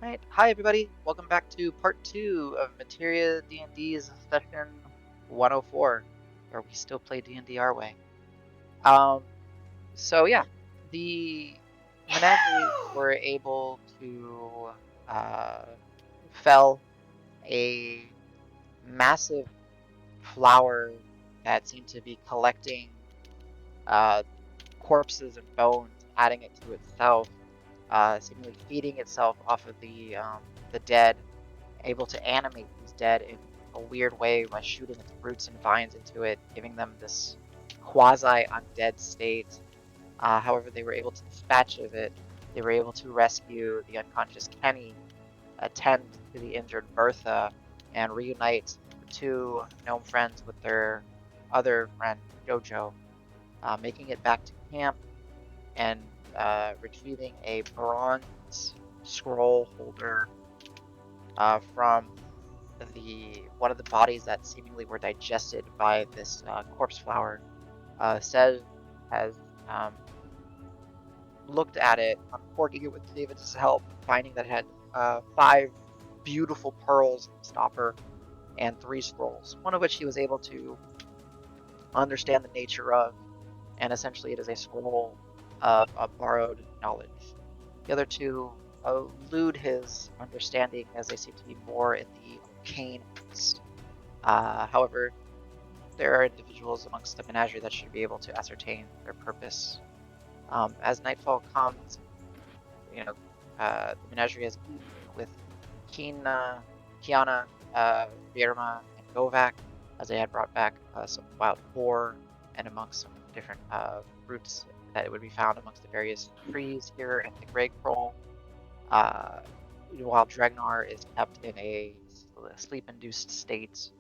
Right. Hi, everybody. Welcome back to part 2 of Materia D&D's session 104, where we still play D&D our way. So yeah, the Menagerie were able to fell a massive flower that seemed to be collecting uh, corpses and bones, adding it to itself, seemingly feeding itself off of the dead, able to animate these dead in a weird way by shooting its roots and vines into it, giving them this quasi-undead state. However, they were able to dispatch of it. They were able to rescue the unconscious Kenny, attend to the injured Bertha, and reunite the two gnome friends with their other friend, Jojo, making it back to camp and retrieving a bronze scroll holder from one of the bodies that seemingly were digested by this corpse flower. Says has looked at it, uncorking it with David's help, finding that it had 5 beautiful pearls in the stopper and 3 scrolls, one of which he was able to understand the nature of, and essentially it is a scroll of borrowed knowledge. The other 2 elude his understanding as they seem to be more in the arcane arts. However, there are individuals amongst the menagerie that should be able to ascertain their purpose. As nightfall comes, the menagerie is eaten with Kiana, Birma, and Govak, as they had brought back some wild boar and amongst some different roots that would be found amongst the various trees here in the Grey Kroll. While Dregnar is kept in a sleep-induced state,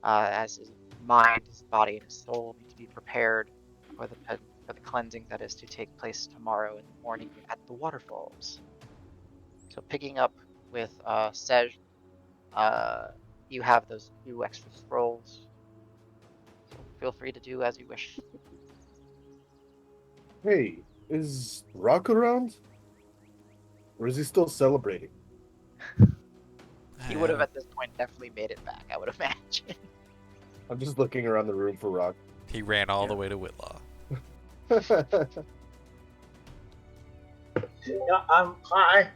as his mind, his body, and his soul need to be prepared for the cleansing that is to take place tomorrow in the morning at the waterfalls. So picking up with Sej, you have those 2 extra scrolls. So feel free to do as you wish. Hey, is Rock around? Or is he still celebrating? He would have at this point definitely made it back, I would imagine. I'm just looking around the room for Rock. He ran all Yeah. the way to Whitlaw. Yeah, hi.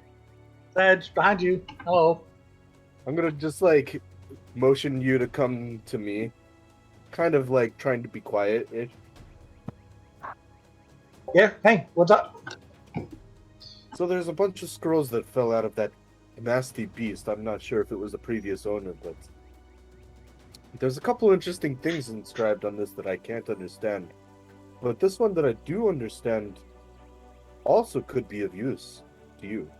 Sedge, behind you. Hello. I'm gonna just motion you to come to me. Kind of like trying to be quiet-ish. Yeah, hey, what's up? So there's a bunch of scrolls that fell out of that nasty beast. I'm not sure if it was the previous owner, but there's a couple interesting things inscribed on this that I can't understand. But this one that I do understand also could be of use to you.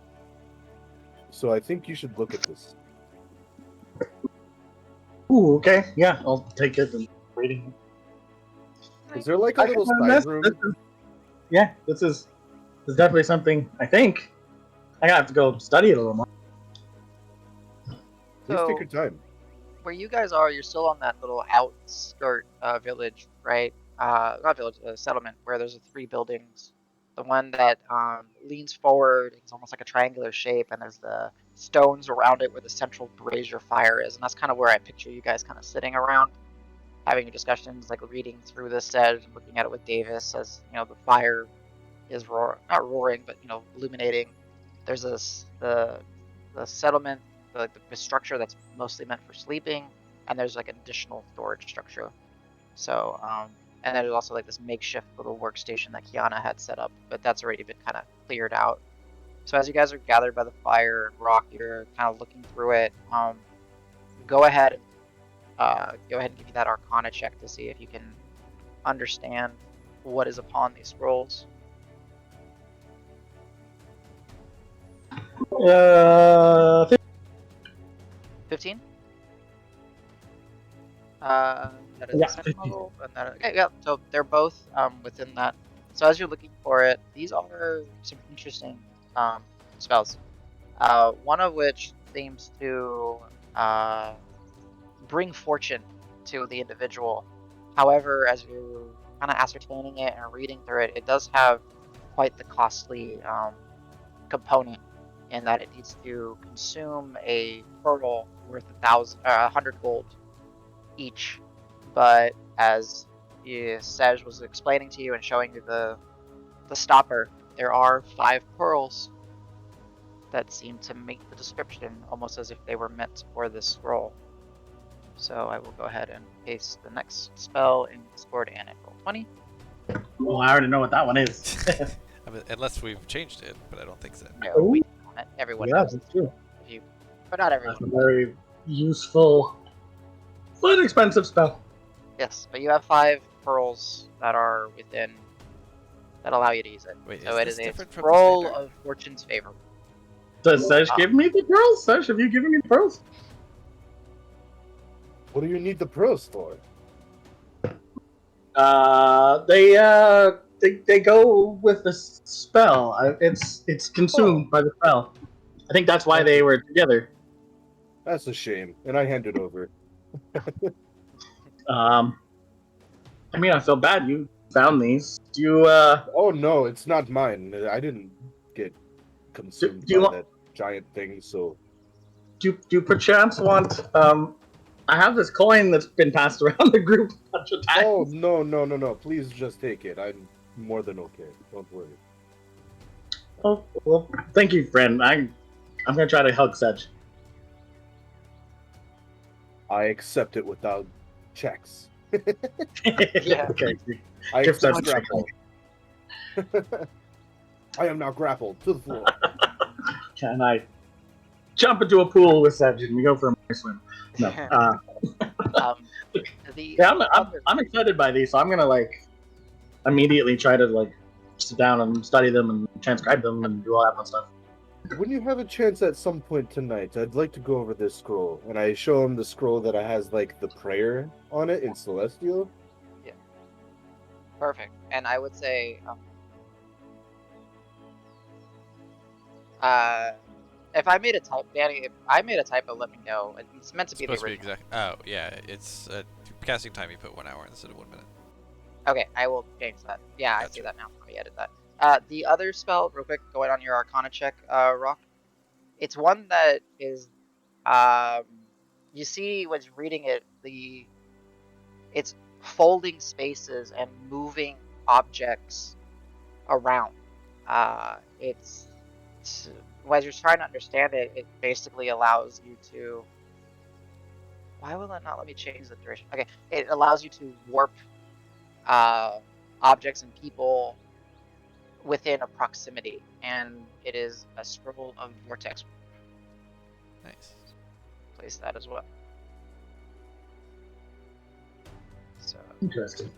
So I think you should look at this. Ooh, okay. Yeah, I'll take it and reading. Is there like a little side room? This is definitely something I think I gotta have to go study it a little more. Please take your time. Where you guys are, you're still on that little outskirt village, right? Not village, settlement, where there's 3 buildings. The one that leans forward, it's almost like a triangular shape, and there's the stones around it where the central brazier fire is. And that's kind of where I picture you guys kind of sitting around, having discussions, like reading through this set, looking at it with Davis as, the fire is not roaring, but, illuminating. There's the settlement, the structure that's mostly meant for sleeping, and there's like an additional storage structure. So, and then there's also like this makeshift little workstation that Kiana had set up, but that's already been kind of cleared out. So as you guys are gathered by the fire and Rock, you're kind of looking through it. Go ahead and give me that Arcana check to see if you can understand what is upon these scrolls. 15? That is Yeah, the second level, and then okay, yeah. So they're both within that. So as you're looking for it, these are some interesting spells. One of which seems to bring fortune to the individual. However, as you're kind of ascertaining it and reading through it, it does have quite the costly component. in that it needs to consume a pearl worth 100 gold each. But as Sej was explaining to you and showing you the stopper, there are 5 pearls that seem to meet the description, almost as if they were meant for this scroll. So I will go ahead and paste the next spell in Discord and roll 20. Well, I already know what that one is. I mean, unless we've changed it, but I don't think so. No, we don't. Everyone Yeah, knows that's true. if you, but not everyone. That's a very useful, but expensive spell. Yes, but you have 5 pearls that are within that allow you to use it. Wait, So is it this is a different from the scroll standard? of fortune's favor. Does Sesh give me the pearls? Sesh, have you given me the pearls? What do you need the pearls for? They go with the spell. It's consumed by the spell. I think that's why they were together. That's a shame. And I hand it over. I mean, I feel bad. You found these. Do you Oh no, it's not mine. I didn't get consumed Do you by want- that giant thing, so do you perchance want I have this coin that's been passed around the group a bunch of times. oh no. Please just take it. I'm more than okay. Don't worry. Oh, well, thank you, friend. I'm gonna try to hug Sedge. I accept it without checks. Yeah. Okay. I Gift accept that grapple. I am now grappled to the floor. Can I jump into a pool with Sedge and we go for a swim? No. The Yeah, other- I'm excited by these, so I'm gonna like immediately try to like sit down and study them and transcribe them and do all that fun stuff. When you have a chance at some point tonight, I'd like to go over this scroll. And I show him the scroll that has like the prayer on it in Celestial. Perfect. And I would say, if I made a typo, Danny, if I made a typo, let me know. It's meant to It's be the supposed to be original. exact. Oh yeah, it's casting time. You put 1 hour instead of 1 minute. Okay, I will change that. Yeah, I Gotcha. see that now. Let me edit that. The other spell, real quick, going on your Arcana check, Rock. It's one that is, you see when you're reading it, it's folding spaces and moving objects around. As you're trying to understand it, it basically allows you to. Why will it not let me change the duration? Okay, it allows you to warp objects and people within a proximity, and it is a scroll of vortex. Nice. Place that as well. So Interesting.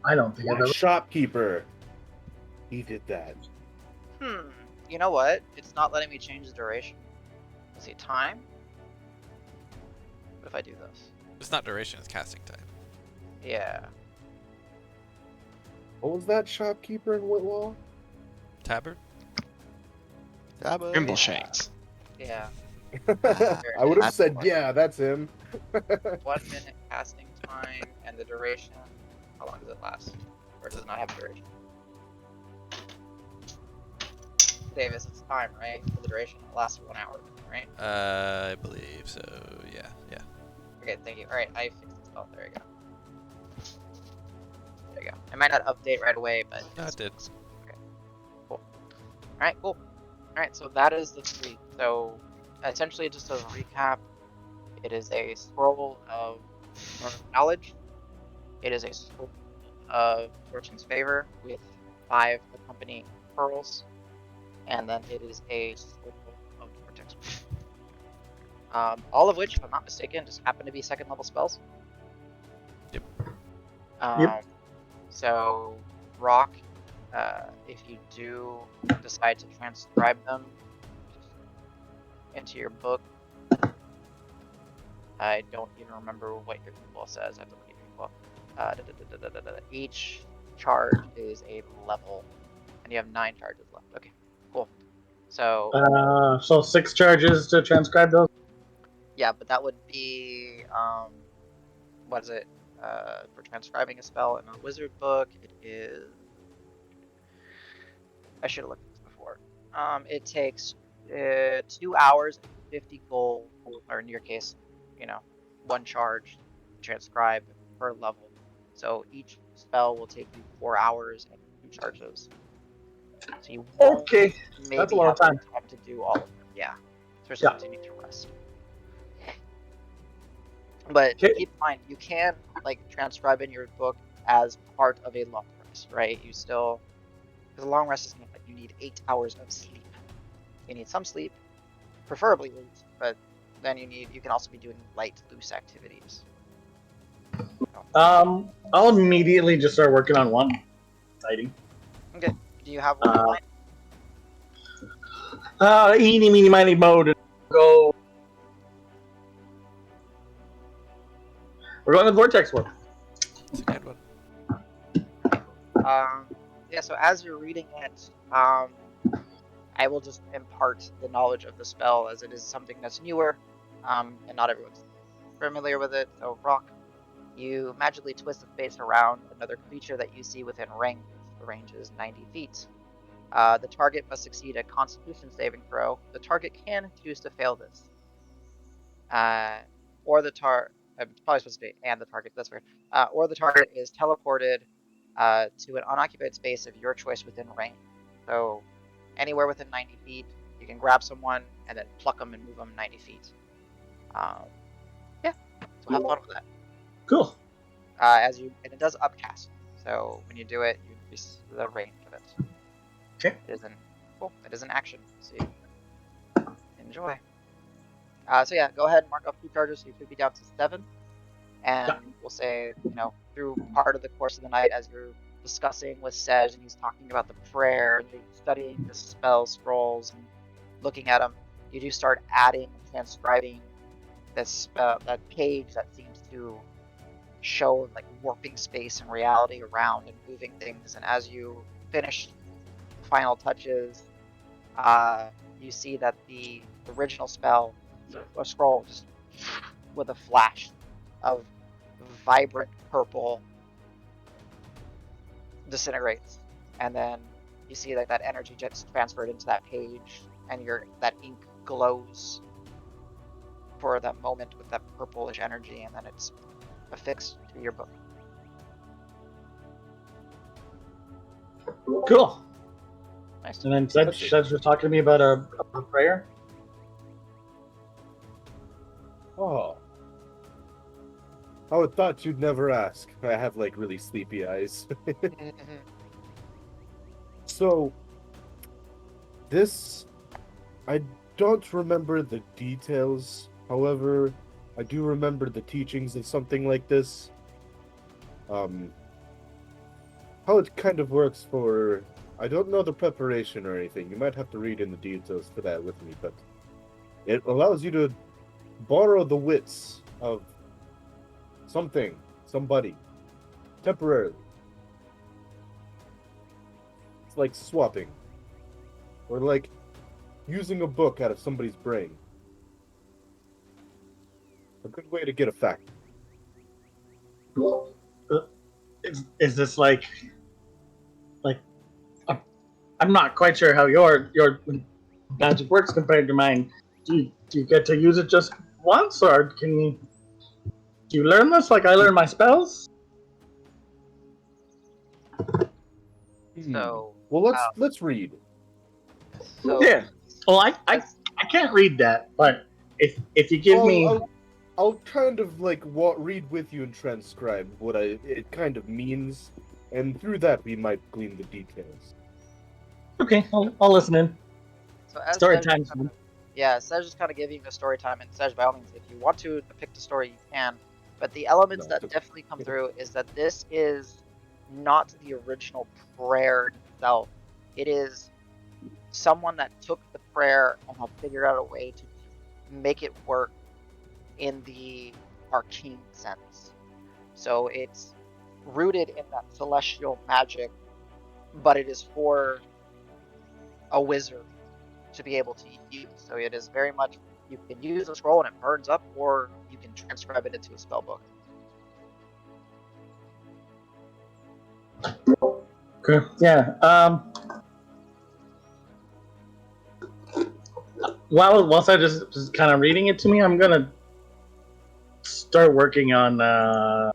I don't think I've That ever. shopkeeper. He did that. you know what? It's not letting me change the duration. Let's see, time. What if I do this? It's not duration. It's casting time. Yeah. What was that shopkeeper in Whitwall? Tabard. Grimbleshanks. Yeah. I would have said, yeah, that's him. 1 minute casting time and the duration. How long does it last? Or does it not have duration? Davis, it's time, right? For the duration. It lasts 1 hour, right? I believe so. Yeah. Okay, thank you. Alright, I fixed the spell. There you go. There you go. It might not update right away, but No, it did. Okay. Cool. Alright, cool. Alright, so that is the 3. So essentially just as a recap, it is a scroll of knowledge. It is a scroll of fortune's favor with 5 accompanying pearls. And then it is a scroll of vortex. All of which, if I'm not mistaken, just happen to be 2nd level spells. Yep. Yep. So, Rock, if you do decide to transcribe them into your book, I don't even remember what your equal says. I have to look at your equal. Each charge is a level, and you have 9 charges left. Okay, cool. So So 6 charges to transcribe those. yeah, but that would be what is it? For transcribing a spell in a wizard book, it is. I should have looked at this before. It takes 2 hours and 50 gold, or in your case, you know, 1 charge to transcribe per level. So each spell will take you 4 hours and 2 charges. So you won't Okay, that's a maybe lot have of time. time to do all of them. Yeah, especially Yeah. since you need to rest. But Okay. keep in mind, you can like transcribe in your book as part of a long rest, right? You still, because a long rest is not like you need 8 hours of sleep. You need some sleep, preferably 8, but then you can also be doing light, loose activities. I'll immediately just start working on one. Exciting. Okay. Do you have one in mind? Eeny, meeny, miny, mode, and go. We're going to Vortex one. It's a good one. Yeah, so as you're reading it, I will just impart the knowledge of the spell as it is something that's newer, and not everyone's familiar with it. So, Rock, you magically twist the space around another creature that you see within range. The range is 90 feet. The target must succeed a Constitution saving throw. The target can choose to fail this. Or the I'm probably supposed to say and the target. That's weird. Or the target is teleported to an unoccupied space of your choice within range. So anywhere within 90 feet, you can grab someone and then pluck them and move them 90 feet. Yeah, so have fun with that. Cool. And it does upcast. So when you do it, you increase the range of it. Okay. It is an action. So enjoy. So yeah, go ahead and mark off 2 charges, so you could be down to 7. And we'll say, through part of the course of the night, as you're discussing with Sej and he's talking about the prayer and studying the spell scrolls and looking at them, you do start adding and transcribing this that page that seems to show like warping space and reality around and moving things. And as you finish the final touches, you see that the original spell, a scroll, just with a flash of vibrant purple disintegrates, and then you see that that energy gets transferred into that page, and that ink glows for that moment with that purplish energy, and then it's affixed to your book. Cool. Nice. And then Sedge was talking to me about a prayer. Oh. I would thought you'd never ask. I have like really sleepy eyes. So, I don't remember the details. However, I do remember the teachings of something like this. How it kind of works for... I don't know the preparation or anything. You might have to read in the details for that with me, but it allows you to borrow the wits of somebody, temporarily. It's like swapping. Or like using a book out of somebody's brain. A good way to get a fact. Is this like I'm not quite sure how your magic works compared to mine. Do you get to use it just once, or do you learn this like I learn my spells? So, Well, let's read. So Yeah. Well, I can't read that, but if you give me, I'll kind of like read with you and transcribe what it kind of means, and through that we might glean the details. okay, I'll listen in. So as Story Sej time. Sej is kind of giving you a story time, and Sej, by all means, if you want to depict a story, you can. But the elements No, that definitely come through is that this is not the original prayer itself. It is someone that took the prayer and had figured out a way to make it work in the arcane sense. So it's rooted in that celestial magic, but it is for a wizard to be able to use. So it is very much, you can use a scroll and it burns up, or you can transcribe it into a spell book. Okay. Yeah. whilst I just kind of reading it to me, I'm gonna start working on the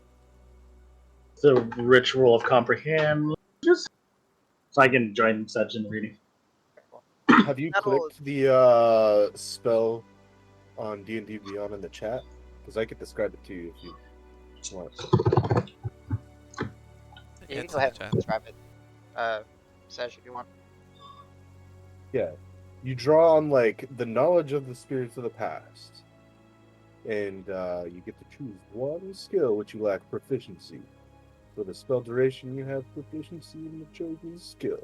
ritual of comprehend, just so I can join such in reading. Have you That'll- clicked the spell on D&D Beyond in the chat? Because I could describe it to you if you want. Yeah, you It's can go in ahead the and chat. describe it. Sesh, if you want. Yeah. You draw on like the knowledge of the spirits of the past. And you get to choose one skill which you lack proficiency. For the spell duration, you have proficiency in the chosen skill.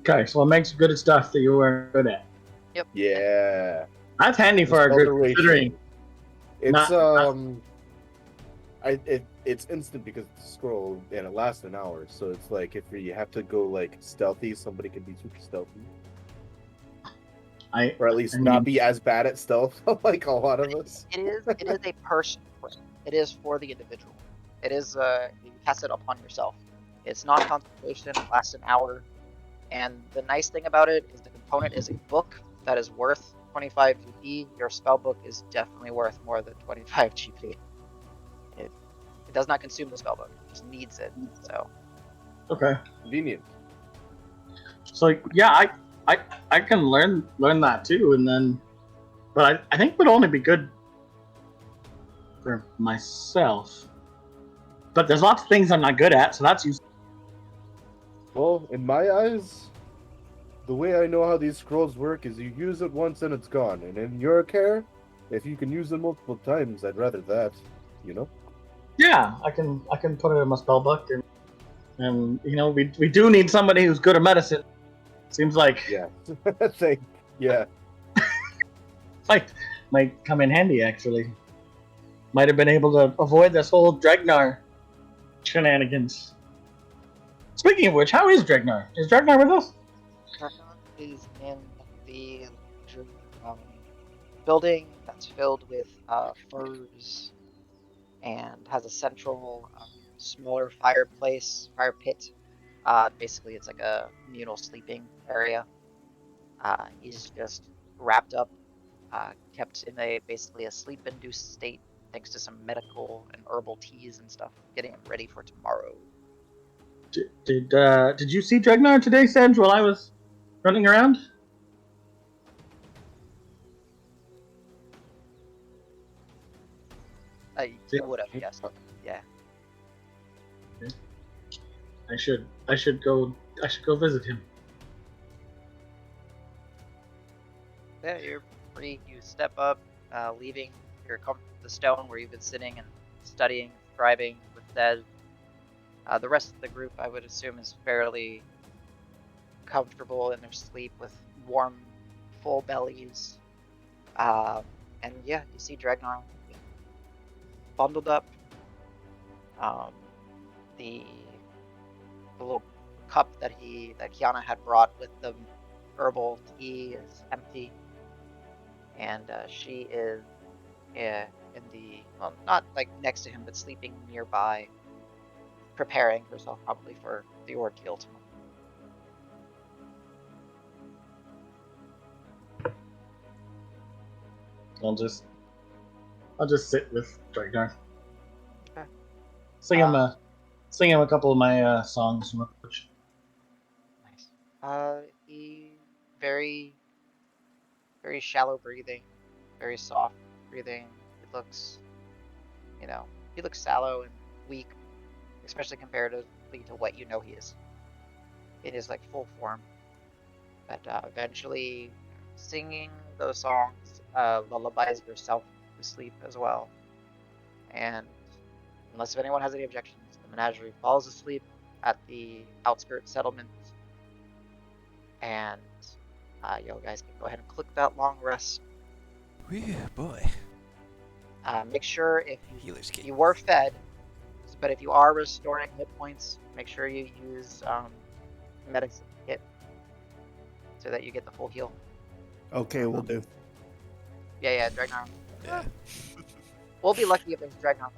Okay, so it makes good stuff that you were good at. Yeah. That's handy The for our spell group, duration. considering It's not- it's instant because it's a scroll and it lasts an hour. So it's like if you have to go like stealthy, somebody can be super stealthy. Or at least I mean- not be as bad at stealth like a lot of us. It is a person quest. It is for the individual. It is you cast it upon yourself. It's not concentration, it lasts an hour. And the nice thing about it is the component is a book that is worth 25 GP. Your spell book is definitely worth more than 25 GP. It does not consume the spell book, it just needs it. So Okay. Convenient. So yeah, I can learn that too, and then, but I think it would only be good for myself. But there's lots of things I'm not good at, so that's useful. Well, in my eyes, the way I know how these scrolls work is you use it once and it's gone. And in your care, if you can use it multiple times, I'd rather that, you know? Yeah, I can put it in my spell book, and you know we do need somebody who's good at medicine. Seems like Yeah. Yeah. might come in handy actually. Might have been able to avoid this whole Dregnar shenanigans. Speaking of which, how is Dregnar? Is Dregnar with us? Karnak is in the building that's filled with furs and has a central smaller fire pit. Basically, it's like a communal sleeping area. He's just wrapped up, kept in basically a sleep-induced state thanks to some medical and herbal teas and stuff, getting him ready for tomorrow. Did you see Dregnar today, Sedge, while I was running around? You would have, yes. Yeah. I should go visit him. Yeah, you're free. You step up, leaving the stone where you've been sitting and studying, scribing with Zed. The rest of the group, I would assume, is fairly comfortable in their sleep with warm, full bellies. And yeah, you see Dregnar bundled up. The little cup that Kiana had brought with the herbal tea is empty, and she is in not like next to him, but sleeping nearby, preparing herself probably for the ordeal tomorrow. I'll just sit with Dregnar. Okay. Sing him a couple of my songs from Approach. Nice. He very, very shallow breathing, very soft breathing. It looks, he looks sallow and weak, especially comparatively to what you know he is. It is like full form. But eventually, singing those songs lullabies yourself to sleep as well. And unless if anyone has any objections, the menagerie falls asleep at the outskirts settlement. And you guys can go ahead and click that long rest. Whew, boy. Make sure if Healer's kit. you were fed, but if you are restoring hit points, make sure you use medicine kit so that you get the full heal. Okay, we'll do. Yeah, Dragnar. Yeah. We'll be lucky if there's Dragnar.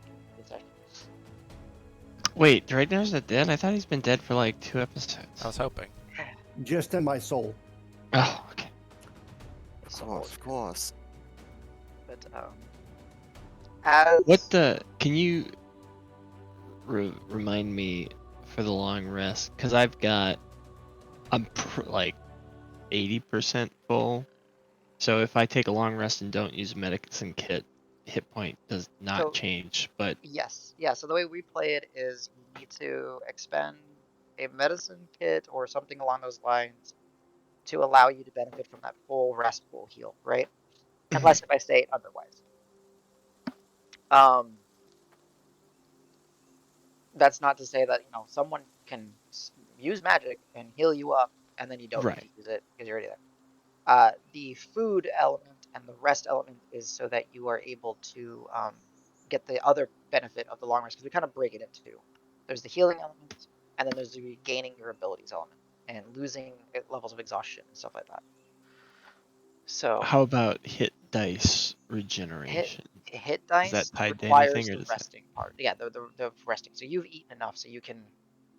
Wait, Dragnar's not dead? I thought he's been dead for like 2 episodes. I was hoping. Just in my soul. Oh, okay. Of course. But as Can you remind me for the long rest? Because I'm like 80% full. So if I take a long rest and don't use a medicine kit, hit point does not So- change. But yes, yeah. So the way we play it is you need to expend a medicine kit or something along those lines to allow you to benefit from that full rest, full heal, right? Unless if I state otherwise. Um, that's not to say that someone can use magic and heal you up, and then you don't need to Right. use it because you're already there. The food element and the rest element is so that you are able to get the other benefit of the long rest, because we kind of break it into two. There's the healing element, and then there's the regaining your abilities element and losing levels of exhaustion and stuff like that. So How about hit dice hit regeneration? hit dice Is that tied to requires anything, or the does that? resting part. Yeah, the resting. So you've eaten enough, so you can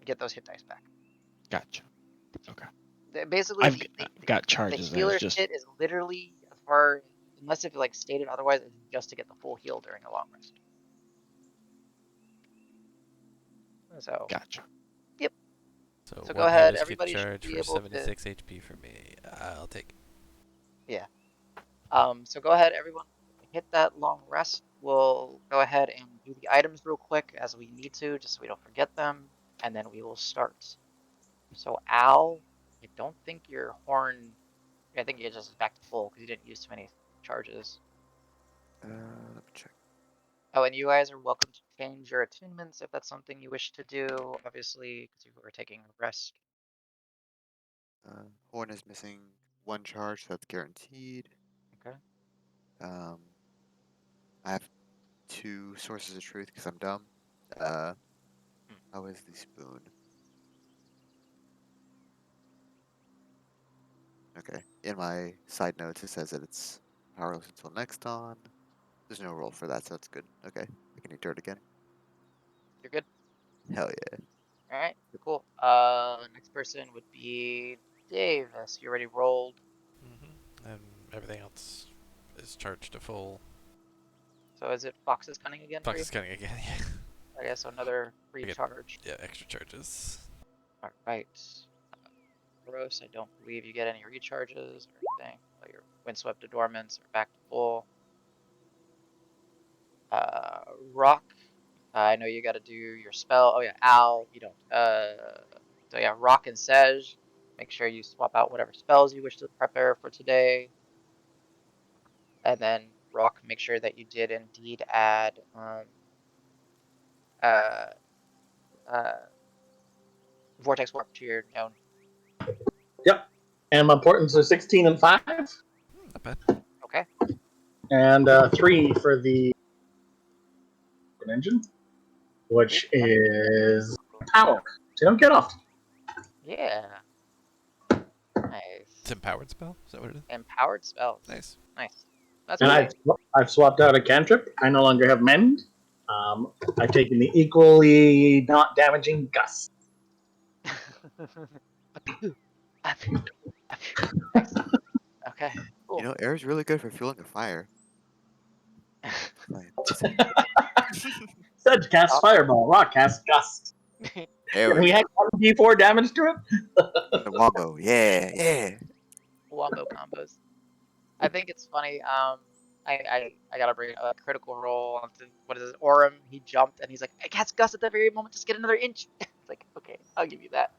get those hit dice back. Gotcha. Okay. Basically, I've got the charges there. It's healer's just kit is literally, as far unless if like stated otherwise, is just to get the full heal during a long rest. So gotcha. So So one go ahead, healer's kit everybody should charge be for able to. 76 HP for me. I'll take it. So go ahead, everyone, hit that long rest. We'll go ahead and do the items real quick as we need to, just so we don't forget them, and then we will start. So Al, I don't think your horn. I think you're just back to full because you didn't use too many charges. Let me check. Oh, and you guys are welcome to change your attunements if that's something you wish to do, obviously, because you were taking a rest. Horn is missing one charge, so that's guaranteed. Okay. I have 2 sources of truth because I'm dumb. How is the spoon? Okay. In my side notes, it says that it's powerless until next on. There's no roll for that, so that's good. Okay. I can eat dirt again. You're good? Hell yeah. Alright, cool. Next person would be Dave. So you already rolled. And everything else is charged to full. So is it Fox's Cunning again for Fox you? is cutting again, yeah. I guess another free get- charge. Yeah, extra charges. Alright. Gross, I don't believe you get any recharges or anything. Well, your windswept adornments are back to full. Rock. I know you gotta do your spell. Oh yeah, Al, you don't. So yeah, Rock and Sej. Make sure you swap out whatever spells you wish to prepare for today. And then Rock, make sure that you did indeed add uh Vortex Warp to your known. Yep. And my importance are 16 and 5, Not bad. Okay. and 3 for the engine, which is power. So you don't get off. Yeah. Nice. It's empowered spell? Is that what it is? Empowered spells. Nice. Nice. That's And cool. I've swapped out a cantrip. I no longer have mend. I've taken the equally not damaging gust. Nice. Okay. Cool. You know, air is really good for fueling a fire. Like, just Sedge casts fireball. Rock casts gust. there Can we we go. add 1d4 damage to it? The wombo. Yeah, yeah. Wombo combos. I think it's funny. I gotta bring a critical roll onto what is it? Orem. He jumped and he's like, I cast Gust at the very moment. Just get another inch. It's like, okay, I'll give you that.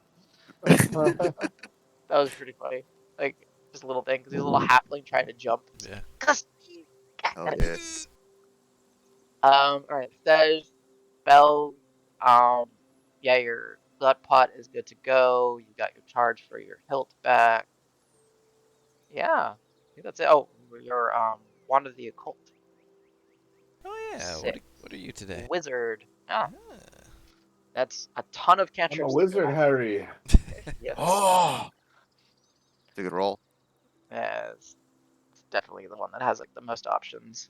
That was pretty funny. Like just a little thing because he's a little halfling trying to jump. Yeah. Gust. Oh yeah. All right. Says spell. Yeah, your blood pot is good to go. You got your charge for your hilt back. Yeah, I think that's it. Oh, your wand of the occult. Oh yeah. Sick. What are you today? Wizard. Ah, Ah. that's a ton of I'm a cantrips. wizard, Harry. Yes. Oh. It's a good roll. Yeah, it's definitely the one that has like the most options.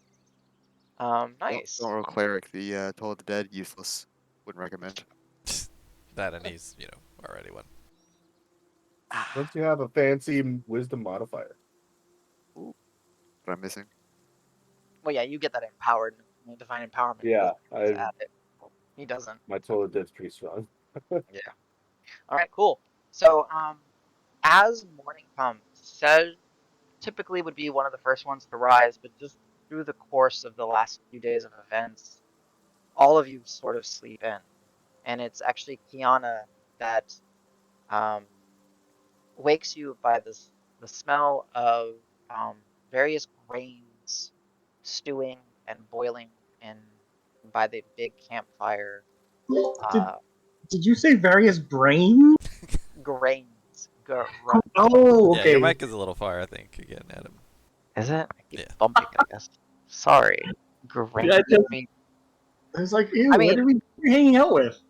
Nice. Don't roll cleric. The Toll of the Dead, useless. Wouldn't recommend. That and he's, already one. Don't you have a fancy wisdom modifier? What I'm missing? Well, yeah, you get that empowered, divine empowerment. Yeah, Doesn't add it. He doesn't. my total dip's pretty strong. Yeah. All right, cool. So, as morning comes, Sej typically would be one of the first ones to rise, but just through the course of the last few days of events, all of you sort of sleep in, and it's actually Kiana that um, wakes you by the smell of um, various grains stewing and boiling in by the big campfire. Did, Uh, did you say various brains? grains. Oh, Yeah, your okay. mic is a little far, I think, again, Adam. Is it? I keep Yeah. bumping it, I guess. Sorry. Grains. I just, I mean, I was like, ew, I what mean, are we hanging out with?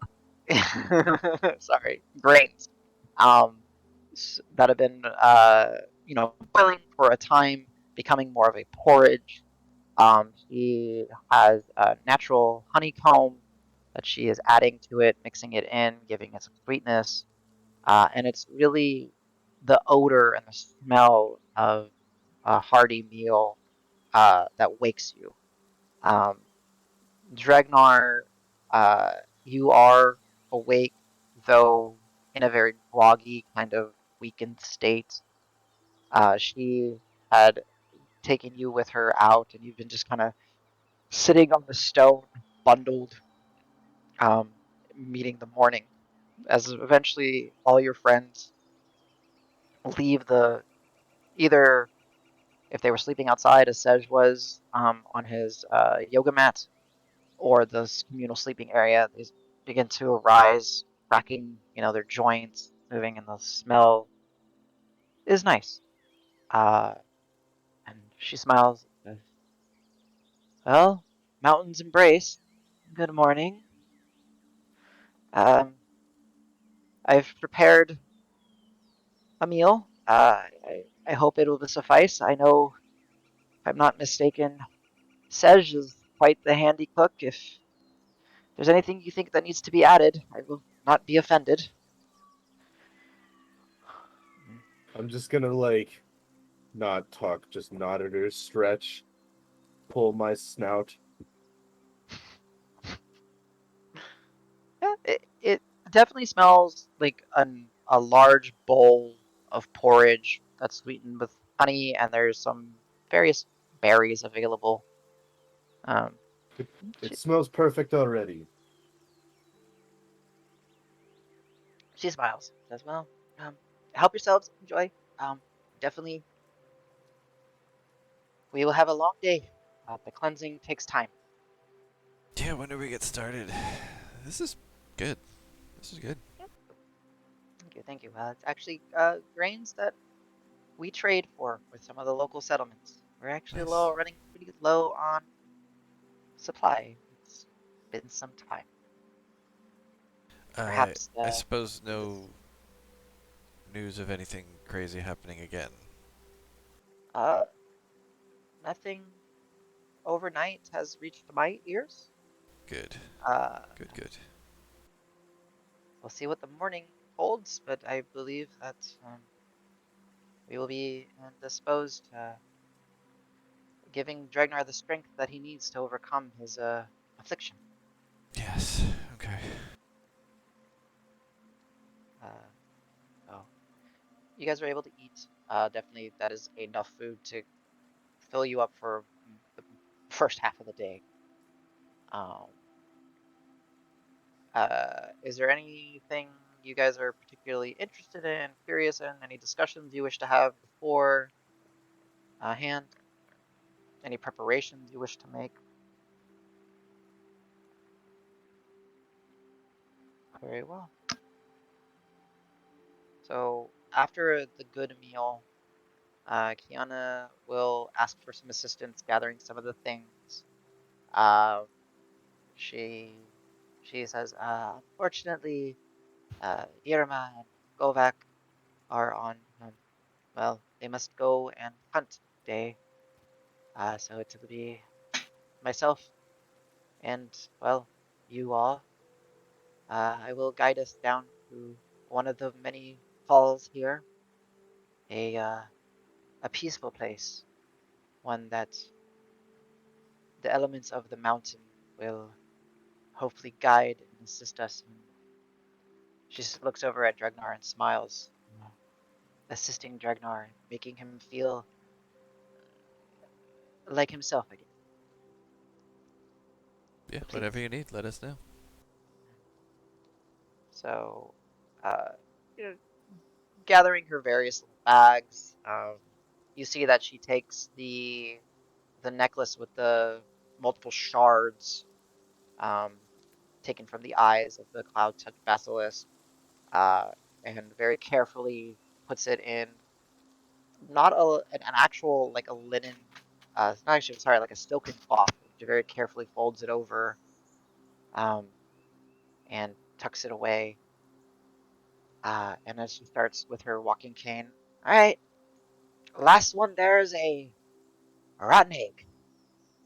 sorry, grains. Um, that have been, boiling for a time, becoming more of a porridge. She has a natural honeycomb that she is adding to it, mixing it in, giving it some sweetness. And it's really the odor and the smell of a hearty meal that wakes you. Um, Dregnar, uh, you are awake, though in a very groggy, kind of weakened state. She had taken you with her out, and you've been just kind of sitting on the stone, bundled, um, meeting the morning. As eventually all your friends leave either if they were sleeping outside, as Sej was on his yoga mat, or the communal sleeping area, they begin to arise, cracking, their joints, moving, and the smell is nice. Uh, and she smiles. Well, mountains embrace. Good morning. Um, I've prepared a meal. I hope it will suffice. I know, if I'm not mistaken, Sej is quite the handy cook. If there's anything you think that needs to be added, I will not be offended. I'm just gonna not talk, just nod at her, stretch, pull my snout. Yeah, it definitely smells like a large bowl of porridge that's sweetened with honey, and there's some various berries available. Um, It she, smells perfect already. she smiles, says, "Well, help yourselves, enjoy. Definitely, we will have a long day. The cleansing takes time." Yeah, when do we get started? This is good. This is good. Yeah, thank you, thank you. It's actually grains that we trade for with some of the local settlements. We're actually Nice. running pretty low on supply. It's been some time. Perhaps, I suppose no news of anything crazy happening again. uh, nothing overnight has reached my ears. Good. Uh, Good, good. we'll see what the morning holds, but I believe that we will be disposed, giving Dragnar the strength that he needs to overcome his affliction. Yes. Okay. Uh, so you guys are able to eat. Definitely, that is enough food to fill you up for the first half of the day. Um, is there anything you guys are particularly interested in, curious in, any discussions you wish to have before hand? Any preparations you wish to make? Very well. So after the good meal, Kiana will ask for some assistance gathering some of the things. Uh, she she says, unfortunately, Irma and Govak are on, well, they must go and hunt today. So it will be myself and, well, you all. I will guide us down to one of the many falls here. A peaceful place, one that the elements of the mountain will hopefully guide and assist us in. She just looks over at Dregnar and smiles, assisting Dregnar, making him feel like himself again. Yeah, Please. whatever you need, let us know. So, uh, you know, gathering her various little bags, you see that she takes the necklace with the multiple shards, um, taken from the eyes of the cloud touch basilisk, uh, and very carefully puts it in not an actual like a linen, not actually, sorry, like a silken cloth. She very carefully folds it over, um, and tucks it away. And as she starts with her walking cane, all right, last one there is a rotten egg,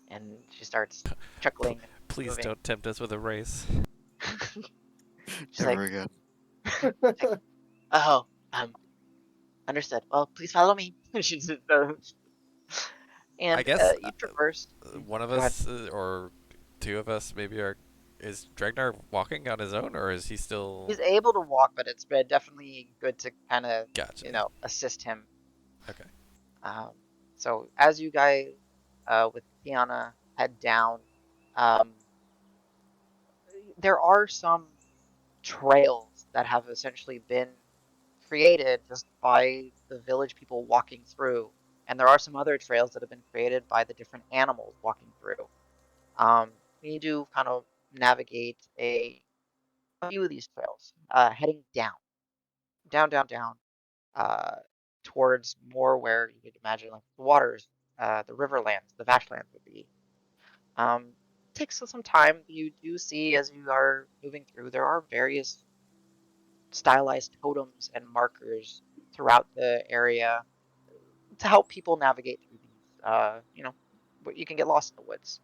and she starts P- chuckling and please moving. don't tempt us with a race. She's like, Never again. oh, understood. Well, please follow me. She's just, I and guess you traverse. one of Go ahead. us or two of us maybe are. Is Dragnar walking on his own, or is he still? He's able to walk, but it's been definitely good to kind of, Gotcha. assist him. Okay. Um, so as you guys, with Tiana head down, um, there are some trails that have essentially been created just by the village people walking through, and there are some other trails that have been created by the different animals walking through. You do kind of navigate a few of these trails, heading down, uh, towards more where you could imagine like the waters, the riverlands, the vashlands would be. Um, takes some time. You do see as you are moving through, there are various stylized totems and markers throughout the area to help people navigate through these. But you can get lost in the woods.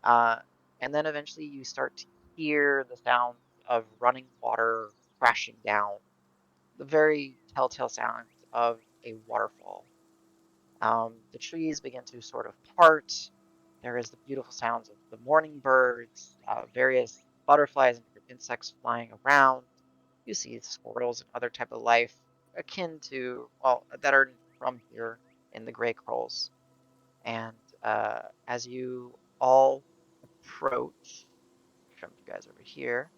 Uh, and then eventually you start to hear the sounds of running water crashing down, the very telltale sounds of a waterfall. The trees begin to sort of part. There is the beautiful sounds of the morning birds, various butterflies and different insects flying around. You see squirrels and other type of life akin to, well, that are from here in the Grey Crolls. And as you all approach, jump you guys over here.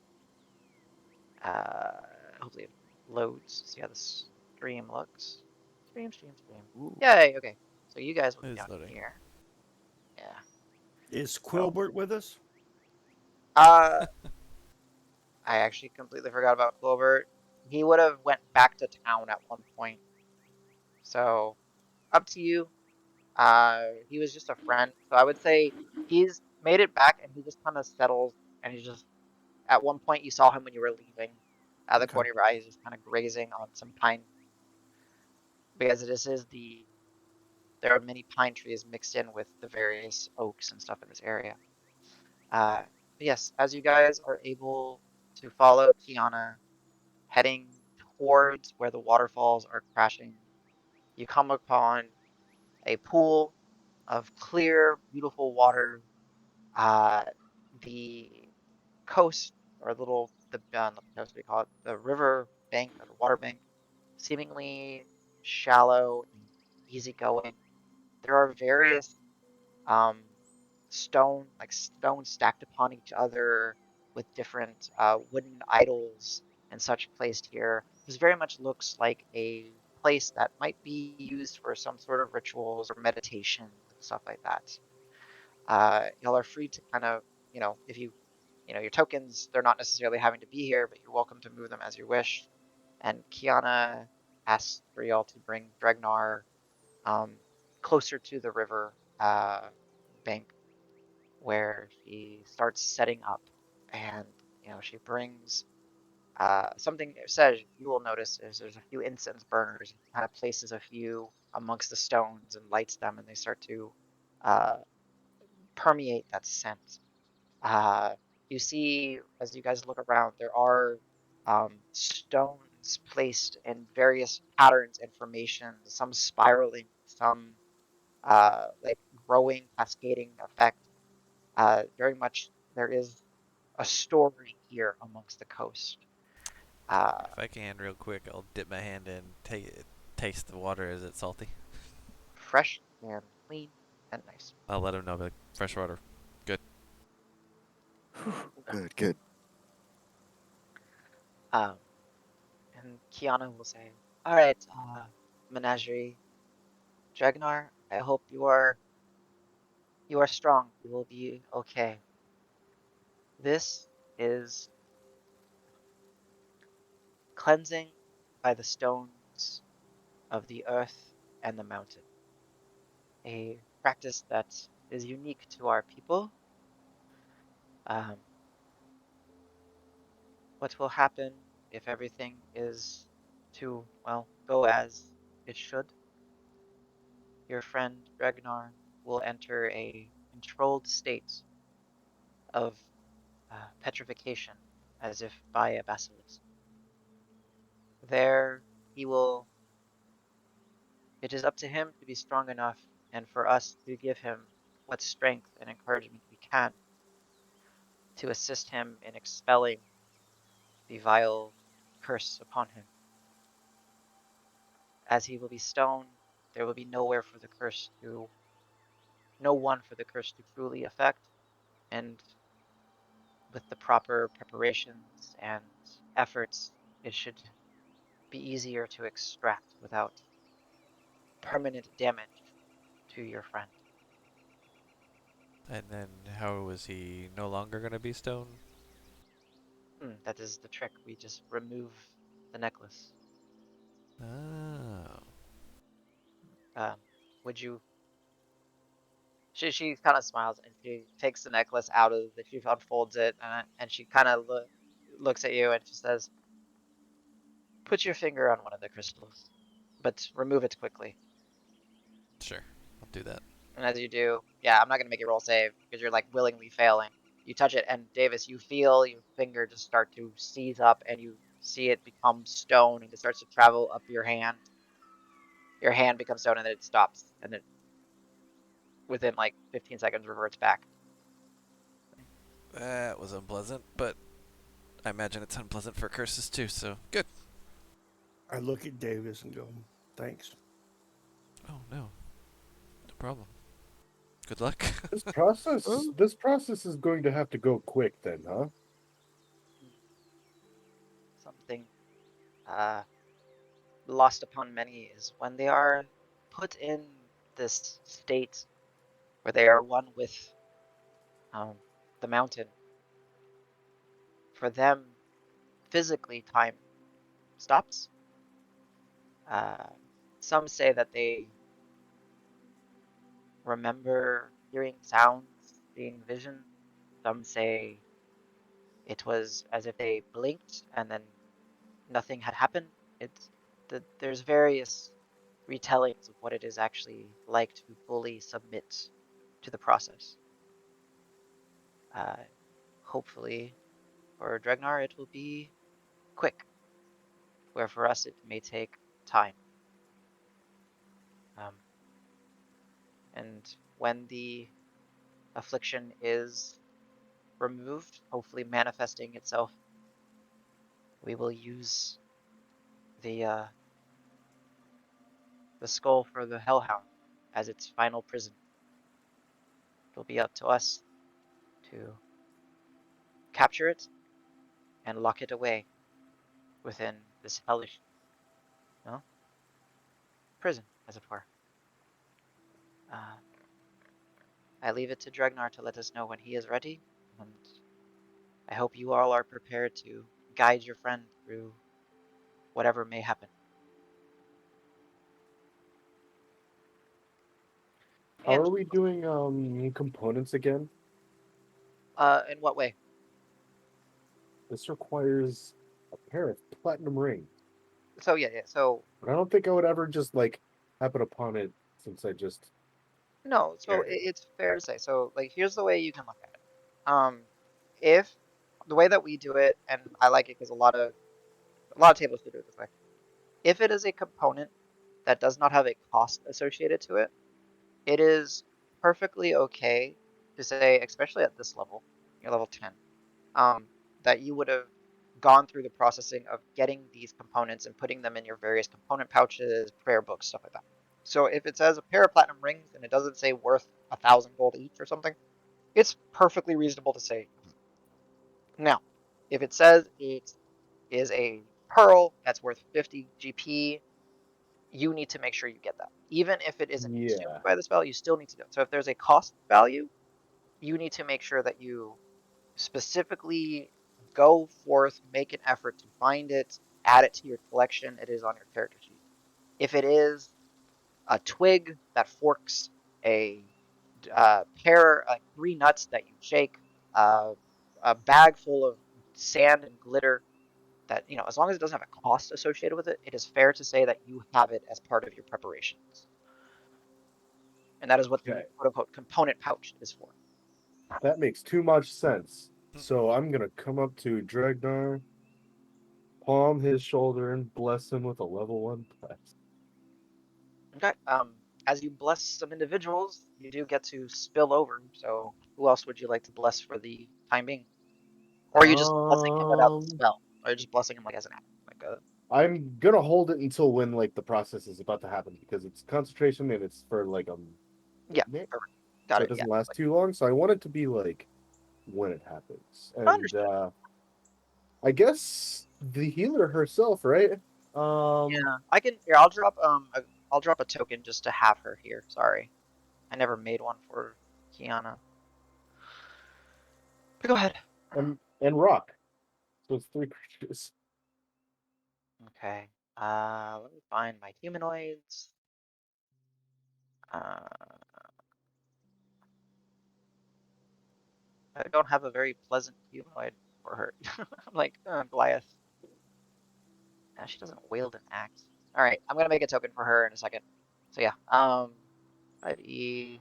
Uh, Hopefully it loads. See how the stream looks. Stream. Ooh. Yay, okay. So you guys will It be is down loading. here. Yeah. Is So, Quilbert with us? uh, I actually completely forgot about Clover. He would have went back to town at one point. So, up to you. He was just a friend. So I would say he's made it back and he just kind of settles and he's just, at one point you saw him when you were leaving. At the Okay. corner of your eye, he's just kind of grazing on some pine because this is there are many pine trees mixed in with the various oaks and stuff in this area. Uh, yes, as you guys are able to follow Kiana heading towards where the waterfalls are crashing, you come upon a pool of clear, beautiful water. Uh, the coast, or not the coast, we call it the river bank or the water bank, seemingly shallow and easygoing. There are various um, stones stacked upon each other with different wooden idols and such placed here. This very much looks like a place that might be used for some sort of rituals or meditation and stuff like that. Y'all are free to kind of, if your tokens, they're not necessarily having to be here, but you're welcome to move them as you wish. And Kiana asks for y'all to bring Dregnar um, closer to the river bank where she starts setting up, and she brings something. It says you will notice is there's a few incense burners. Kind of places a few amongst the stones and lights them, and they start to uh, permeate that scent. Uh, you see as you guys look around, there are stones stones placed in various patterns and formations, some spiraling, some like growing, cascading effect. Very much there is a story here amongst the coast. If I can, real quick, I'll dip my hand in, taste the water. Is it salty? Fresh and clean and nice. I'll let him know. Like, fresh water. Good. Good, good. Um, and Kiana will say, "All right, Menagerie, Dragnar, I hope you are strong. You will be okay. This is cleansing by the stones of the earth and the mountain. A practice that is unique to our people. Um, what will happen if everything is to, well, go as it should? Your friend Ragnar will enter a controlled state of petrification, as if by a basilisk. There he will, it is up to him to be strong enough and for us to give him what strength and encouragement we can to assist him in expelling the vile curse upon him. As he will be stoned, there will be nowhere for the curse to, no one for the curse to truly affect, and with the proper preparations and efforts, it should be easier to extract without permanent damage to your friend. And then how is he no longer gonna be stoned? That is the trick. We just remove the necklace. Oh. Um, would you? She kind of smiles and she takes the necklace out of the. She unfolds it and she kind of looks at you and she says, "Put your finger on one of the crystals, but remove it quickly." Sure. I'll do that. And as you do, yeah, I'm not gonna make you roll save because you're like willingly failing. You touch it, and Davis, you feel your finger just start to seize up, and you see it become stone, and it starts to travel up your hand. Your hand becomes stone, and then it stops, and it within like 15 seconds reverts back. That was unpleasant, but I imagine it's unpleasant for curses too, so good. I look at Davis and go, thanks. Oh, no. No problem. Good luck. This process is going to have to go quick then, huh? Something uh, lost upon many is when they are put in this state where they are one with um, the mountain. For them, physically, time stops. Uh, some say that they remember hearing sounds, seeing visions. Some say it was as if they blinked and then nothing had happened. There's various retellings of what it is actually like to fully submit to the process. Uh, Hopefully for Dregnar it will be quick, where for us it may take time. Um, and when the affliction is removed, hopefully manifesting itself, we will use the the skull for the Hellhound as its final prison. It'll be up to us to capture it and lock it away within this hellish, no, prison, as it were. Uh, I leave it to Dregnar to let us know when he is ready, and I hope you all are prepared to guide your friend through whatever may happen. How And are we doing components again? in what way? This requires a pair of platinum rings. So yeah. So But I don't think I would ever just like happen upon it since I just no. So shared it. it's fair to say. So like, here's the way you can look at it. If the way that we do it, and I like it because A lot of tables do it this way. If it is a component that does not have a cost associated to it, it is perfectly okay to say, especially at this level, you're level 10, that you would have gone through the processing of getting these components and putting them in your various component pouches, prayer books, stuff like that. So if it says a pair of platinum rings and it doesn't say worth 1,000 gold each or something, it's perfectly reasonable to say. Now, if it says it is a pearl that's worth 50 GP, you need to make sure you get that. Even if it isn't consumed Yeah. by the spell, you still need to do it. So if there's a cost value, you need to make sure that you specifically go forth, make an effort to find it, add it to your collection. It is on your character sheet. If it is a twig that forks, a pair, like 3 nuts that you shake, a bag full of sand and glitter, that, as long as it doesn't have a cost associated with it, it is fair to say that you have it as part of your preparations. And that is what the Okay. quote-unquote component pouch is for. That makes too much sense. So I'm gonna come up to Dragnar, palm his shoulder, and bless him with a level 1 bless. Okay. As you bless some individuals, you do get to spill over. So who else would you like to bless for the time being? Or are you just blessing him without the spell? Or are you just blessing him like as an act? I'm gonna hold it until when like the process is about to happen because it's concentration and it's for like Yeah, minute, perfect. so Got it it. Yeah. doesn't last too long. So I want it to be like when it happens. And Understood. I guess the healer herself, right? Yeah. I can here, I'll drop a token just to have her here. Sorry. I never made one for Kiana. But go ahead. and rock. So it's 3 creatures. Okay. Let me find my humanoids. Uh, I don't have a very pleasant humanoid for her. I'm like, Goliath. She doesn't wield an axe. All right, I'm gonna make a token for her in a second. So yeah, 5e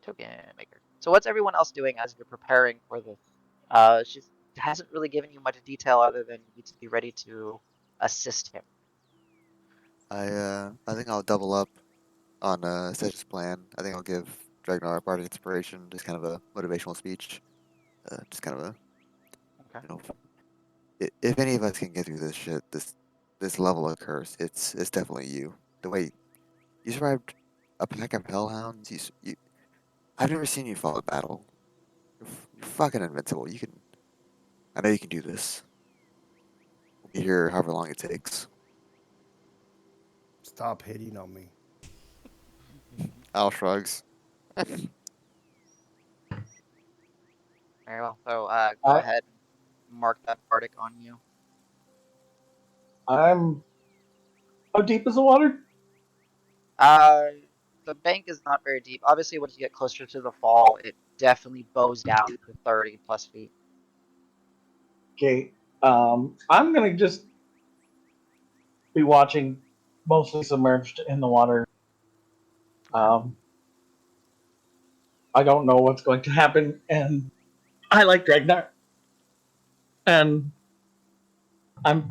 token maker. So what's everyone else doing as you're preparing for this? She hasn't really given you much detail other than you need to be ready to assist him. I think I'll double up on Seth's plan. I think I'll give Dragnar a part of inspiration, just kind of a motivational speech. Just kind of a, Okay. you know, if any of us can get through this shit, this level of curse, it's definitely you. The way you survived a pack of hellhounds, I've never seen you fall a battle. You're fucking invincible. I know you can do this. We'll be here however long it takes. Stop hitting on me. Al shrugs. Very well. So go ahead and mark that bardic on you. I'm. How deep is the water? Uh, the bank is not very deep. Obviously, once you get closer to the fall, it definitely bows down to 30 plus feet. Okay. I'm gonna just be watching, mostly submerged in the water. I don't know what's going to happen, and I like Dragnar, and I'm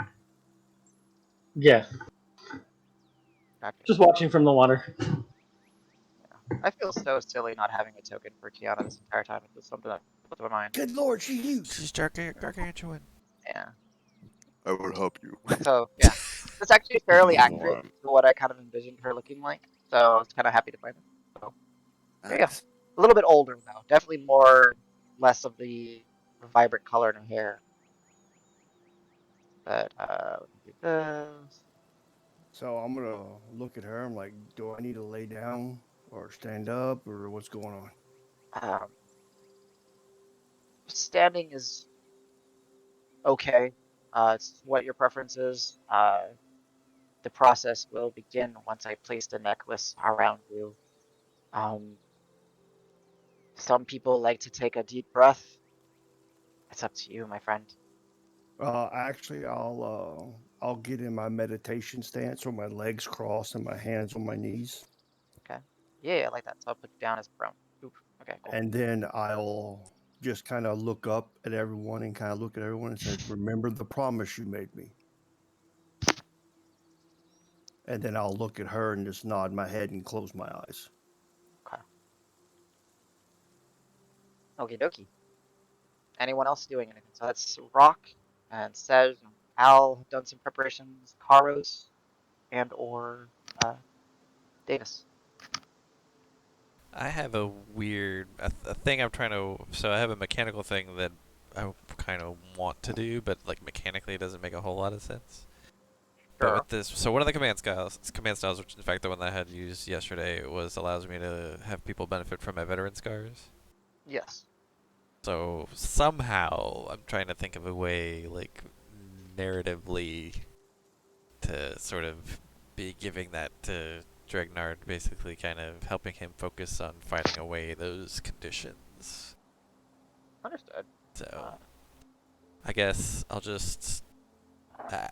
Gotcha. just watching from the water. Yeah. I feel so silly not having a token for Kiana this entire time. It's just something that slipped my mind. Good lord, she's huge. She's gargantuan. Yeah. I will help you. So yeah, it's actually fairly accurate Warm. to what I kind of envisioned her looking like. So I was kind of happy to find it. So there you go. Nice. A little bit older though. Definitely less of the vibrant color in her hair. But let me do this. So I'm gonna look at her. I'm like, do I need to lay down or stand up or what's going on? Um, standing is okay. It's what your preference is. The process will begin once I place the necklace around you. Um, some people like to take a deep breath. It's up to you, my friend. Actually, I'll get in my meditation stance where my legs crossed and my hands on my knees, Okay. Yeah, I like that. So I'll put you down as prone. Oop. Okay, cool. and then I'll just kind of look up at everyone and kind of look at everyone and say, "Remember the promise you made me." And then I'll look at her and just nod my head and close my eyes. Okay. Okie dokie. Anyone else doing anything? So that's Rock and Sej and Al have done some preparations. Karos and or Davis. I have a weird a thing I'm trying to. So I have a mechanical thing that I kind of want to do, but like mechanically it doesn't make a whole lot of sense. But Sure. with this, so one of the command styles, which in fact the one that I had used yesterday, was allows me to have people benefit from my veteran scars. Yes. So somehow I'm trying to think of a way, like narratively, to sort of be giving that to Dregnard, basically kind of helping him focus on fighting away those conditions. Understood. So I guess I'll just,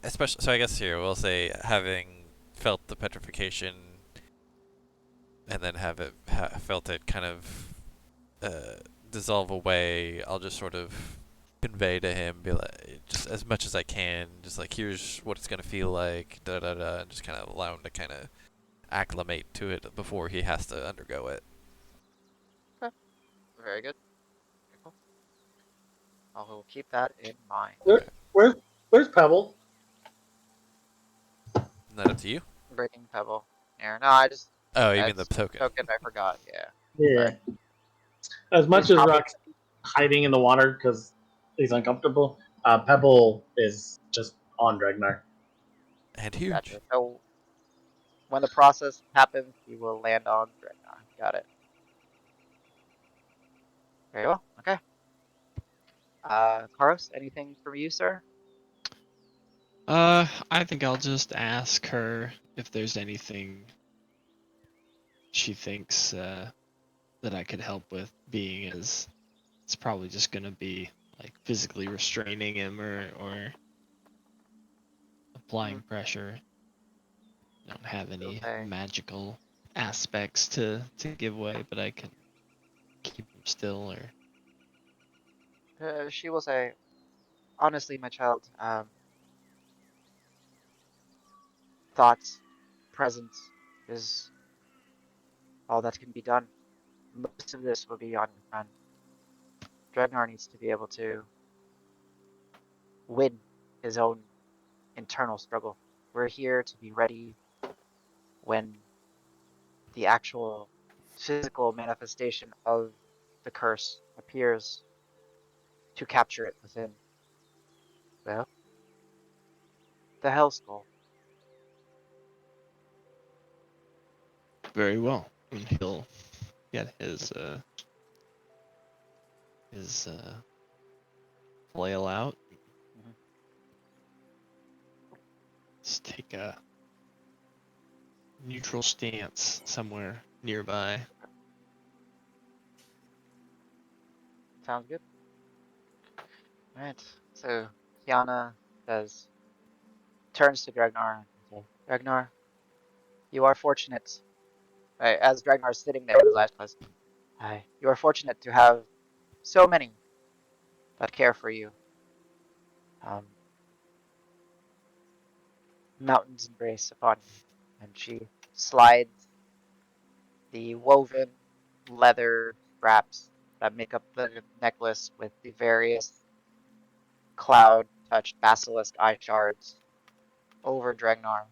especially, so I guess here we'll say having felt the petrification and then have it felt it kind of dissolve away, I'll just sort of convey to him, be like, just as much as I can, just like, here's what it's gonna feel like, da da da, and just kind of allow him to kind of acclimate to it before he has to undergo it. Okay. Very good. Very cool. I will keep that in mind. Where, where's Pebble? Isn't that up to you? Breaking Pebble. Here. No, I just Oh, you mean the that's token? token I forgot. Yeah. Yeah. Sorry. As much He's as probably Rock's hiding in the water because he's uncomfortable, Pebble is just on Dregnar. And huge. gotcha. So when the process happens, he will land on Dreadnought. Got it. Very well. Okay. Karos, anything from you, sir? I think I'll just ask her if there's anything she thinks that I could help with, being as it's probably just gonna be like physically restraining him or applying pressure. I don't have any Okay. magical aspects to give away, but I can keep him still or She will say, honestly, my child, thoughts, presence is all that can be done. Most of this will be on your friend. Dregnar needs to be able to win his own internal struggle. We're here to be ready when the actual physical manifestation of the curse appears to capture it within. Well, the Hell Skull. very well. And he'll get his flail out. Mhm. Let's take a neutral stance somewhere nearby. Sounds good. Alright, so Kiana turns to Dragnar and says, Dragnar, you are fortunate. Right, as Dragnar's sitting there with his eyes closed, you are fortunate to have so many that care for you. Um, mountains embrace upon you. And she slides the woven leather straps that make up the necklace with the various cloud-touched basilisk eye shards over Dragnar.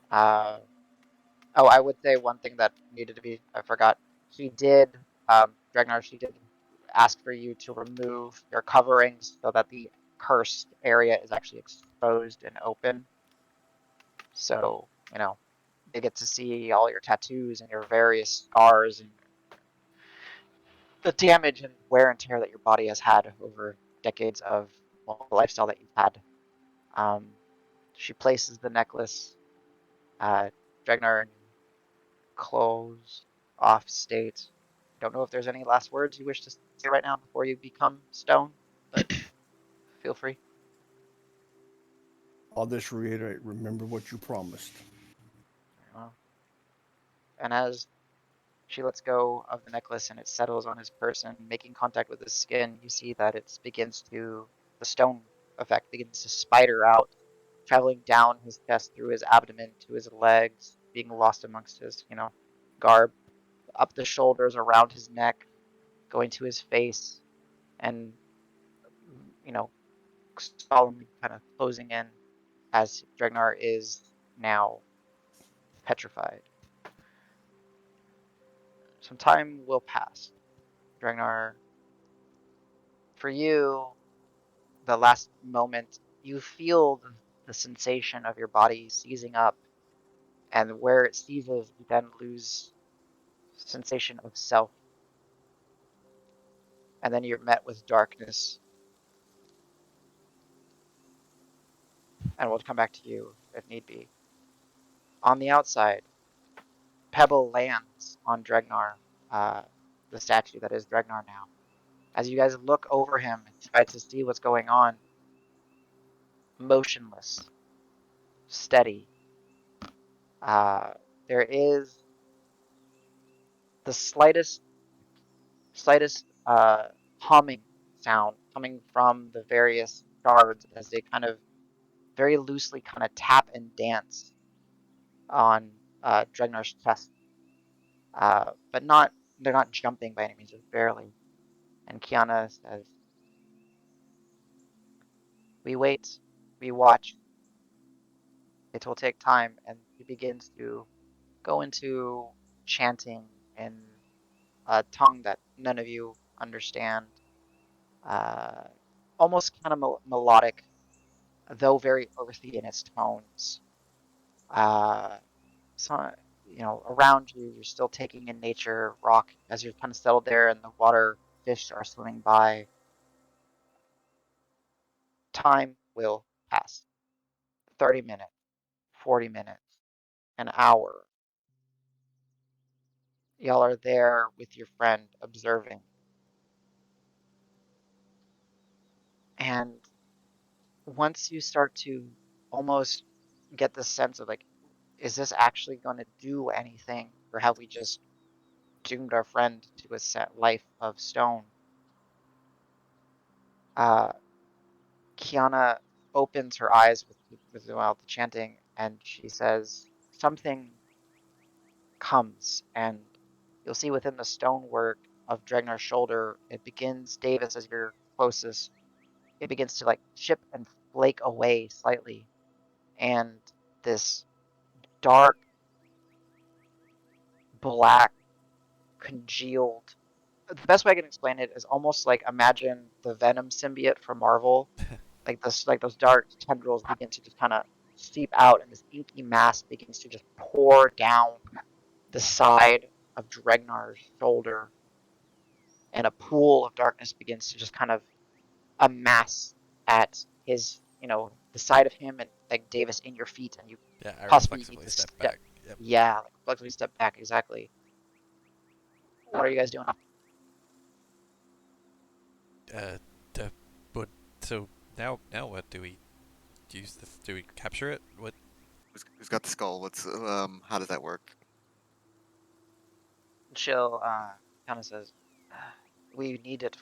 Uh, oh, I would say one thing that needed to be, I forgot. Dragnar, she did ask for you to remove your coverings so that the cursed area is actually exposed and open. So, they get to see all your tattoos and your various scars and the damage and wear and tear that your body has had over decades of the lifestyle that you've had. Um, she places the necklace, Dragnar, in closed off state. Don't know if there's any last words you wish to say right now before you become stone, but feel free. I'll just reiterate, remember what you promised. Well, and as She lets go of the necklace and it settles on his person, making contact with his skin. You see that the stone effect begins to spider out, traveling down his chest through his abdomen to his legs, being lost amongst his, garb, up the shoulders, around his neck, going to his face, and, you know, solemnly kind of closing in as Dregnar is now petrified. Some time will pass. Dregnar, for you, the last moment, you feel the sensation of your body seizing up, and where it seizes, you then lose sensation of self, and then you're met with darkness. And we'll come back to you if need be. On the outside, Pebble lands on Dregnar, the statue that is Dregnar now. As you guys look over him and try to see what's going on, motionless, steady. There is the slightest humming sound coming from the various shards as they kind of very loosely kind of tap and dance on Dregnar's chest. But they're not jumping by any means, just barely. And Kiana says, "We wait, we watch. It will take time," and he begins to go into chanting in a tongue that none of you understand. Uh, Almost kind of melodic, though very earthy in its tones. Uh, so, around you, you're still taking in nature, rock, as you're kind of settled there and the water, fish are swimming by. Time will pass. 30 minutes, 40 minutes, an hour. Y'all are there with your friend observing. And once you start to almost get the sense of like, is this actually going to do anything? Or have we just doomed our friend to a set life of stone? Uh, Kiana opens her eyes with the chanting, and she says, something comes, and you'll see within the stonework of Dregnar's shoulder, it begins, Davis, as you're closest, it begins to like chip and flake away slightly. And this dark, black, congealed, the best way I can explain it is almost like imagine the Venom symbiote from Marvel. Like those dark tendrils begin to just kind of seep out, and this inky mass begins to just pour down the side of Dregnar's shoulder, and a pool of darkness begins to just kind of amass at his, the side of him, and like Davis in your feet, and you Yeah, I possibly need reflexively to step step. back. Yep. Yeah, like flexibly step back, exactly. What are you guys doing? Uh, but so now what do we use? Do we capture it? What? Who's got the skull? How does that work? Chill kind of says, we need it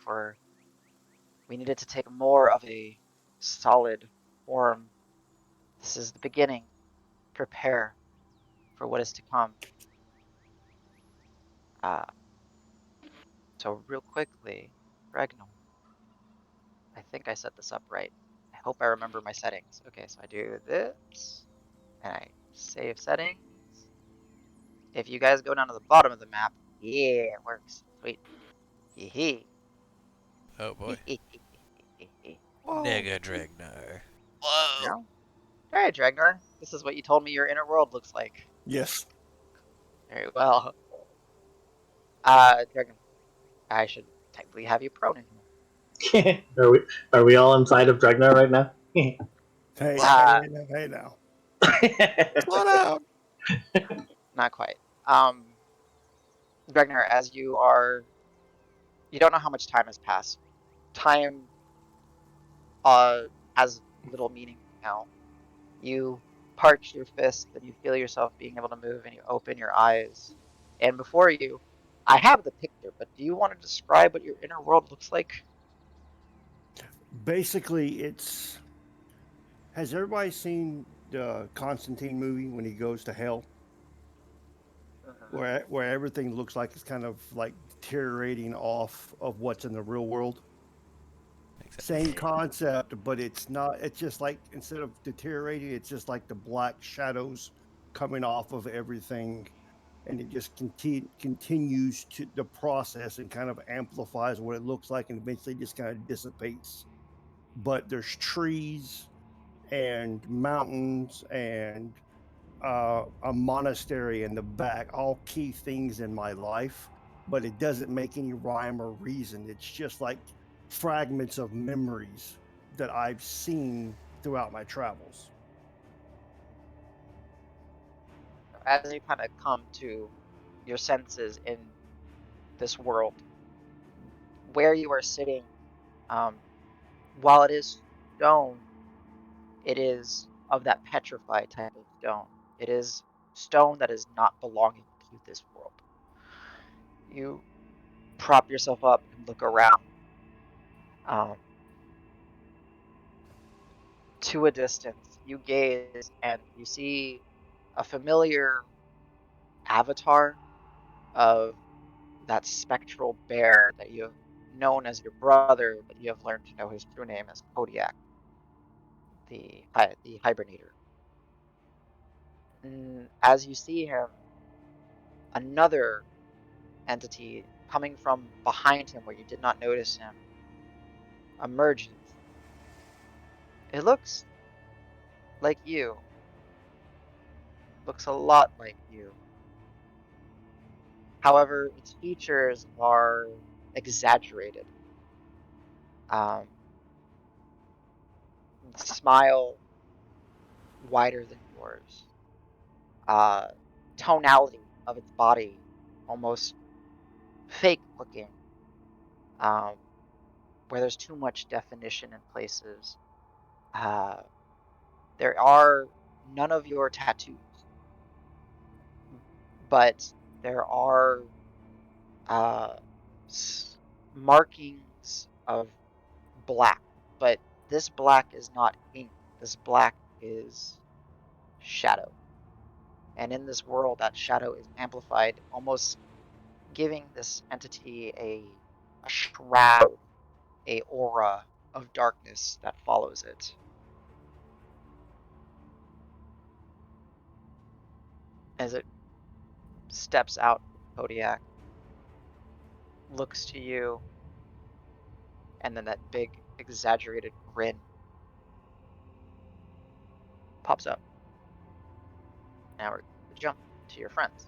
to take more of a solid form. This is the beginning. Prepare for what is to come. Uh, so real quickly, Regnum, I think I set this up right. I hope I remember my settings. Okay, so I do this, and I save settings. If you guys go down to the bottom of the map, yeah, it works. Sweet. Hee hee. Oh boy. Whoa. Nega Dragnar. Whoa! Yeah. Alright, Dregnar. This is what you told me your inner world looks like. Yes. Very well. Dregnar, I should technically have you prone in here. Are we all inside of Dregnar right now? Hey, Uh, hey now. Slow down. Not quite. Dregnar, as you don't know how much time has passed. Time has little meaning now. You parch your fist and you feel yourself being able to move, and you open your eyes. And before you, I have the picture, but do you want to describe what your inner world looks like? Basically, it's. Has everybody seen the Constantine movie when he goes to hell, where everything looks like it's kind of like deteriorating off of what's in the real world? Makes sense. Same concept, but it's not. It's just like instead of deteriorating, it's just like the black shadows coming off of everything, and it just continues to the process and kind of amplifies what it looks like, and eventually just kind of dissipates. But there's trees and mountains and a monastery in the back, all key things in my life, but it doesn't make any rhyme or reason. It's just like fragments of memories that I've seen throughout my travels. As you kind of come to your senses in this world, where you are sitting, while it is stone, it is of that petrified type of stone. It is stone that is not belonging to this world. You prop yourself up and look around. To a distance, you gaze and you see a familiar avatar of that spectral bear that you have known as your brother, but you have learned to know his true name as Kodiak, the hibernator. And as you see him, another entity coming from behind him where you did not notice him emerges. It looks like you. Looks a lot like you. However, its features are exaggerated. Um, Smile wider than yours. Uh, Tonality of its body almost fake looking. Um, where there's too much definition in places. There are none of your tattoos, but there are uh, markings of black. But this black is not ink. This black is shadow. And in this world, that shadow is amplified, almost giving this entity a shroud, a aura of darkness that follows it. As it steps out from Kodiak, looks to you, and then that big, exaggerated grin pops up. Now we're going to jump to your friends.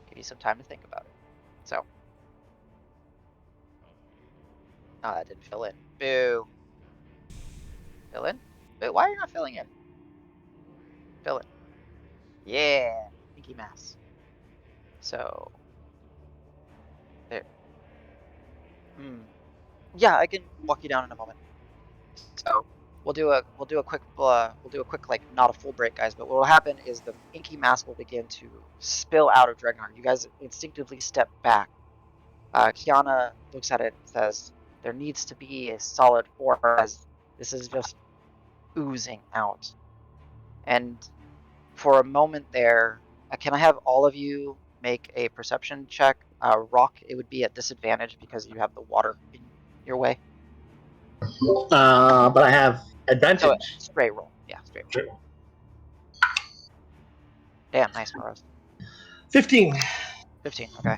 Give you some time to think about it. So, that didn't fill in. Boo. Fill in? Boo, why are you not filling in? Fill in. Yeah, Pinky Mass. So, there. Yeah, I can walk you down in a moment. So we'll do a quick like not a full break, guys. But what will happen is the inky mass will begin to spill out of Dregnard. You guys instinctively step back. Kiana looks at it and says, "There needs to be a solid form, as this is just oozing out." And for a moment there, can I have all of you make a perception check? Rock, it would be at disadvantage because you have the water in your way. But I have advantage. So straight roll. Yeah, straight roll. Sure. Damn, nice, Faros. 15. 15, okay.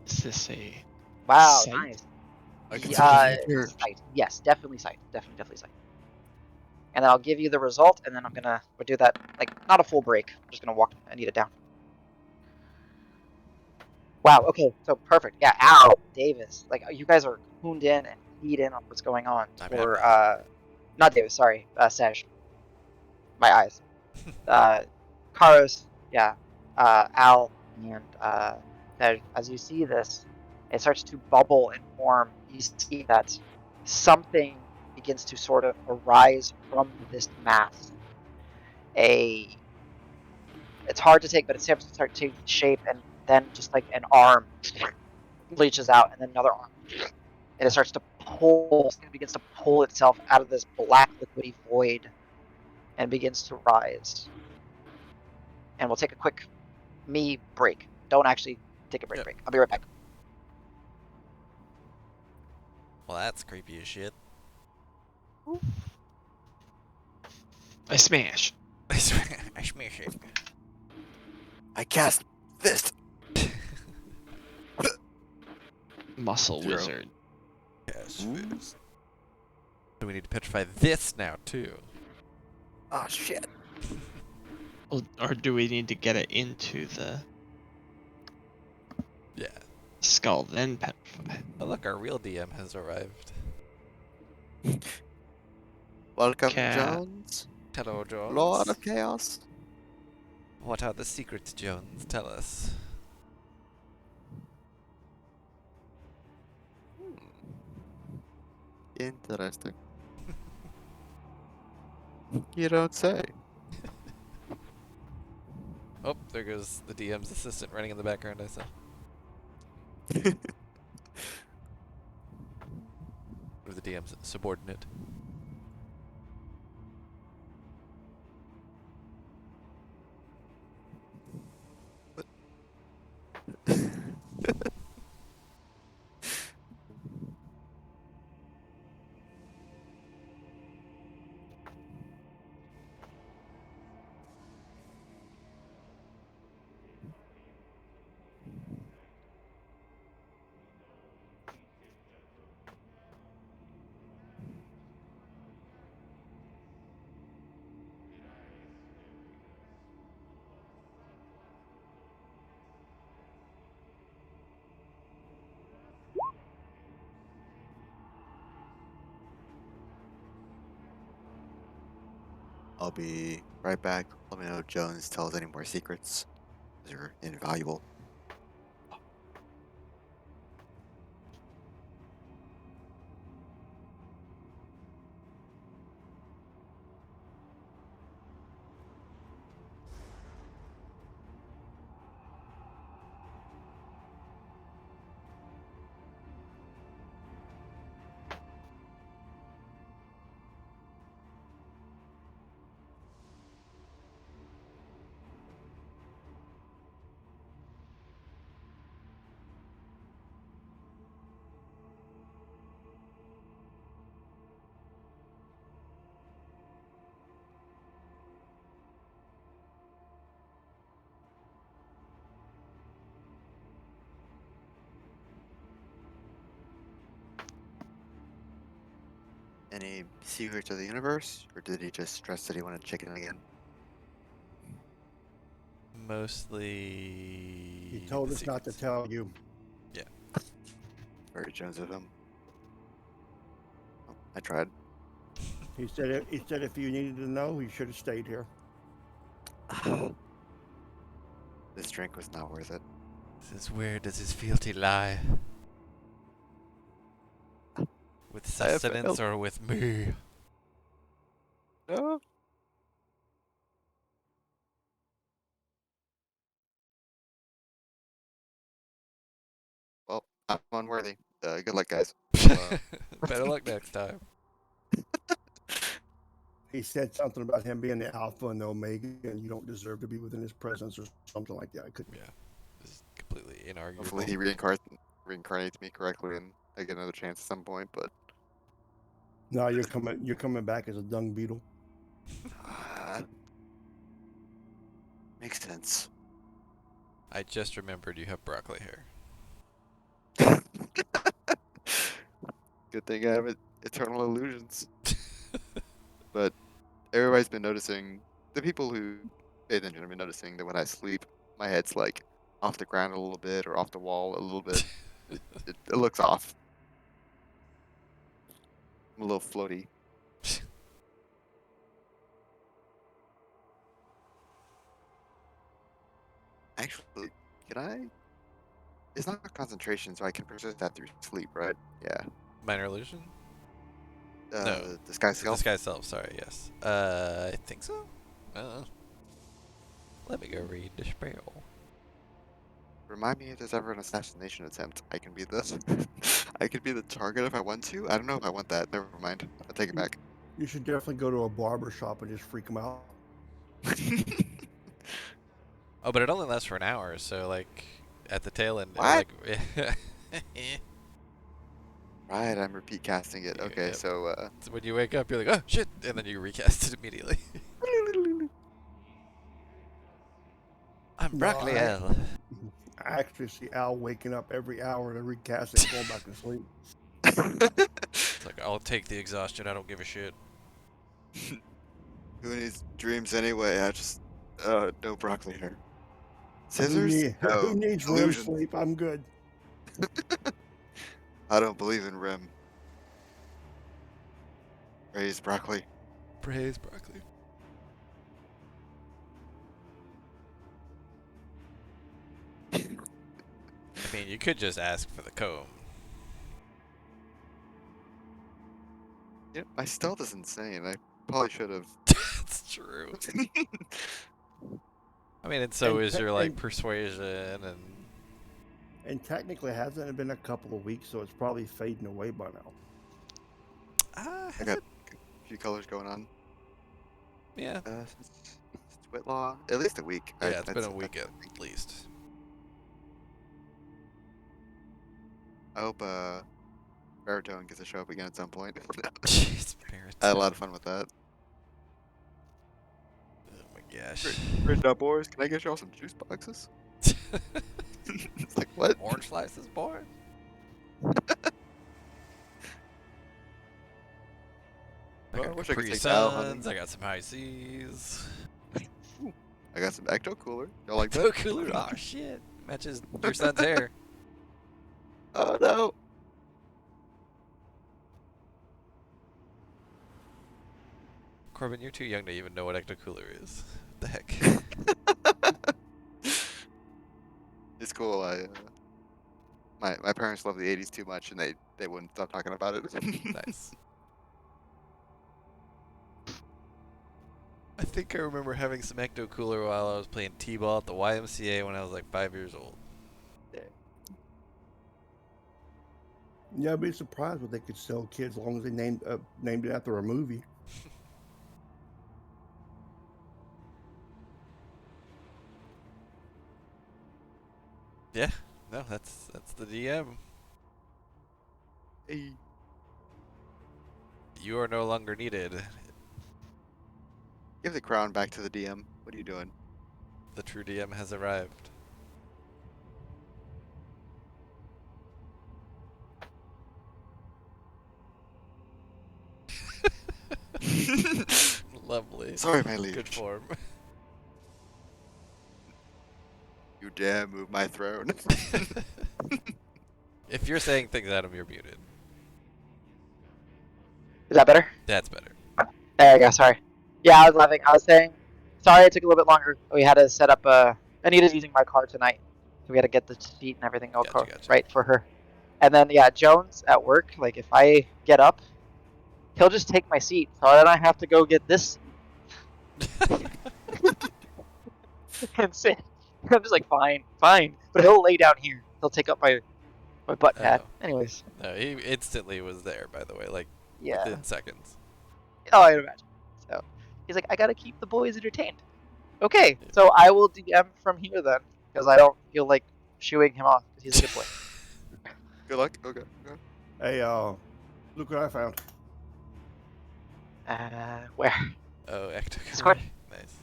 Is this a Wow, sight? nice. I can see the future. Sight. Yes, definitely sight. Definitely sight. And then I'll give you the result, and then we'll do that, like, not a full break. I'm just gonna walk and eat it down. Wow, okay, so perfect. Yeah, Al, Davis, like, you guys are honed in and keyed in on what's going on. Or, not Davis, sorry, Sej. My eyes. Karos, yeah, Al, and Sej, as you see this, it starts to bubble and form. You see that something begins to sort of arise from this mass. it's hard to take, but it starts to take shape, and then just like an arm reaches out, and then another arm, and it starts to pull. It begins to pull itself out of this black liquidy void, and begins to rise. And we'll take a quick break. Don't actually take a break. Yep. Break. I'll be right back. Well, that's creepy as shit. I smash. I smash it. I cast fist. Muscle 0. wizard. Yes, fist. So we need to petrify this now too. Oh shit. Or do we need to get it into the Yeah. skull, then petrify? Oh look, our real DM has arrived. Welcome, Cat. Jones. Hello, Jones. Lord of Chaos. What are the secrets, Jones? Tell us. Interesting. You don't say. Oh, there goes the DM's assistant running in the background, I saw. Or the DM's subordinate. I'll be right back. Let me know if Jones tells any more secrets. They're invaluable. Any secrets of the universe, or did he just stress that he wanted chicken again? Mostly. He told the us not to secrets. tell you. Very Jones of him. Oh, I tried. He said if you needed to know, you should have stayed here. This drink was not worth it. Since where does his fealty lie? With I have sustenance failed. or with me? No. Well, I'm unworthy. Good luck, guys. Better luck next time. He said something about him being the alpha and the omega, and you don't deserve to be within his presence, or something like that. I couldn't. Yeah. This is completely inarguable. Hopefully he reincarnates me correctly and I get another chance at some point, but No, you're coming back as a dung beetle. makes sense. I just remembered you have broccoli hair. Good thing I have eternal illusions. But everybody's been noticing, the people who pay attention have been noticing that when I sleep, my head's like off the ground a little bit or off the wall a little bit. It looks off. I'm a little floaty. Actually, can I? It's not concentration, so I can persist that through sleep, right? Yeah. Minor illusion? No. Disguise self. Disguise self, sorry, yes. I think so? I don't know. Let me go read the spell. Remind me if there's ever an assassination attempt. I can be the I could be the target if I want to. I don't know if I want that. Never mind. I'll take it back. You should definitely go to a barber shop and just freak them out. Oh, but it only lasts for an hour, so like at the tail end, or What? like. Right, I'm repeat casting it. Okay, Yep. so So when you wake up, you're like, oh shit, and then you recast it immediately. I'm No, Broccoli L. I actually see Al waking up every hour to recast it and going back to sleep. It's like, I'll take the exhaustion, I don't give a shit. who needs dreams anyway? I just no broccoli hair. Who, Scissors? who No. needs REM Illusions. sleep? I'm good. I don't believe in REM. Praise broccoli. Praise broccoli. I mean, you could just ask for the comb. Yep, my stealth is insane. I probably should have. That's true. I mean, and so And is te- your like and- persuasion and. And technically, hasn't it been a couple of weeks, so it's probably fading away by now. I got a few colors going on. Yeah. Since Whitlaw, at least a week. Yeah, it's been a week at least. I hope Baritone gets to show up again at some point. Jeez, I had a lot of fun with that. Oh my gosh. Great job, boys. Can I get y'all some juice boxes? It's like, what? Orange slices, boy. I Well, I got wish I could Capri take Al hunting. Suns, I got some high seas. I got some Ecto Cooler. Y'all like So that? cooler. Oh shit. Matches your son's hair. Oh no. Corbin, you're too young to even know what Ecto Cooler is. What the heck? It's cool. My parents love the '80s too much, and they wouldn't stop talking about it. Nice. I think I remember having some Ecto Cooler while I was playing T-ball at the YMCA when I was like 5 years old. Yeah, I'd be surprised what they could sell kids as long as they named it after a movie. Yeah. No, that's the DM. Hey. You are no longer needed. Give the crown back to the DM. What are you doing? The true DM has arrived. Lovely. Sorry, my liege. Good form. You dare move my throne. If you're saying things at him, you're muted. Is that better? That's better. There you go. Sorry. Yeah, I was laughing. I was saying, sorry it took a little bit longer. We had to set up. Anita's using my car tonight, so we had to get the seat and everything all Gotcha. right for her. And then yeah, Jones at work. Like if I get up, he'll just take my seat, so then I have to go get this seat and sit. I'm just like fine, but he'll lay down here. He'll take up my butt pad. Oh. Anyways, No, he instantly was there, by the way, like yeah. within seconds. Oh, I'd imagine. So he's like, I gotta keep the boys entertained. Okay, so I will DM from here then, because I don't feel like shooing him off because he's a good boy. Good luck. Okay. Hey, look what I found. Where? Oh, Ecto Discord? Nice.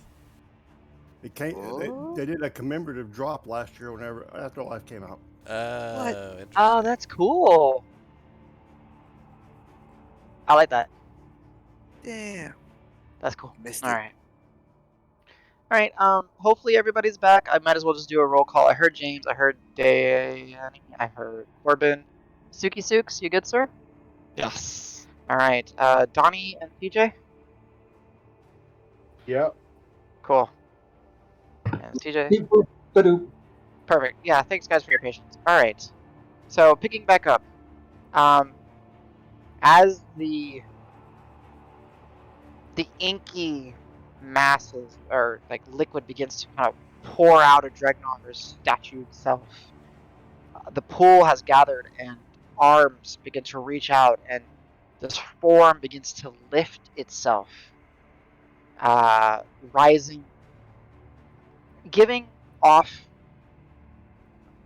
It came. Oh. They did a commemorative drop last year whenever Afterlife came out. Interesting. Oh, that's cool. I like that. Damn. That's cool. Missed All it. right. All right. Hopefully everybody's back. I might as well just do a roll call. I heard James. I heard Danny. I heard Corbin. Suki Sooks, you good, sir? Yes. All right. Donnie and TJ. Yep. Cool. And TJ. Beep, boop, ba-doop. Perfect. Yeah. Thanks, guys, for your patience. All right. So picking back up. As the inky masses or like liquid begins to kind of pour out of Dregnar's statue itself. The pool has gathered and arms begin to reach out and this form begins to lift itself, rising, giving off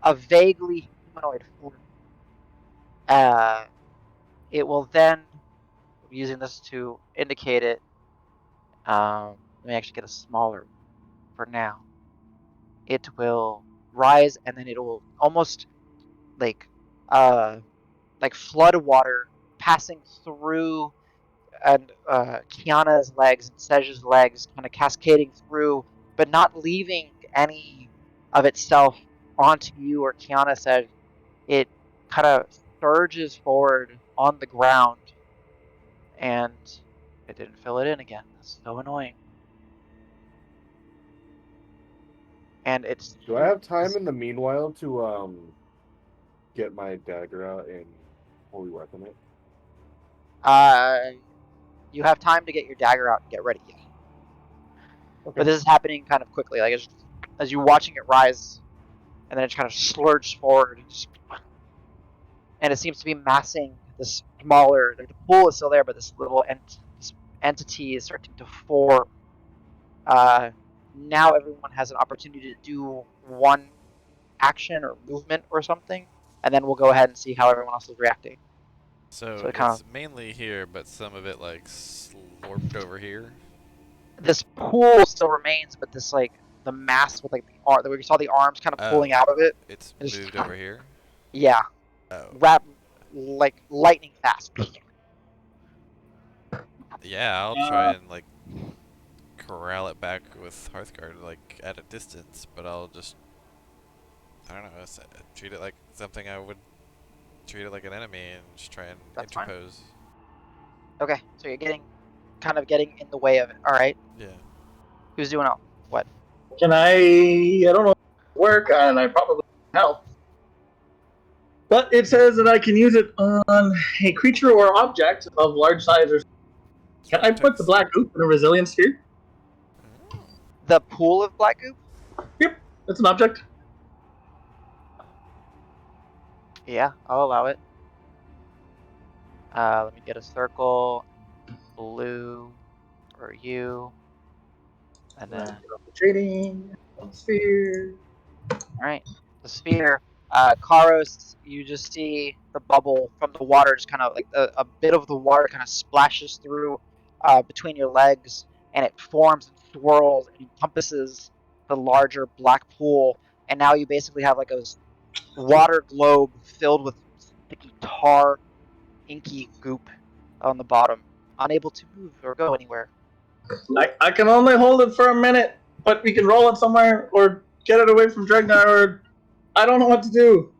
a vaguely humanoid form. It will then, using this to indicate it, let me actually get a smaller for now. It will rise and then it will almost like flood water passing through and Kiana's legs and Sej's legs kind of cascading through, but not leaving any of itself onto you or Kiana. Sej. It kind of surges forward on the ground and it didn't fill it in again. That's so annoying. And it's Do I have time in the meanwhile to get my dagger out and holy weapon it? you have time to get your dagger out and get ready. Yeah. Okay. But this is happening kind of quickly, like as you're watching it rise, and then it kind of slurges forward, and it seems to be massing this smaller. The pool is still there, but this little entity is starting to form. Now everyone has an opportunity to do one action or movement or something, and then we'll go ahead and see how everyone else is reacting. So it kind it's mainly here, but some of it like slorped over here. This pool still remains, but this like the mass with like the arm, we saw the arms kind of pulling out of it. It's Just- moved over here. Yeah, Oh. like lightning fast. Yeah, I'll try and like corral it back with Hearthguard like at a distance, but I'll just I don't know, treat it like something I would treat it like an enemy and just try and That's fine. interpose. Okay, so you're getting in the way of it. All right. Yeah. Who's doing what? Can I don't know work and I probably help. But it says that I can use it on a creature or object of large size or can I put the black goop in a resilience sphere? The pool of black goop? Yep, it's an object. Yeah, I'll allow it. Let me get a circle. Blue for you. And then Trading sphere. alright. The sphere. Karos, you just see the bubble from the water, just kind of like a bit of the water kind of splashes through between your legs, and it forms and swirls and encompasses the larger black pool. And now you basically have like a water globe filled with sticky tar, inky goop on the bottom, unable to move or go anywhere. I can only hold it for a minute, but we can roll it somewhere or get it away from Dregnar, or I don't know what to do.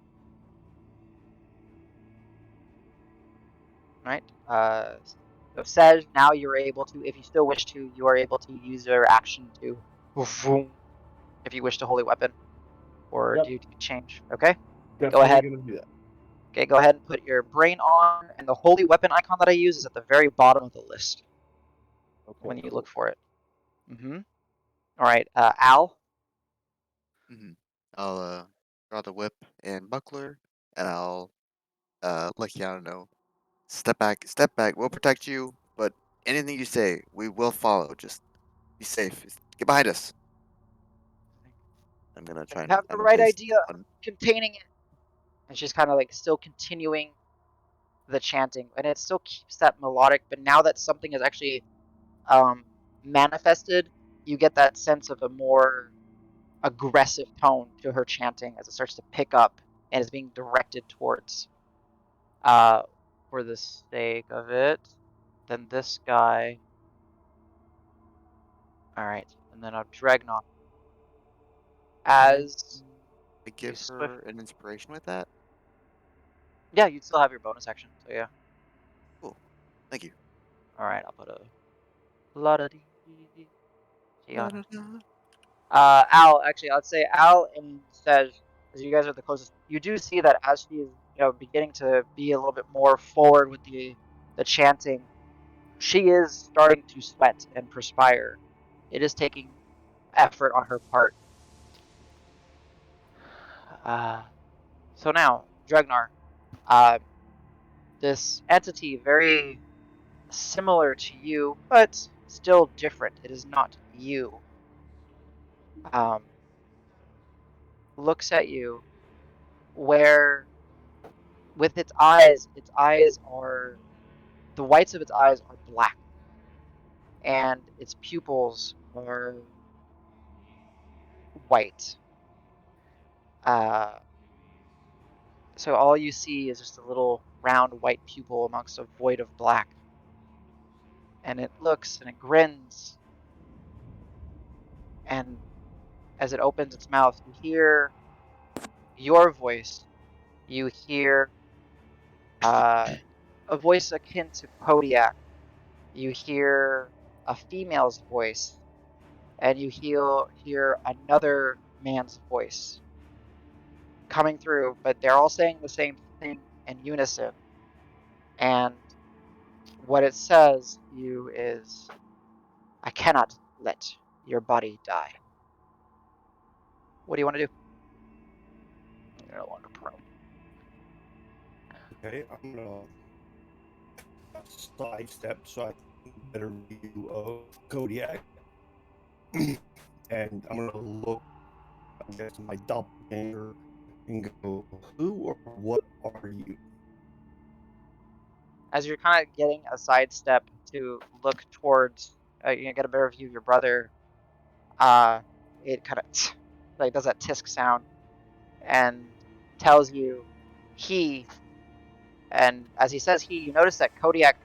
Right. So says now you're able to, if you still wish to, you are able to use your action to, if you wish to holy weapon, or do you change? Okay. Definitely Go ahead. Gonna do that. Okay, go ahead and put your brain on, and the holy weapon icon that I use is at the very bottom of the list Okay. when you look for it. Mm-hmm. All right, Al. I'll draw the whip and buckler, and I'll let Kiana know. Step back, we'll protect you, but anything you say, we will follow. Just be safe. Just get behind us. I'm gonna try You and have the right idea of containing it. And she's kind of like still continuing the chanting, and it still keeps that melodic, but now that something is actually manifested, you get that sense of a more aggressive tone to her chanting as it starts to pick up and is being directed towards, for the sake of it, then this guy. Alright, and then a Dregnot. As I give her an inspiration with that. Yeah, you'd still have your bonus action, so yeah. Cool. Thank you. Alright, I'll put a la-da-dee. Al, actually, I'd say Al and Sej, as you guys are the closest, you do see that as she is, beginning to be a little bit more forward with the chanting, she is starting to sweat and perspire. It is taking effort on her part. So now, Dregnar, this entity, very similar to you, but still different. It is not you. Looks at you, where with its eyes are, the whites of its eyes are black, and its pupils are white. So all you see is just a little round white pupil amongst a void of black. And it looks and it grins. And as it opens its mouth, you hear your voice. You hear a voice akin to Kodiak. You hear a female's voice. And you hear another man's voice coming through, but they're all saying the same thing in unison. And what it says to you is, I cannot let your body die. What do you want to do? I don't want to pro. Okay, I'm gonna sidestep so I can get a better view of Kodiak. And I'm gonna look, I guess, my doppelganger and go, who or what are you? As you're kind of getting a sidestep to look towards, you get a better view of your brother, it kind of like does that tisk sound and tells you he, and as he says he, you notice that Kodiak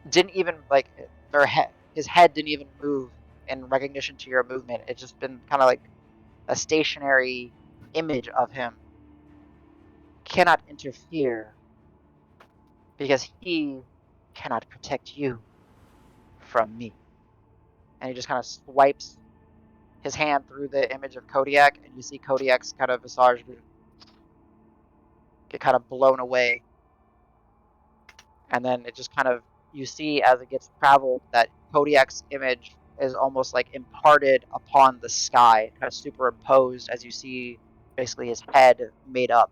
didn't even like, his head didn't even move in recognition to your movement. It's just been kind of like a stationary image of him. Cannot interfere because he cannot protect you from me. And he just kind of swipes his hand through the image of Kodiak, and you see Kodiak's kind of visage get kind of blown away. And then it just kind of, you see as it gets traveled that Kodiak's image is almost like imparted upon the sky, kind of superimposed as you see basically his head made up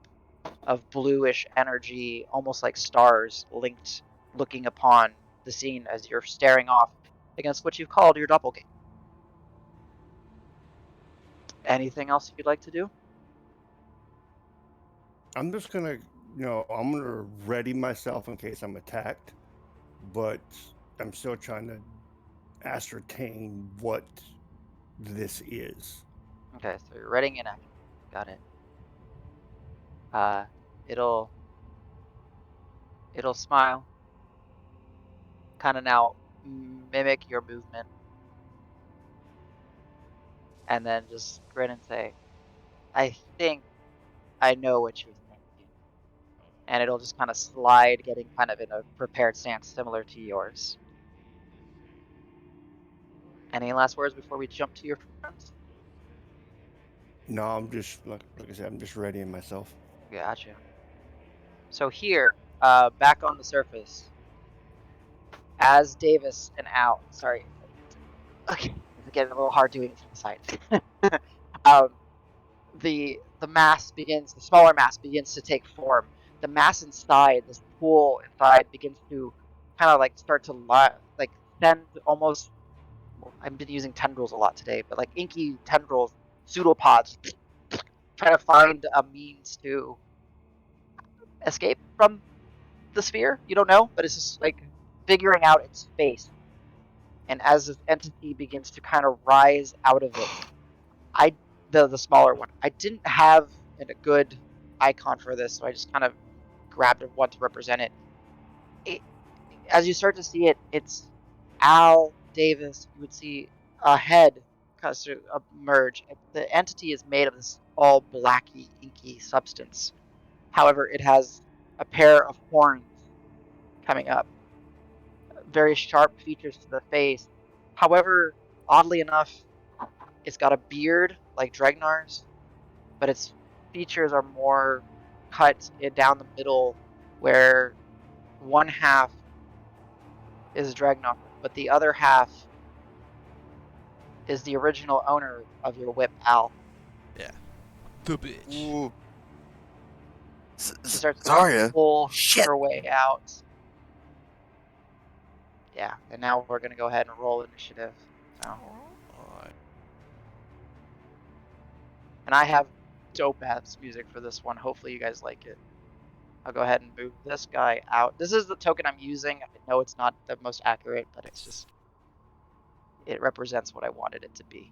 of bluish energy, almost like stars linked, looking upon the scene as you're staring off against what you've called your doppelganger. Anything else you'd like to do? I'm just gonna, I'm gonna ready myself in case I'm attacked, but I'm still trying to ascertain what this is. Okay, so you're readying in action. Got it. It'll smile, kind of now mimic your movement, and then just grin and say, I think I know what you're thinking. And it'll just kind of slide, getting kind of in a prepared stance similar to yours. Any last words before we jump to your friends? No, I'm just like I said, I'm just readying myself. Gotcha. So here, back on the surface, as Davis and Al, sorry, okay, it's getting a little hard doing it from the side. The mass begins, the smaller mass begins to take form. The mass inside, this pool inside, begins to kind of like start to like send almost, I've been using tendrils a lot today, but like inky tendrils, pseudopods, try to find a means to escape from the sphere. You don't know, but it's just like figuring out its space. And as this entity begins to kind of rise out of it, the smaller one, I didn't have a good icon for this, so I just kind of grabbed one to represent it. As you start to see it, it's Al Davis. You would see a head kind of emerge. The entity is made of this all blacky, inky substance. However, it has a pair of horns coming up, very sharp features to the face. However, oddly enough, it's got a beard like Dregnar's, but its features are more cut down the middle, where one half is Dragnar, but the other half is the original owner of your whip, Al. The bitch. Ooh. She starts to Zarya. pull Shit. her way out. Yeah, and now we're gonna go ahead and roll initiative. So, and I have dope ass music for this one. Hopefully you guys like it. I'll go ahead and move this guy out. This is the token I'm using. I know it's not the most accurate, but it's just, it represents what I wanted it to be.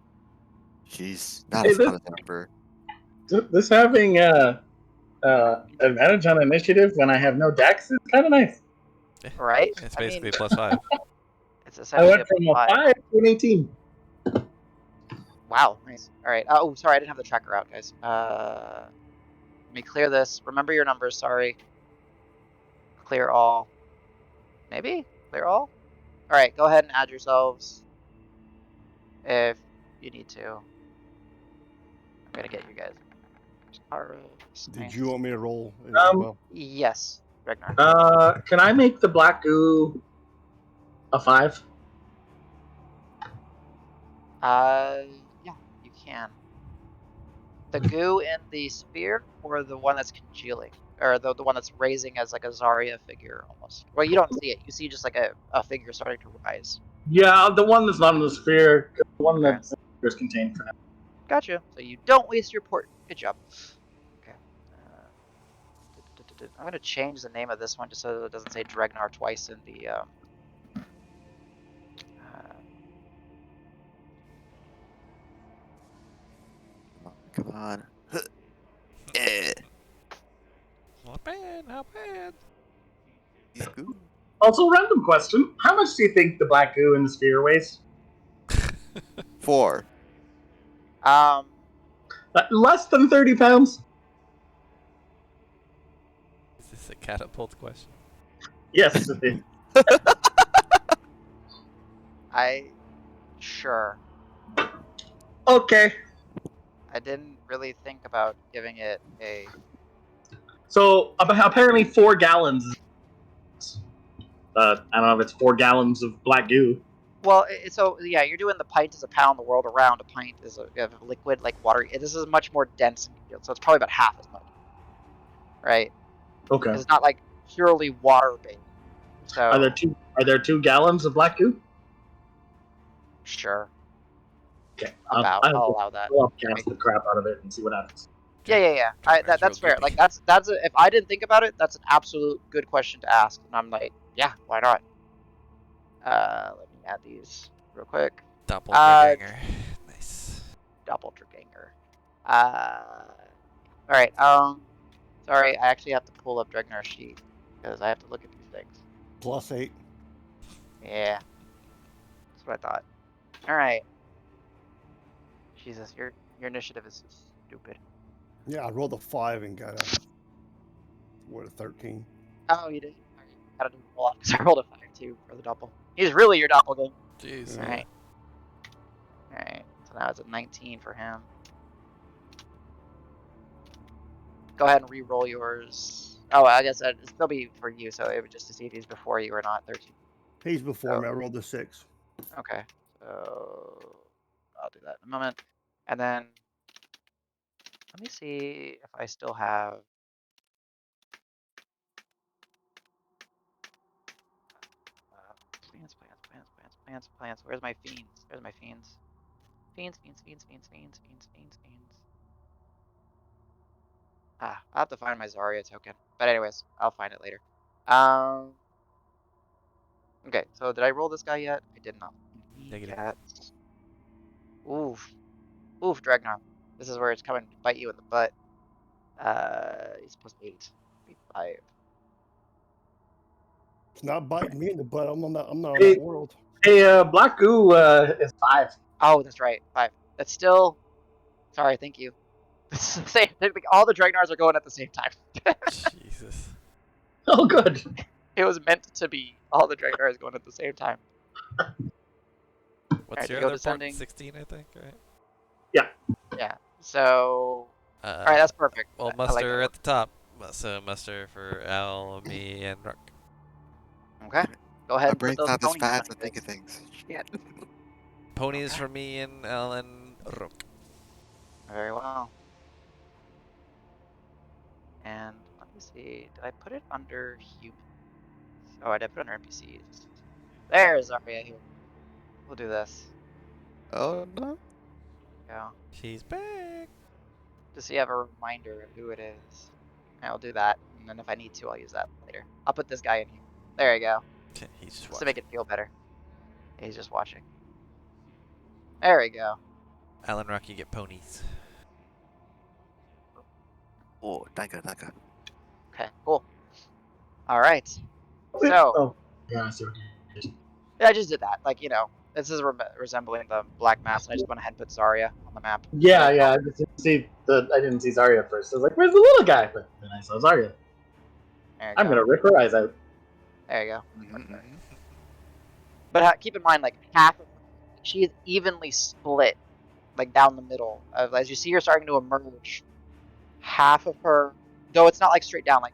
She's not Hey, as hot as Emperor. This having advantage on initiative when I have no dex is kind of nice. Right? It's I basically mean, +5. it's I essentially went from a 5. 5 to an 18. Wow, nice. All right. Oh, sorry, I didn't have the tracker out, guys. Let me clear this. Remember your numbers. Sorry. Clear all. Maybe clear all. All right, go ahead and add yourselves if you need to. I'm gonna get you guys. Did you want me to roll as Um, well? Yes, Ragnar. Can I make the black goo a 5? Yeah, you can. The goo in the sphere, or the one that's congealing, or the one that's raising as like a Zarya figure almost. Well, you don't see it. You see just like a figure starting to rise. Yeah, the one that's not in the sphere. The one Okay. that is contained for now. Gotcha. So you don't waste your port. Good job. Okay. I'm gonna change the name of this one just so that it doesn't say Dregnar twice in the Come on. Yeah. Not bad, not bad. He's good. Also, random question: how much do you think the black goo in the sphere weighs? 4. Less than 30 pounds. Is this a catapult question? Yes. Sure. Okay. I didn't really think about giving it a. So apparently 4 gallons. I don't know if it's 4 gallons of black goo. Well, so yeah, you're doing the pint is a pound the world around. A pint is a liquid like water. This is much more dense, so it's probably about half as much, right? Okay. It's not like purely water based. So Are there 2 gallons of black goo? sure, Okay. I'll allow that. I'll cast the crap out of it and see what happens. Yeah. Dragnar's That's real fair. goopy. Like that's if I didn't think about it, that's an absolute good question to ask, and I'm like, yeah, why not? Let me add these real quick. Doppelganger. Nice. Doppelganger. All right. Sorry, I actually have to pull up Dragnar's sheet because I have to look at these things. +8. Yeah, that's what I thought. All right. Jesus, your initiative is stupid. Yeah, I rolled a 5 and got a 13. Oh, you did. All right. Gotta do a lot because I rolled a 5 too for the doppel. He's really your doppelganger. Jeez. All right. All right. So now it's a 19 for him. Go ahead and re-roll yours. Oh, I guess it'd still be for you, so it would just to see if he's before you or not. 13. He's before me. I rolled a 6. Okay. So I'll do that in a moment. And then let me see if I still have. Plants. Where's my fiends? Where's my fiends? Fiends. Ah, I'll have to find my Zarya token. But anyways, I'll find it later. Okay, so did I roll this guy yet? I did not. Negative. Cats. Oof. Dragnar. This is where it's coming to bite you in the butt. He's +8. Be 5. It's not biting me in the butt. I'm not on Hey. that world. Hey, black goo is 5. Oh, that's right. 5. That's still. Sorry, thank you. Same. All the Dragnars are going at the same time. Jesus. Oh, good. It was meant to be all the Dragnars going at the same time. What's Alright, your we go other port? descending. 16, I think, right? Yeah. So. Uh, Alright, that's perfect. Well, I like muster that at the top. So muster for Al, me, and Rook. one. Okay. Go ahead My and put brain's those not this ponies down, fast you at thinking guys. things. Yeah. ponies for me and Alan Rook. Very well. And let me see. Did I put it under humans? Oh, I did put it under NPCs. There's Zarya here. We'll do this. Oh no. Go. She's back. Just so you have a reminder of who it is. I'll do that, and then if I need to, I'll use that later. I'll put this guy in here. There you go. He's just Just to make watching. it feel better. He's just watching. There we go. Alan Rock, you get ponies. Oh, danke. Okay, cool. All right. So, Oh, yeah, I see what you did. yeah, I just did that. Like, you know, this is resembling the Black Mass, and I just went ahead and put Zarya on the map. Yeah, yeah. I didn't see Zarya at first. I was like, "Where's the little guy?" But then I saw Zarya. There you I'm go. gonna rip her eyes out. There you go. Mm-hmm. But keep in mind, like, half of her, she is evenly split, like, down the middle. As you see her starting to emerge, half of her, though it's not, like, straight down, like,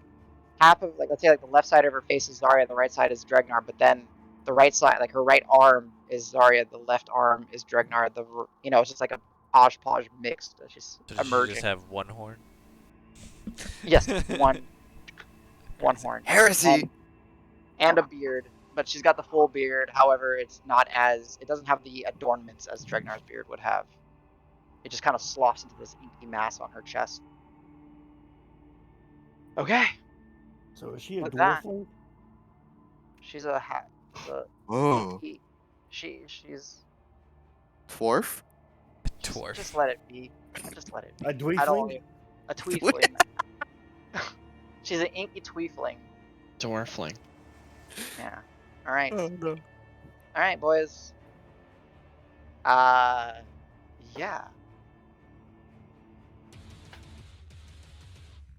half of, like, let's say, like, the left side of her face is Zarya, the right side is Dregnar, but then the right side, like, her right arm is Zarya, the left arm is Dregnar, you know, it's just like a hodgepodge mix that's just So does she emerging. just have one horn? Yes, one horn. Heresy. And a beard, but she's got the full beard. However, it doesn't have the adornments as Dregnar's beard would have. It just kind of sloughs into this inky mass on her chest. Okay, So is she a With that- dwarfling? she's a hat. Whoa. She's Dwarf. Dwarf. Just let it be. Just let it be. A I don't dweefling? want a tweefling. She's an inky tweefling. Dwarfling. Yeah. All right. Oh no. All right, boys. Yeah.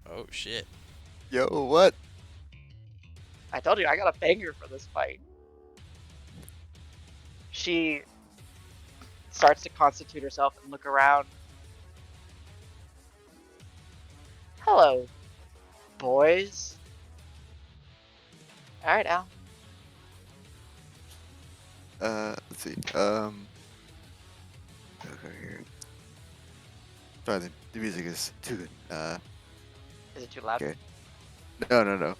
Oh shit. Yo, what? I told you I got a banger for this fight. She starts to constitute herself and look around. Hello, boys. All right, Al. Let's see. Okay, here. Sorry, the music is too good. Is it too loud? Okay. No.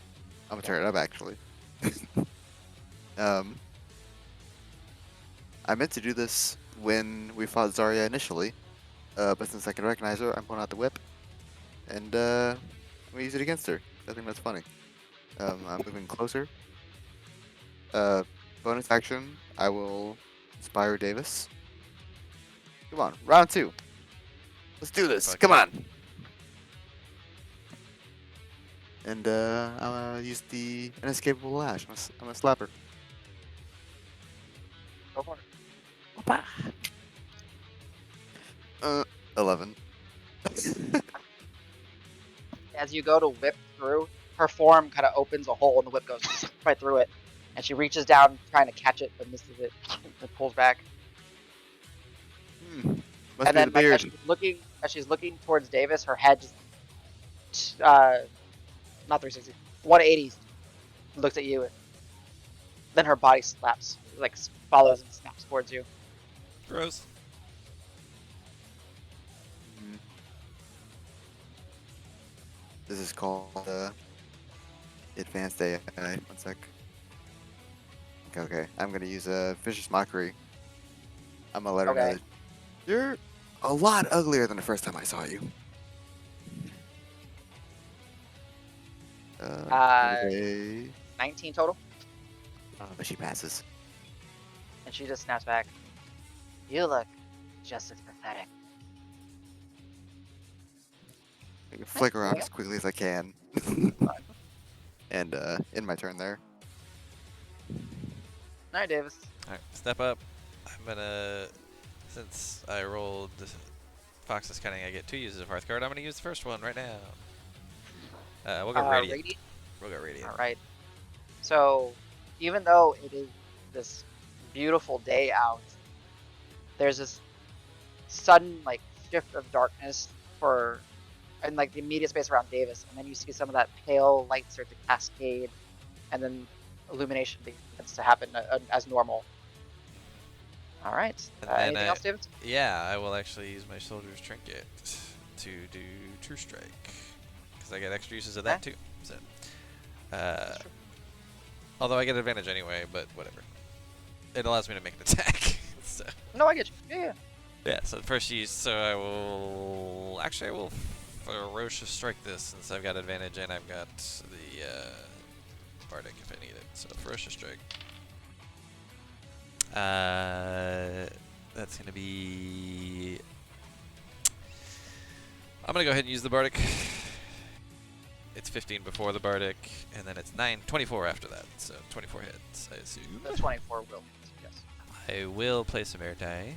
I'm gonna turn it up actually. I meant to do this when we fought Zarya initially, but since I can recognize her, I'm pulling out the whip, and I'm gonna use it against her. I think that's funny. I'm moving closer. Bonus action, I will inspire Davis. Come on, round 2. Let's do this. Fuck Come yeah. on. And I'm gonna use the inescapable lash. I'm gonna slap her. Go for it. 11. As you go to whip through, her form kind of opens a hole and the whip goes right through it. And she reaches down trying to catch it, but misses it and pulls back. Must And be then, the like, beard. as she's looking towards Davis, her head just, not 360, 180 looks at you. And then her body slaps, like follows and snaps towards you. Gross. This is called Advanced AI. 1 sec. Okay. I'm gonna use a Vicious Mockery. I'm gonna let her know Okay. that you're a lot uglier than the first time I saw you. Okay. 19 total. But she passes. And she just snaps back. You look just as pathetic. I can flick around as quickly as I can. And in my turn there. Alright, Davis. Alright, step up. I'm gonna, since I rolled Fox's Cunning, I get 2 uses of Hearth Guard. I'm gonna use the first one right now. We'll go Radiant. We'll go Radiant. Alright. So, even though it is this beautiful day out, there's this sudden, like, shift of darkness in, like, the immediate space around Davis, and then you see some of that pale light start to cascade, and then illumination begins to happen as normal. All right. And then Anything else, David? Yeah, I will actually use my soldier's trinket to do true strike because I get extra uses of that too. So, although I get advantage anyway, but whatever. It allows me to make an attack. So. No, I get you. Yeah. Yeah. So first use. So I will ferocious strike this since I've got advantage and I've got the bardic if I need it. So ferocious strike. That's gonna be. I'm gonna go ahead and use the bardic. It's 15 before the bardic, and then it's 24 after that. So 24 hits, I assume. The 24 will. Yes. I will play some air die.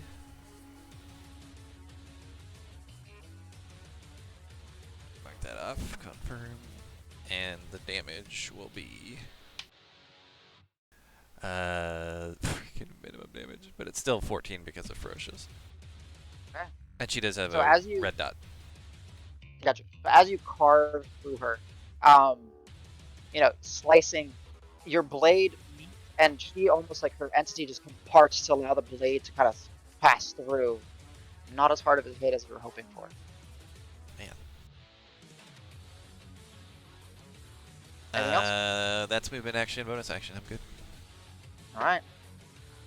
Mark that off. Confirm. And the damage will be freaking minimum damage, but it's still 14 because of ferocious. Okay. And she does have So a as you- red dot. Gotcha. But as you carve through her, slicing your blade, and she almost like her entity just parts to allow the blade to kind of pass through. Not as hard of a hit as we were hoping for. Man. Anything else? That's movement action, bonus action. I'm good. All right.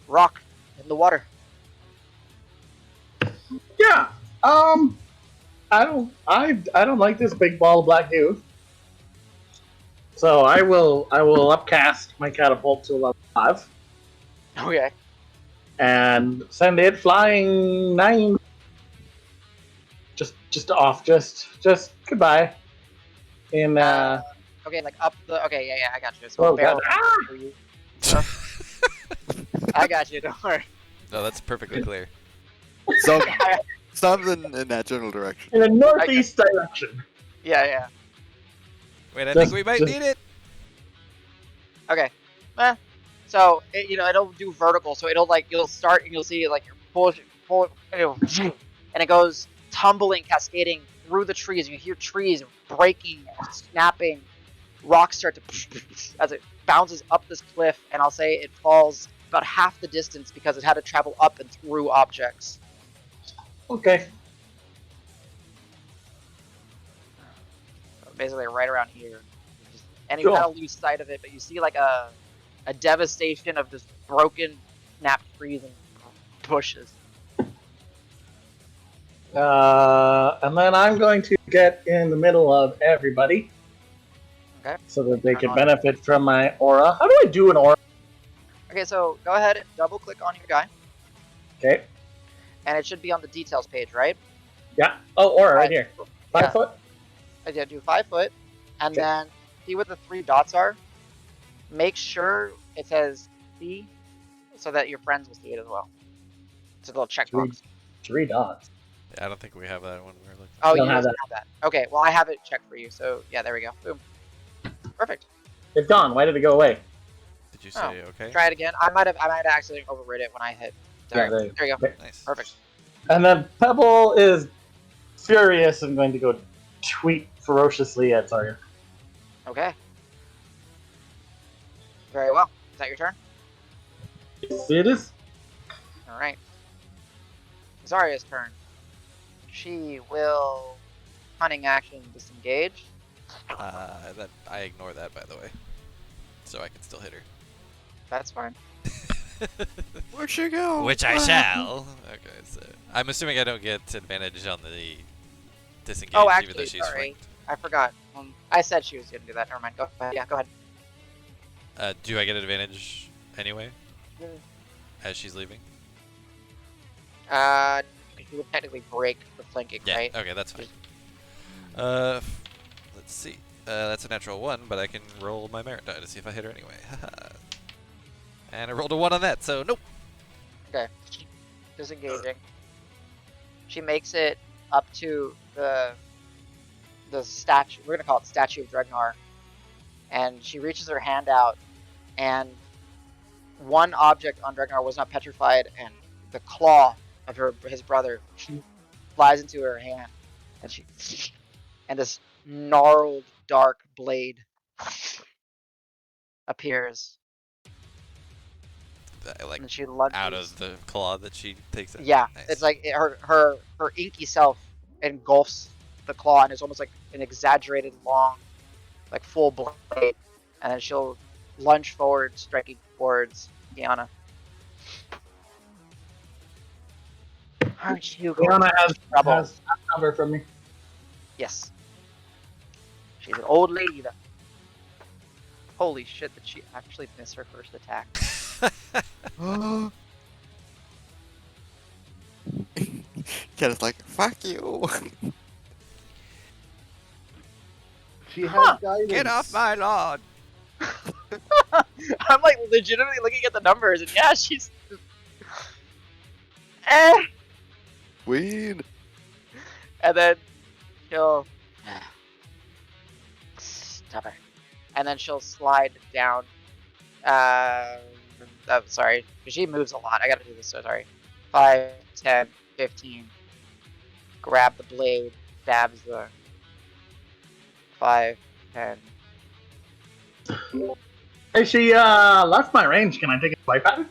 Rock in the water. Yeah. I don't like this big ball of black goo. So I will upcast my catapult to level 5 Okay. and send it flying 9. Just off. Just goodbye. In Okay, like up the. Okay, yeah, I got you. So Oh, barrel God. Ah! for you. I got you. Don't worry. No, that's perfectly clear. Something in that general direction. in a northeast direction. Yeah. Wait, I Just- think we might just- need it. Okay. So it'll do vertical. So it'll like you'll start and you'll see like you're pull, and it goes tumbling, cascading through the trees. You hear trees breaking, snapping. Rocks start to as it bounces up this cliff, and I'll say it falls about half the distance because it had to travel up and through objects. Okay. Basically, right around here. And you Cool. kind of lose sight of it, but you see like a devastation of just broken, snapped trees and bushes. And then I'm going to get in the middle of everybody. Okay. So that they Turn can on. benefit from my aura. How do I do an aura? Okay, so go ahead and double click on your guy, Okay. and it should be on the details page, right? Yeah. Oh, aura right Right. here. 5 Yeah. foot. I did do 5 foot, and Okay. then see what the 3 dots are. Make sure it says C, so that your friends will see it as well. It's a little checkbox. 3 dots. Yeah, I don't think we have that one. We're looking. Oh, Don't you have guys have that. Okay, well I have it checked for you. So yeah, there we go. Boom. Perfect. It's gone. Why did it go away? Did you say okay? Try it again. I might have accidentally overrid it when I hit. There, Yeah, there you go. Nice. Perfect. And then Pebble is furious and going to go tweet ferociously at Zarya. Okay. Very well. Is that your turn? See it is? All right. Zarya's turn. She will cunning action disengage. That I ignore that, by the way, so I can still hit her. That's fine. Where'd she go? Which I shall. Okay, so I'm assuming I don't get advantage on the disengage, Oh, even though actually, she's sorry. flanked. I forgot. I said she was going to do that. Never mind. Go ahead. Yeah, go ahead. Do I get advantage anyway Mm. as she's leaving? You would technically break the flanking, Yeah. right? Okay, that's fine. Let's see. That's a natural 1, but I can roll my merit die to see if I hit her anyway. And I rolled a 1 on that, so nope. Okay. Disengaging. She makes it up to the statue. We're gonna call it the statue of Dregnar. And she reaches her hand out, and one object on Dregnar was not petrified, and the claw of his brother flies into her hand, and this gnarled dark blade appears. like And she lunges out of the claw that she takes out. Yeah, Nice. it's like her inky self engulfs the claw, and it's almost like an exaggerated long, like full blade, and then she'll lunge forward, striking towards Kiana. Aren't you going Rihanna to has trouble? a number from me. Yes. She's an old lady, though. Holy shit, did she actually miss her first attack? Cat like, fuck you. She has guidance. Get off my lawn! I'm like legitimately looking at the numbers, and yeah, she's. Eh. Weed. And then she'll. Stubborn. And then she'll slide down. Oh, sorry. She moves a lot. I gotta do this, so sorry. 5, 10, 15. Grab the blade, stabs the 5, 10. Hey, she left my range. Can I take a swipe at her?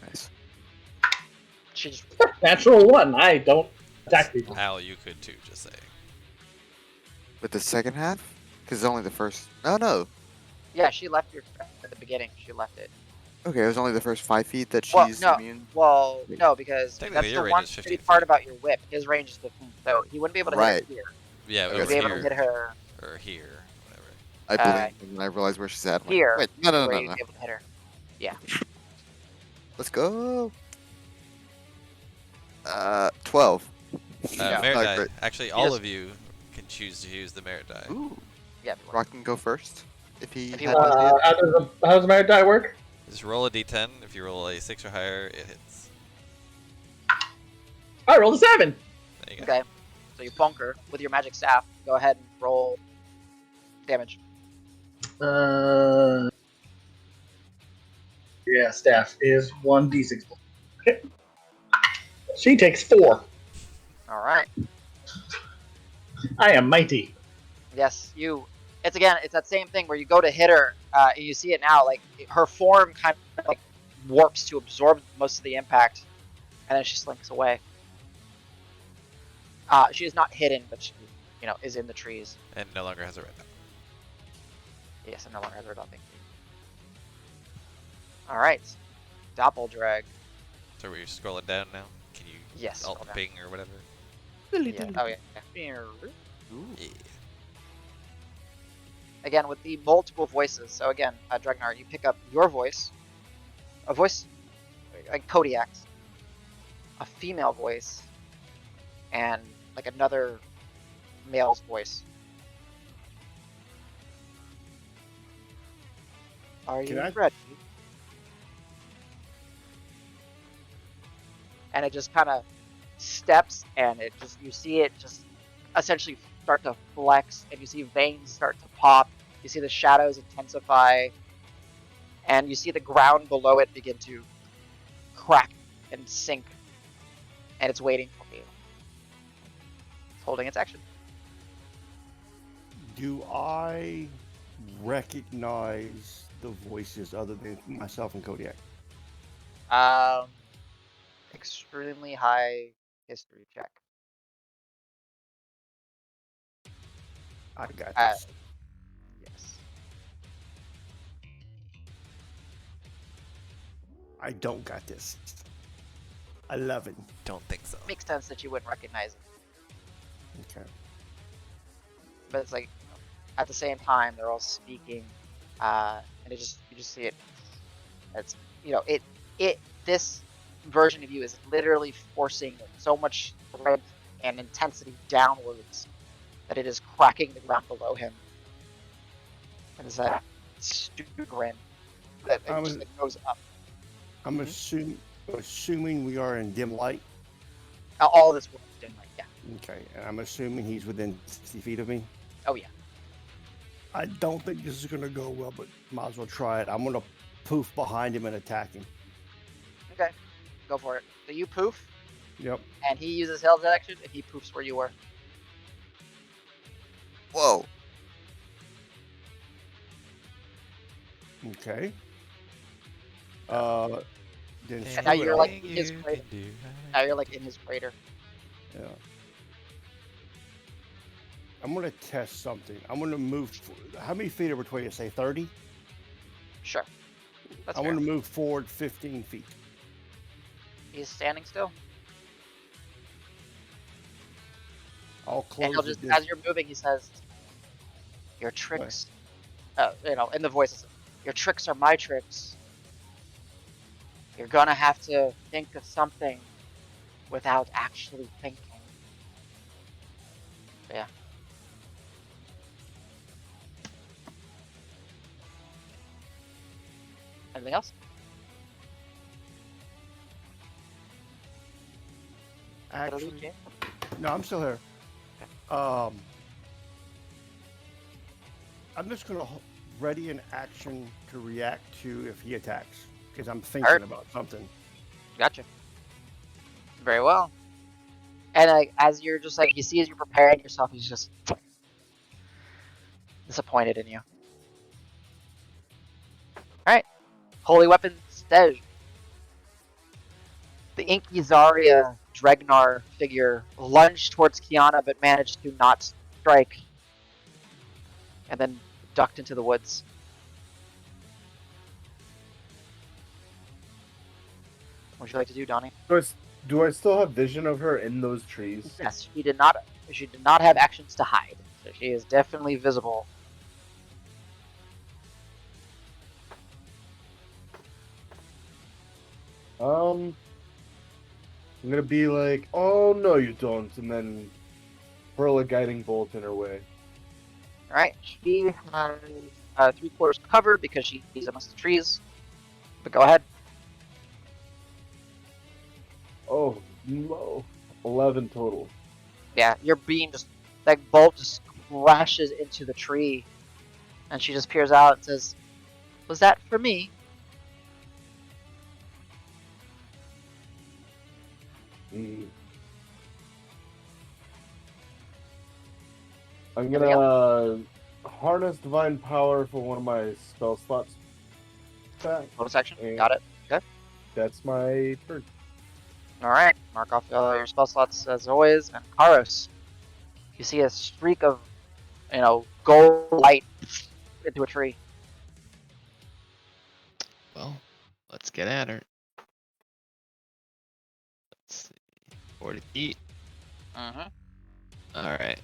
Nice. She just. Natural 1. I don't attack people. Al, you could too, just saying. With the second half? Because it's only the first. Oh no. Yeah, she left your at the beginning. She left it. Okay, it was only the first 5 feet that Well, she's no. immune. Well, no, because Technically, that's your the range one is 15 shitty part feet. about your whip. His range is 15, so he wouldn't be able to hit Right. her here. Yeah, Okay. it He'd was be able here to hit her or here, whatever. I uh, blinked and I realized where she's at. I'm like, here. wait, no. where you'd be able to hit her. Let's go. 12. Yeah. Merit Not die. great. Actually, You all just- of you can choose to use the merit die. Ooh. Yeah. if you want. Rock can go first. If he If he had wants. one. How does the merit die work? Just roll a d10. If you roll a 6 or higher, it hits. I rolled a 7. There you go. Okay. So you bunker with your magic staff. Go ahead and roll damage. Yeah, staff is 1d6. Okay. She takes 4. All right. I am mighty. Yes, you. It's again. It's that same thing where you go to hit her, and you see it now. Like her form kind of like warps to absorb most of the impact, and then she slinks away. She is not hidden, but she, is in the trees. And no longer has a red die. Yes, and no longer has her dumping. All right, Doppeldrag. So we're scrolling down now? Can you Yes. alt scroll down. ping or whatever? Yeah. Oh yeah. Yeah. Again with the multiple voices. So again, Dragnar, you pick up your voice, a voice like Kodiak's, a female voice, and like another male's voice. Are Can you I- ready? And it just kind of steps, and you see it just essentially start to flex, and you see veins start to pop. You see the shadows intensify, and you see the ground below it begin to crack and sink, and it's waiting for you. It's holding its action. Do I recognize the voices other than myself and Kodiak? Extremely high history check. I got Uh, this. Yes. I don't got this. 11. Don't think so. Makes sense that you wouldn't recognize it, Okay. but it's like at the same time they're all speaking, and you just see it. It's this version of you is literally forcing so much strength and intensity downwards that it is cracking the ground below him. And it's that stupid grin that goes up. I'm assuming we are in dim light. All of this world is dim light, yeah. Okay, and I'm assuming he's within 60 feet of me. Oh yeah. I don't think this is gonna go well, but might as well try it. I'm gonna poof behind him and attack him. Okay. Go for it. So you poof, Yep. and he uses his action, and he poofs where you were. Whoa. Okay. Then And now screw it. you're I'll- like in his crater. Now you're like in his crater. Yeah. I'm gonna test something. I'm gonna move. How many feet are between you? Say 30. Sure. That's I'm fair. gonna move forward 15 feet. He's standing still. I'll And close he'll the just, dis- as you're moving, he says, "Your tricks, in the voice, your tricks are my tricks. You're gonna have to think of something without actually thinking." Yeah. Anything else? Actually, no, I'm still here. I'm just gonna ready an action to react to if he attacks because I'm thinking Alright. about something. Gotcha. Very well. And as you're just like, he sees you preparing yourself, he's just disappointed in you. Alright. Holy Weapon Stej. The inky Zarya Dregnar figure lunged towards Kiana but managed to not strike. And then ducked into the woods. What would you like to do, Donnie? Do I still have vision of her in those trees? Yes, she did not have actions to hide. So she is definitely visible. I'm gonna be like, oh no, you don't, and then hurl a guiding bolt in her way. Alright, she has 3/4 covered because she's amongst the trees. But go ahead. Oh no, 11 total. Yeah, your beam just, that bolt just crashes into the tree. And she just peers out and says, "Was that for me?" Mm. I'm gonna harness divine power for one of my spell slots. Back. Bonus action. And Got it. Good. That's my turn. Alright, mark off your spell slots as always. And Karos, you see a streak of, gold light into a tree. Well, let's get at her. Let's see. 40 feet. Mm-hmm. Alright.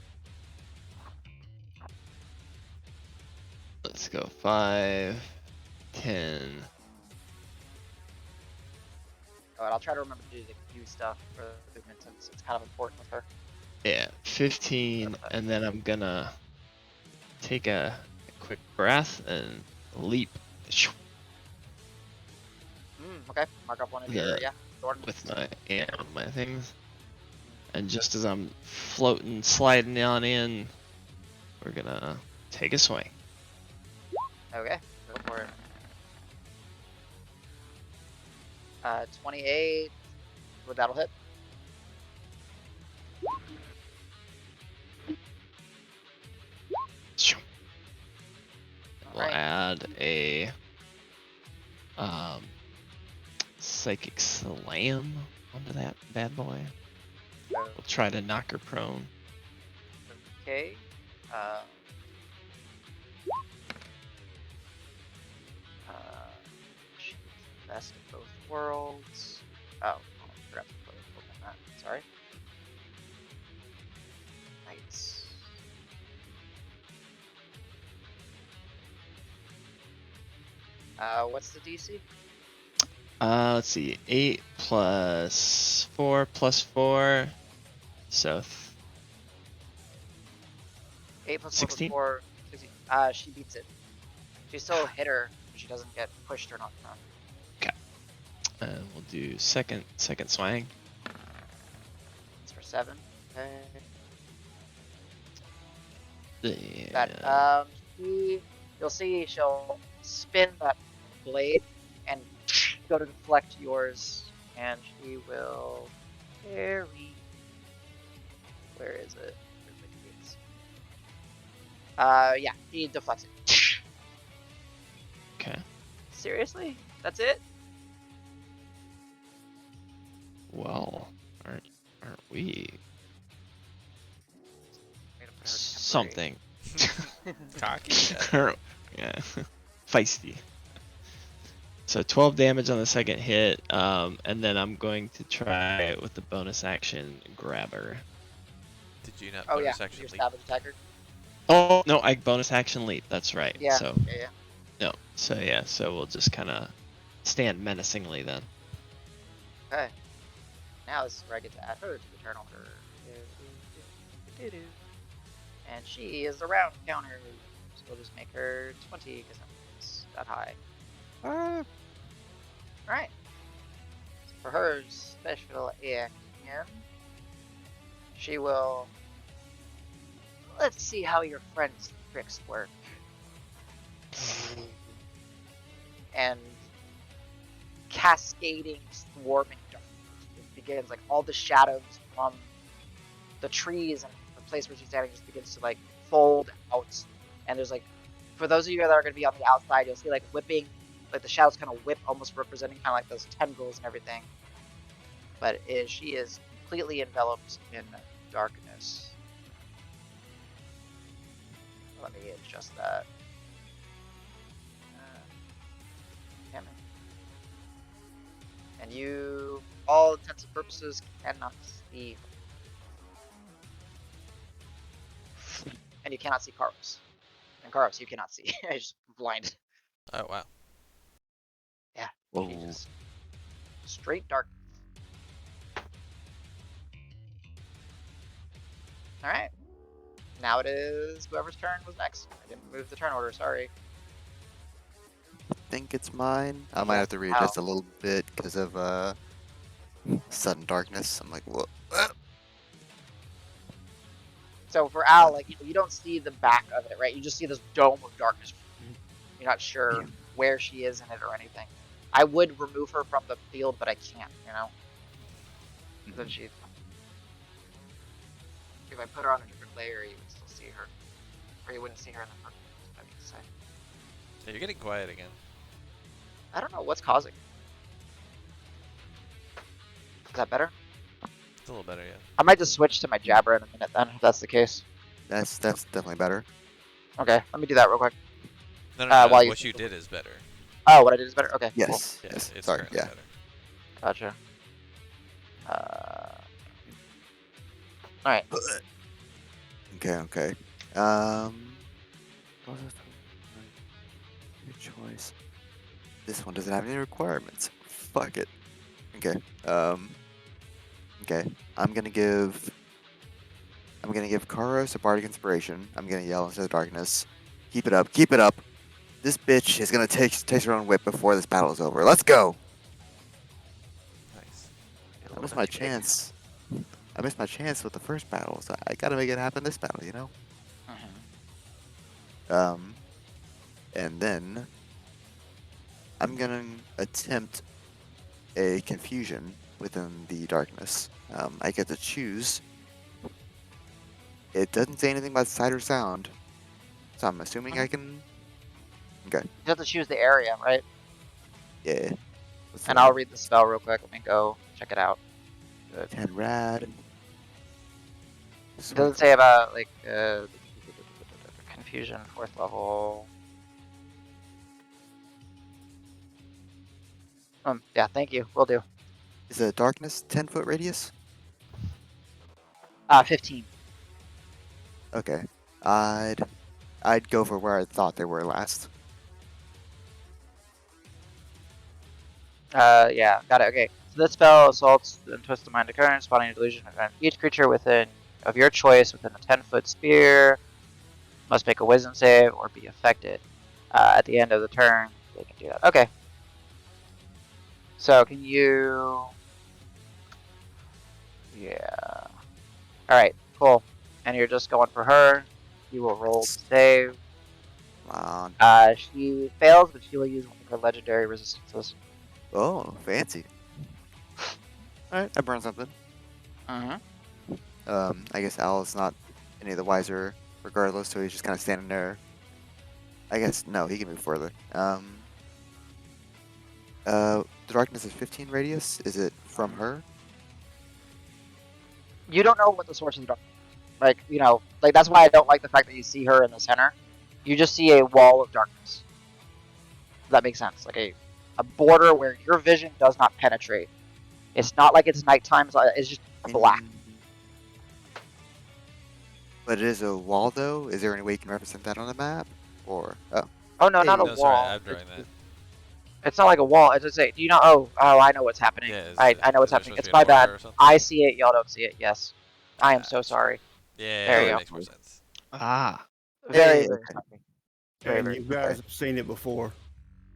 Let's go 5, 10. Alright, I'll try to remember to do the Q stuff for the movement since it's kind of important with her. Yeah, 15, and then I'm gonna take a quick breath and leap Okay, mark off one of your, Yeah. Jordan. with my things. And just as I'm floating, sliding on in, we're gonna take a swing. Okay, go for it. 28. Well, that'll hit. We'll Alright. add a psychic slam onto that bad boy. We'll try to knock her prone. Okay. She's the best of both worlds. Oh, I forgot to open that. Sorry. Nice. What's the DC? Let's see, 8 plus 4 plus 4, so 8 plus 4 16? plus 4. 16. She beats it. She still hit her, but she doesn't get pushed or knocked down. And we'll do second swing. It's for 7. Okay. Yeah. That you'll see she'll spin that blade and go to deflect yours, and she will parry. Where is it? Yeah, he deflects it. Okay. Seriously? That's it? Well, aren't we I'm gonna put her temporary. something? Cocky? Yeah. Yeah. Feisty. So 12 damage on the second hit, and then I'm going to try it with the bonus action grabber. Did you not Oh yeah, bonus action your leap? savage attacker. Oh no, I bonus action leap. That's right. Yeah. So Yeah. no. So yeah. So we'll just kind of stand menacingly then. Okay. Now this is where I get to add her to the turn order. And she is the round counter. So we'll just make her 20 because it's that high. Alright. For her special action, she will. Let's see how your friend's tricks work. And cascading, swarming darkness just begins. Like all the shadows from the trees and the place where she's standing just begins to like fold out. And there's like, for those of you that are going to be on the outside, you'll see like whipping, like the shadows kind of whip, almost representing kind of like those tendrils and everything. But she is completely enveloped in darkness. Let me adjust that. Damn it. And you, all intents and purposes, cannot see. And you cannot see Karos. And Karos, you cannot see. I just blind. Oh wow. Yeah. Whoa. She just straight dark. Alright. Now it is whoever's turn was next. I didn't move the turn order, sorry. I think it's mine. I might Yeah. have to readjust a little bit because of sudden darkness. I'm like, what? So for Al, like, you don't see the back of it, right? You just see this dome of darkness. You're not sure where she is in it or anything. I would remove her from the field, but I can't, you know? Then she... If I put her on a different layer, you would still see her. Or you wouldn't see her in the first place, I mean to say. Yeah, you're getting quiet again. I don't know what's causing it. Is that better? It's a little better, yeah. I might just switch to my jabber in a minute then, if that's the case. That's definitely better. Okay, let me do that real quick. No, while you what you did is better. Oh, what I did is better? Okay, cool. Yes. Yeah, Yes. it's Sorry. currently Yeah. better. Gotcha. Alright. Okay. Your choice. This one doesn't have any requirements. Fuck it. Okay. Okay. I'm gonna give Karos a bardic inspiration. I'm gonna yell into the darkness. Keep it up. Keep it up. This bitch is gonna take her own whip before this battle is over. Let's go. Nice. I missed my chance. I missed my chance with the first battle, so I gotta make it happen this battle, you know? And then I'm gonna attempt a confusion within the darkness. I get to choose. It doesn't say anything about sight or sound, so I'm assuming I can. Okay. You have to choose the area, right? Yeah. And I'll read the spell real quick. Let me go check it out. 10 rad. It doesn't say about, like, confusion, 4th level. Yeah, thank you. Will do. Is a darkness 10-foot radius? 15. Okay. I'd go for where I thought they were last. Yeah, got it. Okay. So this spell assaults and twists the mind occurrence, spawning a delusion event. Each creature of your choice within a 10-foot sphere must make a wisdom save or be affected. At the end of the turn, they can do that. Okay. So can you... Yeah. Alright, cool. And you're just going for her. You will roll to save. Come on. She fails, but she will use one of her legendary resistances. Oh, fancy. Alright, I burned something. I guess Al's not any of the wiser regardless, so he's just kind of standing there. I guess, no, he can move further. The darkness is 15 radius. Is it from her? You don't know what the source of the darkness is. Like, you know, like that's why I don't like the fact that you see her in the center. You just see a wall of darkness. If that makes sense. Like a border where your vision does not penetrate. It's not like it's nighttime, so it's just black. But it is a wall, though? Is there any way you can represent that on the map? Or, oh. Oh no, not a No, sorry, wall. I'm drawing that. It's not like a wall. It's just do you know? Oh, I know what's happening. Yeah, I know what's is there happening. supposed It's to be my an order bad. or something? I see it. Y'all don't see it. Yes, I am so Gotcha. sorry. Yeah, There you that go. makes more sense. Ah. Very, Hey, very okay. sorry. Very, And very. you guys have seen it before.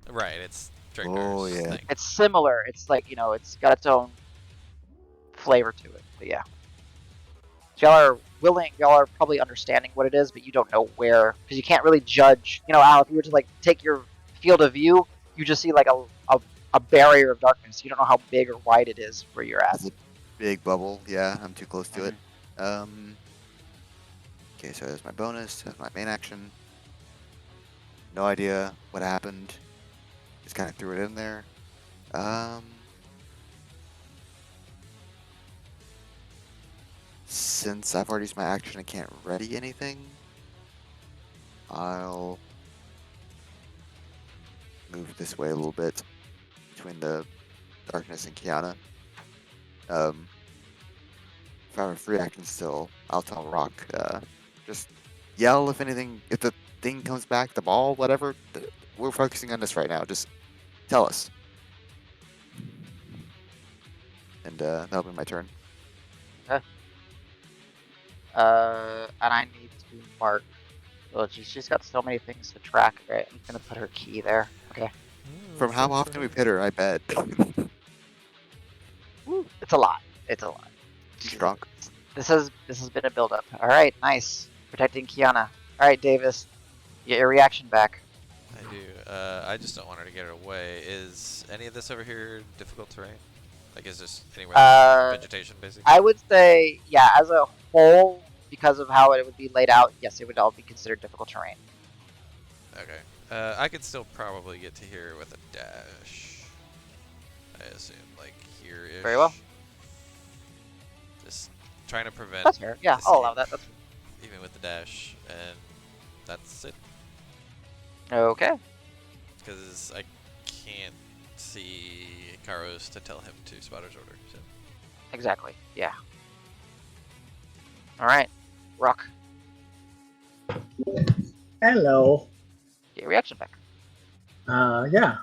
Right, it's Oh, Dragnar's yeah. thing. It's similar. It's like, you know, it's got its own flavor to it. But yeah. So y'all are willing, y'all are probably understanding what it is, but you don't know where, because you can't really judge. You know, Al, if you were to like take your field of view, you just see like a barrier of darkness. You don't know how big or wide it is where you're at. It's a big bubble. Yeah, I'm too close to it. Mm-hmm. Okay, so there's my bonus. That's my main action. No idea what happened. Just kind of threw it in there. Since I've already used my action and can't ready anything, I'll move this way a little bit between the darkness and Kiana. If I have a free action still, I'll tell Rock, just yell if anything, if the thing comes back, the ball, whatever. We're focusing on this right now. Just tell us. And that'll be my turn. And I need to mark. Oh, geez, she's got so many things to track. Right, I'm gonna put her key there. Okay. From how often we've hit her, I bet. It's a lot. It's a lot. She's drunk. This has been a build-up. All right, nice. Protecting Kiana. All right, Davis, get your reaction back. I do. I just don't want her to get away. Is any of this over here difficult terrain? Like, is this anywhere vegetation, basically? I would say, yeah, as a whole, because of how it would be laid out, yes, it would all be considered difficult terrain. Okay. I could still probably get to here with a dash. I assume, like, here-ish. Very well. Just trying to prevent... That's fair. Yeah, I'll allow that. That's even with the dash, and that's it. okay. Because I can't see Karos to tell him to Spotter's order. So. Exactly. Yeah. All right, Rock. Hello. Get your reaction back. Yeah.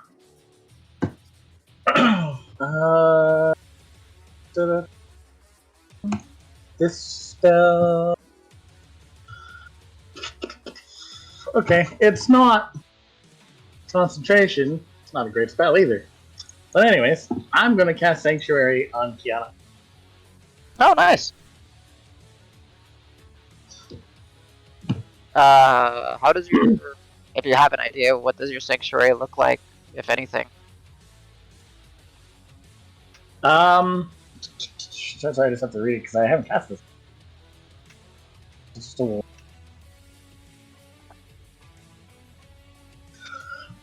This spell. Okay, it's not concentration. It's not a great spell either. But anyways, I'm gonna cast Sanctuary on Kiana. Oh, nice. How does your, if you have an idea, what does your sanctuary look like, if anything? Sorry, I just have to read it because I haven't cast this. It's just a...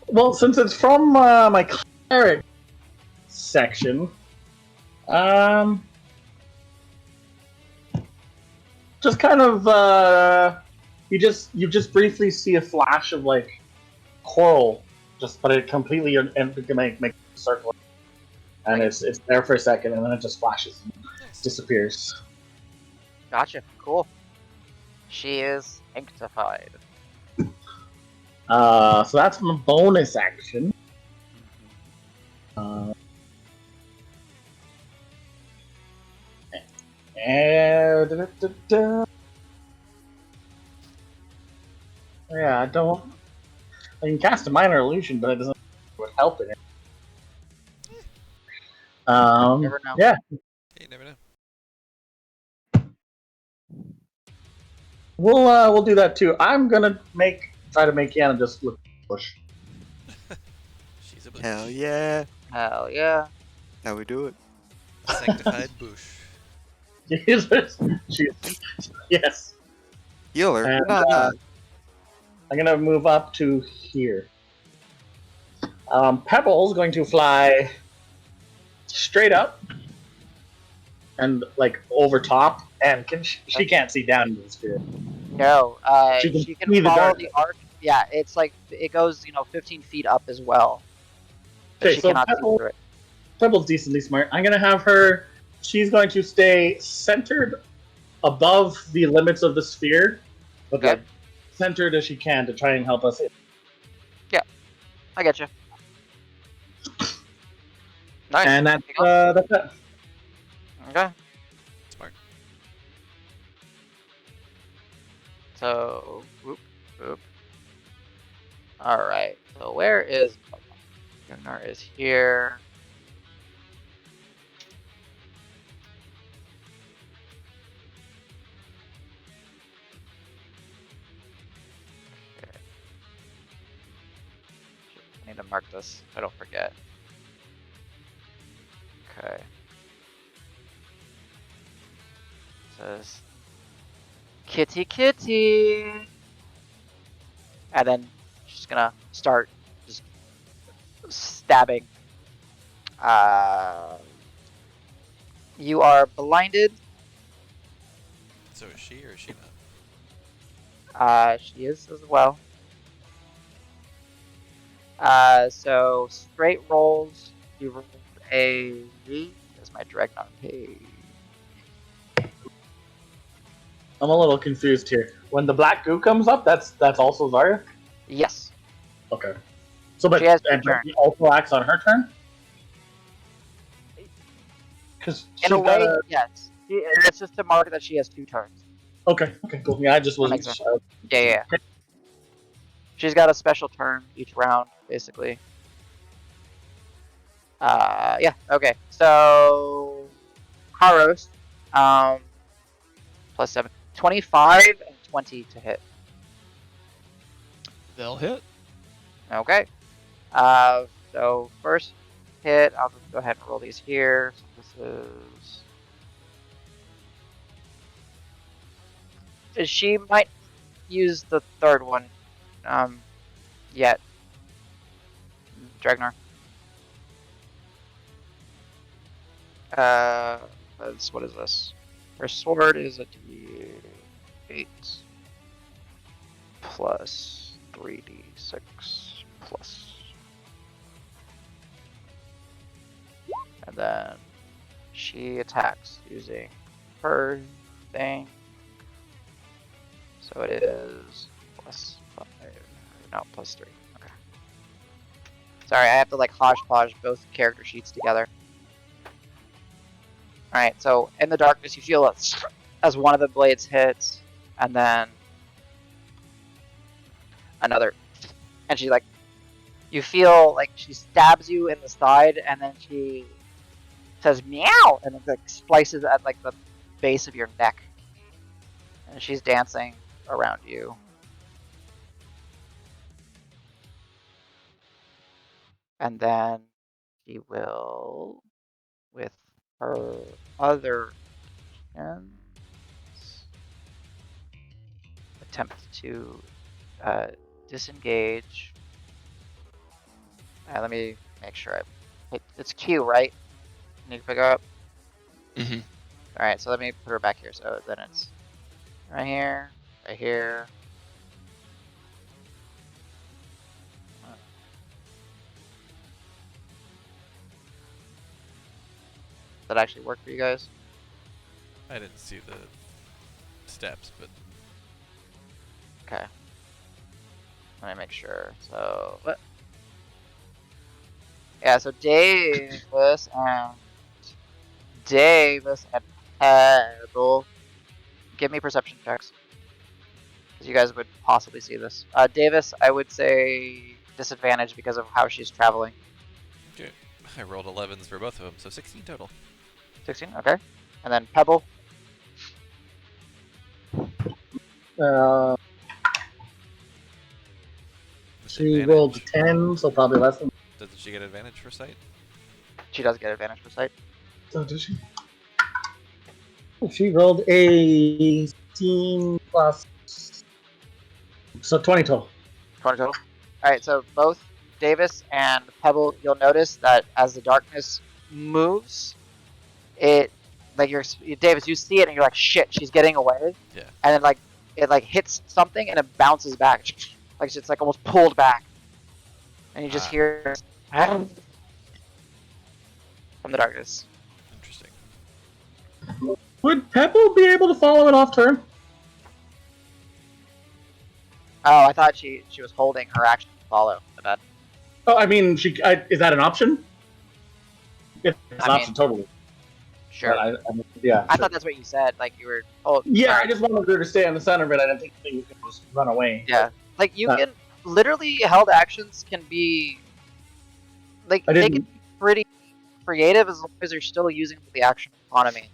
Well, since it's from my cleric section, just kind of you just briefly see a flash of like coral, but it completely and make a circle, and it's there for a second, and then it just flashes and disappears. Gotcha. Cool. She is sanctified. So that's my bonus action. Yeah, I can cast a minor illusion, but it doesn't help it. Never know. Yeah, You never know. we'll do that too. I'm gonna try to make Yana just look bush. She's a bush. Hell yeah. Hell yeah. How we do it. A sanctified bush. Yes. Healer. And, Nah. I'm gonna move up to here. Pebble's going to fly straight up and like over top And she can't see down into the sphere. No, She can she can see the follow darkness. the arc. Yeah, it's like it goes, 15 feet up as well, but Okay, she so cannot see through it. Pebble's decently smart. I'm gonna have her. She's going to stay centered above the limits of the sphere, but Okay. like centered as she can to try and help us. I get you. Nice. And that's Anything else? that's it. Okay. Smart. So, whoop, whoop. All right. So where is Gunnar? Is here. Okay. I need to mark this. I don't forget. Okay. Says kitty kitty, and then she's gonna start just stabbing. You are blinded. So is she or is she not? She is as well. So straight rolls. You rolled a. There's my Dragnon page. I'm a little confused here. When the black goo comes up, that's also Zarya. Yes. Okay. So, but She has and two turns. he also acts on her turn. Because In a way, yes. It's just to mark that she has 2 turns. Okay, cool. Yeah, I just wasn't. makes sense. Yeah. She's got a special turn each round, basically. Yeah. Okay. So, Karos, plus 7, 25 and 20 to hit. They'll hit. Okay. So first hit, I'll just go ahead and roll these here. So this is. She might use the third one. Yet. Dragnar. What is this? Her sword is a D8 plus 3d6 plus. And then she attacks using her thing. So it is plus 5. No, plus 3. Okay. Sorry, I have to like hodgepodge both character sheets together. Alright, so in the darkness you feel it as one of the blades hits, and then another. And she like, you feel like she stabs you in the side, and then she says meow, and it like splices at like the base of your neck. And she's dancing around you. And then she will, with her other hands, attempt to disengage. Let me make sure it's Q, right? Need to pick her up? Mm-hmm. Alright, so let me put her back here. So then it's right here, right here. Does that actually work for you guys? I didn't see the steps, but Okay. Let me make sure. So what? Yeah, so Davis and Pebble, give me perception checks, because you guys would possibly see this. Davis, I would say disadvantage because of how she's traveling. okay. I rolled 11s for both of them, so 16 total. 16, okay. And then Pebble, She rolled 10, so probably less than. Doesn't she get advantage for sight? she does get advantage for sight. So does she? She rolled a 16 plus. So 20 total. 20 total. Alright, so both Davis and Pebble, you'll notice that as the darkness moves, it like Davis, you see it and you're like, shit, she's getting away. Yeah. And then like it like hits something and it bounces back, like it's like almost pulled back, and you just hear from the darkness. Interesting. Would Peppo be able to follow it off turn? Oh, I thought she was holding her action to follow. That Oh, I mean, is that an option? It's an I mean, option, totally. sure. But I mean, yeah. I sure. thought that's what you said. Like you were. Oh, Yeah, sorry. I just wanted her to stay on the center of it. I didn't think you could just run away. Yeah, like you Uh, can literally held actions can be like I they didn't. can be pretty creative as long as you're still using the action economy.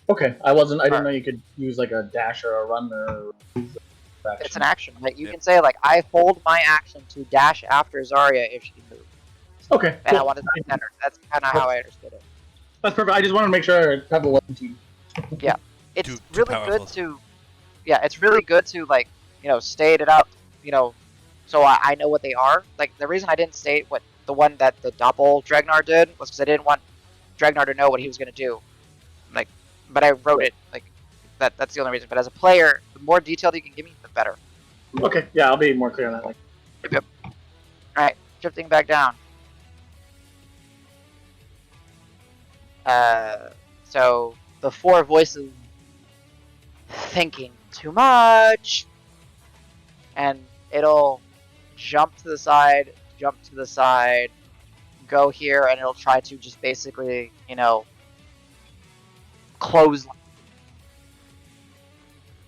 Okay, I didn't know you could use like a dash or a run or. It's an action. Like you Yep. can say like I hold my action to dash after Zarya if she moves, Okay, and I cool. want to center. That's kind of how I understood it. That's perfect. I just wanted to make sure Peppo wasn't too. It's Too really powerful. good to, yeah, it's really good to like state it out, so I know what they are. Like the reason I didn't state what the one that the Doppel Dregnar did was because I didn't want Dregnar to know what he was gonna do. Like, but I wrote it like that. That's the only reason. But as a player, the more detailed you can give me, the better. Okay, yeah, I'll be more clear on that. Like, All right, shifting back down. So the four voices thinking too much, and it'll jump to the side, go here, and it'll try to just basically, close.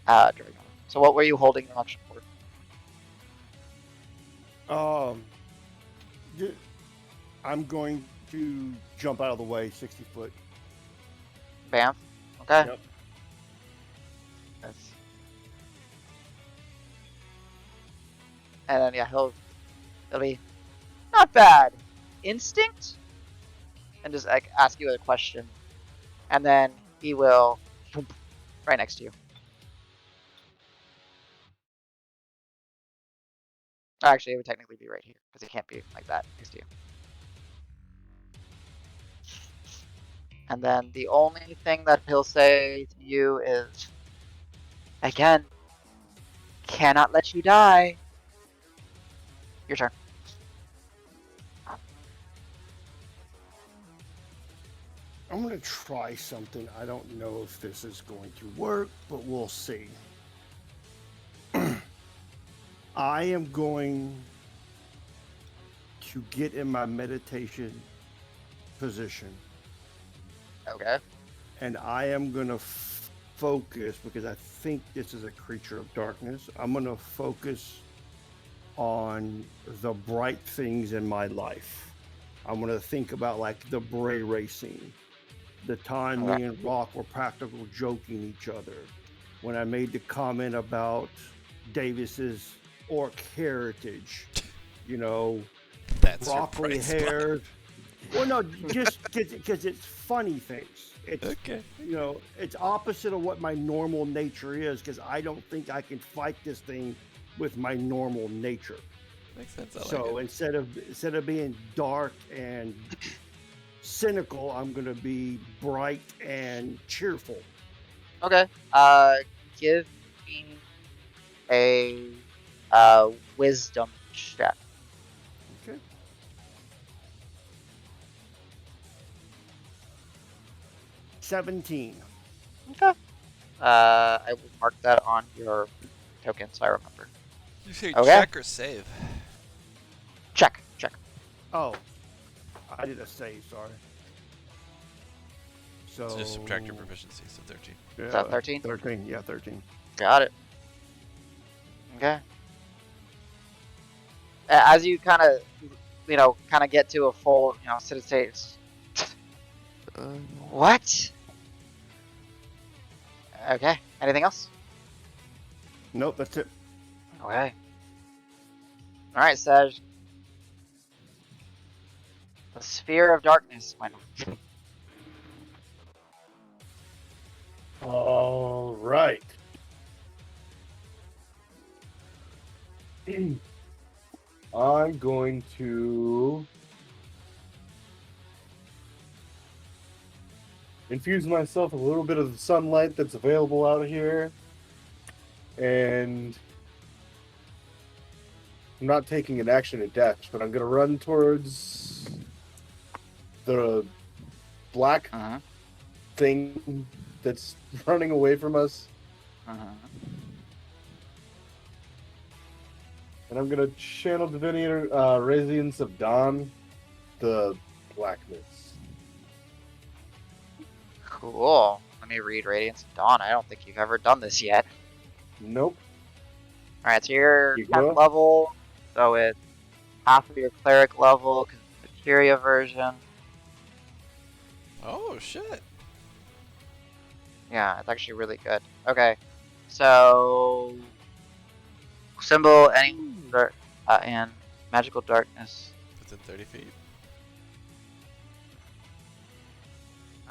During. So what were you holding your action for? I'm going to jump out of the way 60 foot. Bam. Okay. Yep. That's... And then yeah, he'll be not bad. Instinct? And just like ask you a question. And then he will right next to you. Actually, it would technically be right here, because it can't be like that next to you. And then the only thing that he'll say to you is, again, cannot let you die. Your turn. I'm going to try something. I don't know if this is going to work, but we'll see. I am going to get in my meditation position. Okay. And I am going to focus, because I think this is a creature of darkness. I'm going to focus on the bright things in my life. I'm going to think about like the Bray racing, the time me and Rock were practical joking each other, when I made the comment about Davis's orc heritage, That's broccoli hair. Well, no, just because it's funny things. It's Okay. It's opposite of what my normal nature is, because I don't think I can fight this thing with my normal nature. Makes sense. I So like it. instead of being dark and cynical, I'm gonna be bright and cheerful. Okay. Give me a wisdom check. Okay. $17. Okay. I will mark that on your token so I remember. You say Okay. check or save? Check. Oh, I did a save. Sorry. So Just subtract your proficiency, so 13. Is that 13? 13. Yeah, 13. Got it. Okay. As you kind of get to a full, steady state. What? Okay. Anything else? Nope, that's it. Okay. All right, Saj. The sphere of darkness went. All right. I'm going to infuse myself with a little bit of the sunlight that's available out here, and I'm not taking an action at dash, but I'm gonna run towards the black Uh-huh. thing that's running away from us, Uh-huh. and I'm gonna channel Divinity Radiance of Dawn, the blackness. Cool. Let me read Radiance of Dawn. I don't think you've ever done this yet. Nope. Alright, so you're You 10th go. level, so it's half of your cleric level, because it's the Materia version. Oh shit. Yeah, it's actually really good. Okay, so symbol and magical darkness. Within 30 feet.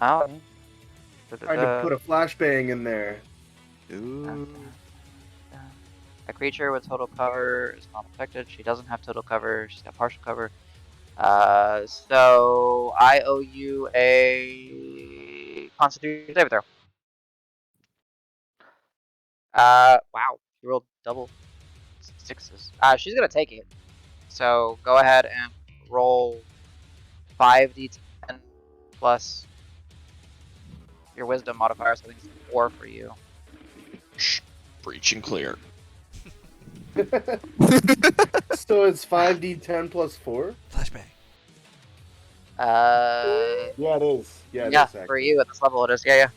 Oh. Trying to put a flashbang in there. Ooh. A creature with total cover is not affected. She doesn't have total cover. She's got partial cover. So I owe you a Constitution saving throw. Wow, you rolled double sixes. She's gonna take it. So go ahead and roll 5d10 plus your Wisdom modifier. So I think it's 4 for you. Breach and clear. So it's 5d10 plus 4? Flashbang. Yeah, it is. Yeah, it yeah, is, for actually. you at this level it is. Yeah.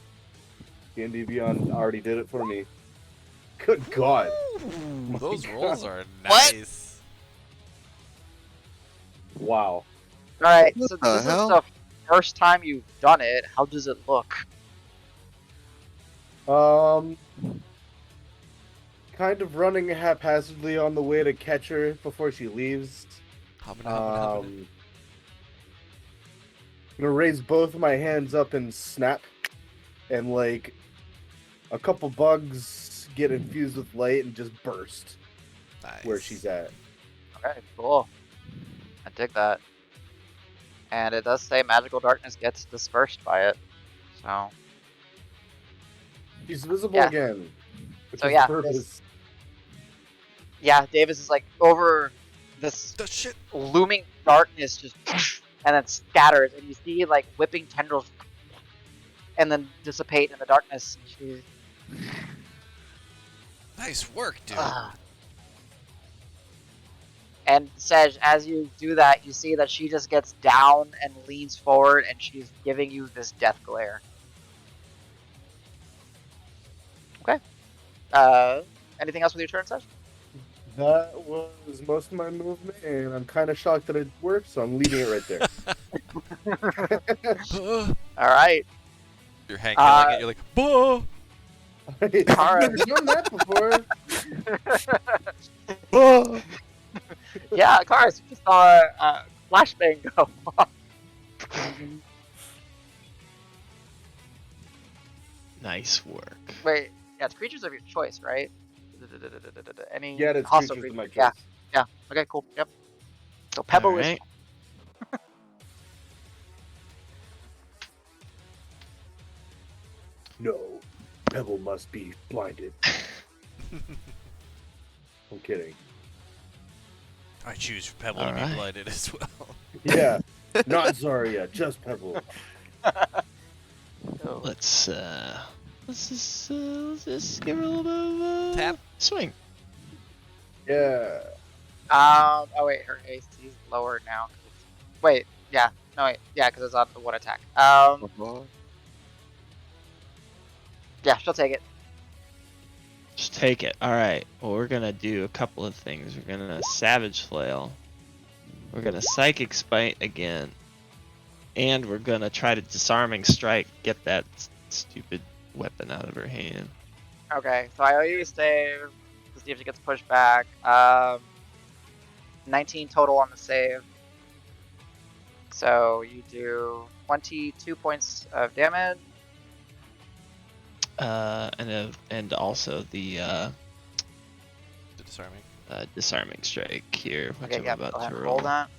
D&D Beyond already did it for me. Good God. Ooh, those God. rolls are What? nice. Wow. Alright, What so the this hell? is the first time you've done it. How does it look? Kind of running haphazardly on the way to catch her before she leaves. Humming. Gonna raise both my hands up and snap, and like a couple bugs get infused with light and just burst Nice. where she's at. Okay, cool. I dig that. And it does say magical darkness gets dispersed by it. So She's visible Yeah. again. Which So is yeah, the purpose. yeah, Davis is like over this The shit. looming darkness just and then scatters and you see like whipping tendrils and then dissipate in the darkness. She's Nice work, dude. And Sej, as you do that, you see that she just gets down and leans forward and she's giving you this death glare. Okay. Anything else with your turn, Sej? That was most of my movement, and I'm kind of shocked that it worked, so I'm leaving it right there. Alright. You're hang-killing it. You're like, "Bah!" I've never done that before. Yeah, Karis, you just saw a flashbang go off. Nice work. Wait, yeah, it's creatures of your choice, right? Any Yeah, it's hostile creatures of my creature. choice. Yeah. Okay, cool. Yep. So Pebble is Alright. No, Pebble must be blinded. I'm kidding. I choose Pebble to be Alright. blinded as well. Yeah, not Zarya, just Pebble. Let's just give her a little bit of Tap. swing. Yeah. Oh wait, her AC is lower now. Wait, yeah, no wait, yeah, because it's on the one attack. Yeah, she'll take it. Just take it. Alright. Well, we're gonna do a couple of things. We're gonna Savage Flail. We're gonna Psychic Spite again. And we're gonna try to Disarming Strike, get that stupid weapon out of her hand. Okay, so I owe you a save to see if she gets pushed back. 19 total on the save. So you do 22 points of damage. And also the The disarming. Disarming Strike here, which Okay, I'm yeah, about go ahead to and roll. roll that.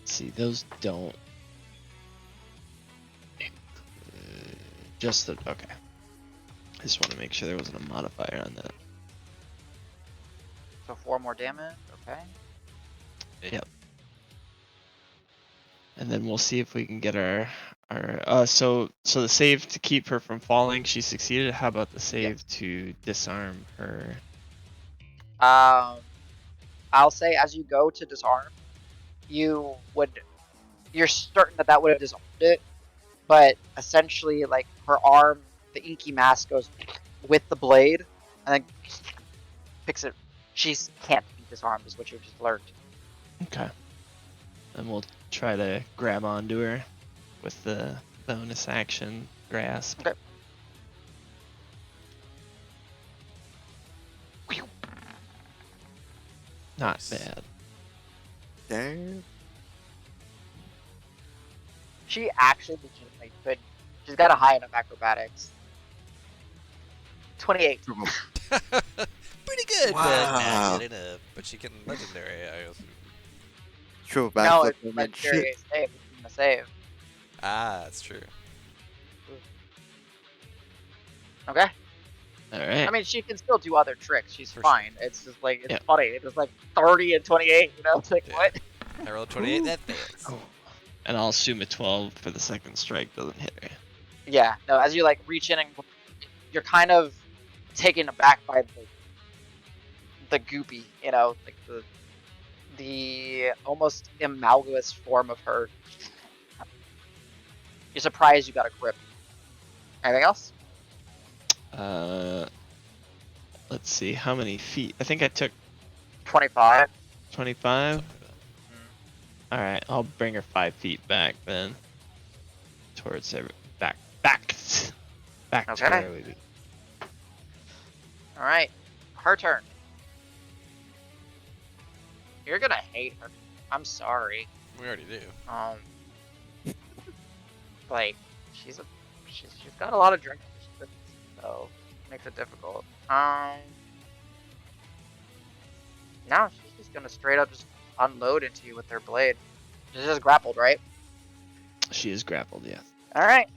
See, those don't. Just the okay. I just want to make sure there wasn't a modifier on that. So 4 more damage. Okay. Yep. And then we'll see if we can get our so the save to keep her from falling, she succeeded. How about the save to disarm her? I'll say as you go to disarm, you're certain that would have disarmed it, but essentially like her arm, the inky mass goes with the blade, and then picks it. She can't be disarmed, is what you've just learned. Okay. And we'll try to grab onto her with the bonus action grasp. Okay. Not Nice. bad. Damn. She actually legitimately could. She's got a high enough acrobatics. 28. Pretty good, but Wow. not good enough. But she can legendary, I guess. True No, backflip it's moment. legendary Shit. save. It's a save. Ah, that's true. Okay. All right. I mean, she can still do other tricks. She's For fine. It's just like it's Yeah. funny. It was like 30 and 28. You know, it's like Yeah. what? I rolled 28, that fails. Oh. And I'll assume a 12 for the second strike doesn't hit her. Yeah. No, as you like reach in and you're kind of taken aback by the goopy, you know, like the almost amalgamous form of her. You're surprised you got a grip. Anything else? Let's see, how many feet? I think I took 25. 25. Something like that. All right, I'll bring her 5 feet back then. Towards her back to Okay. where we be. All right, her turn. You're gonna hate her. I'm sorry. We already do. Like she's got a lot of drink, so it makes it difficult. Now she's just gonna straight up just unload into you with their blade. She's just grappled, right? She is grappled, yeah. All right.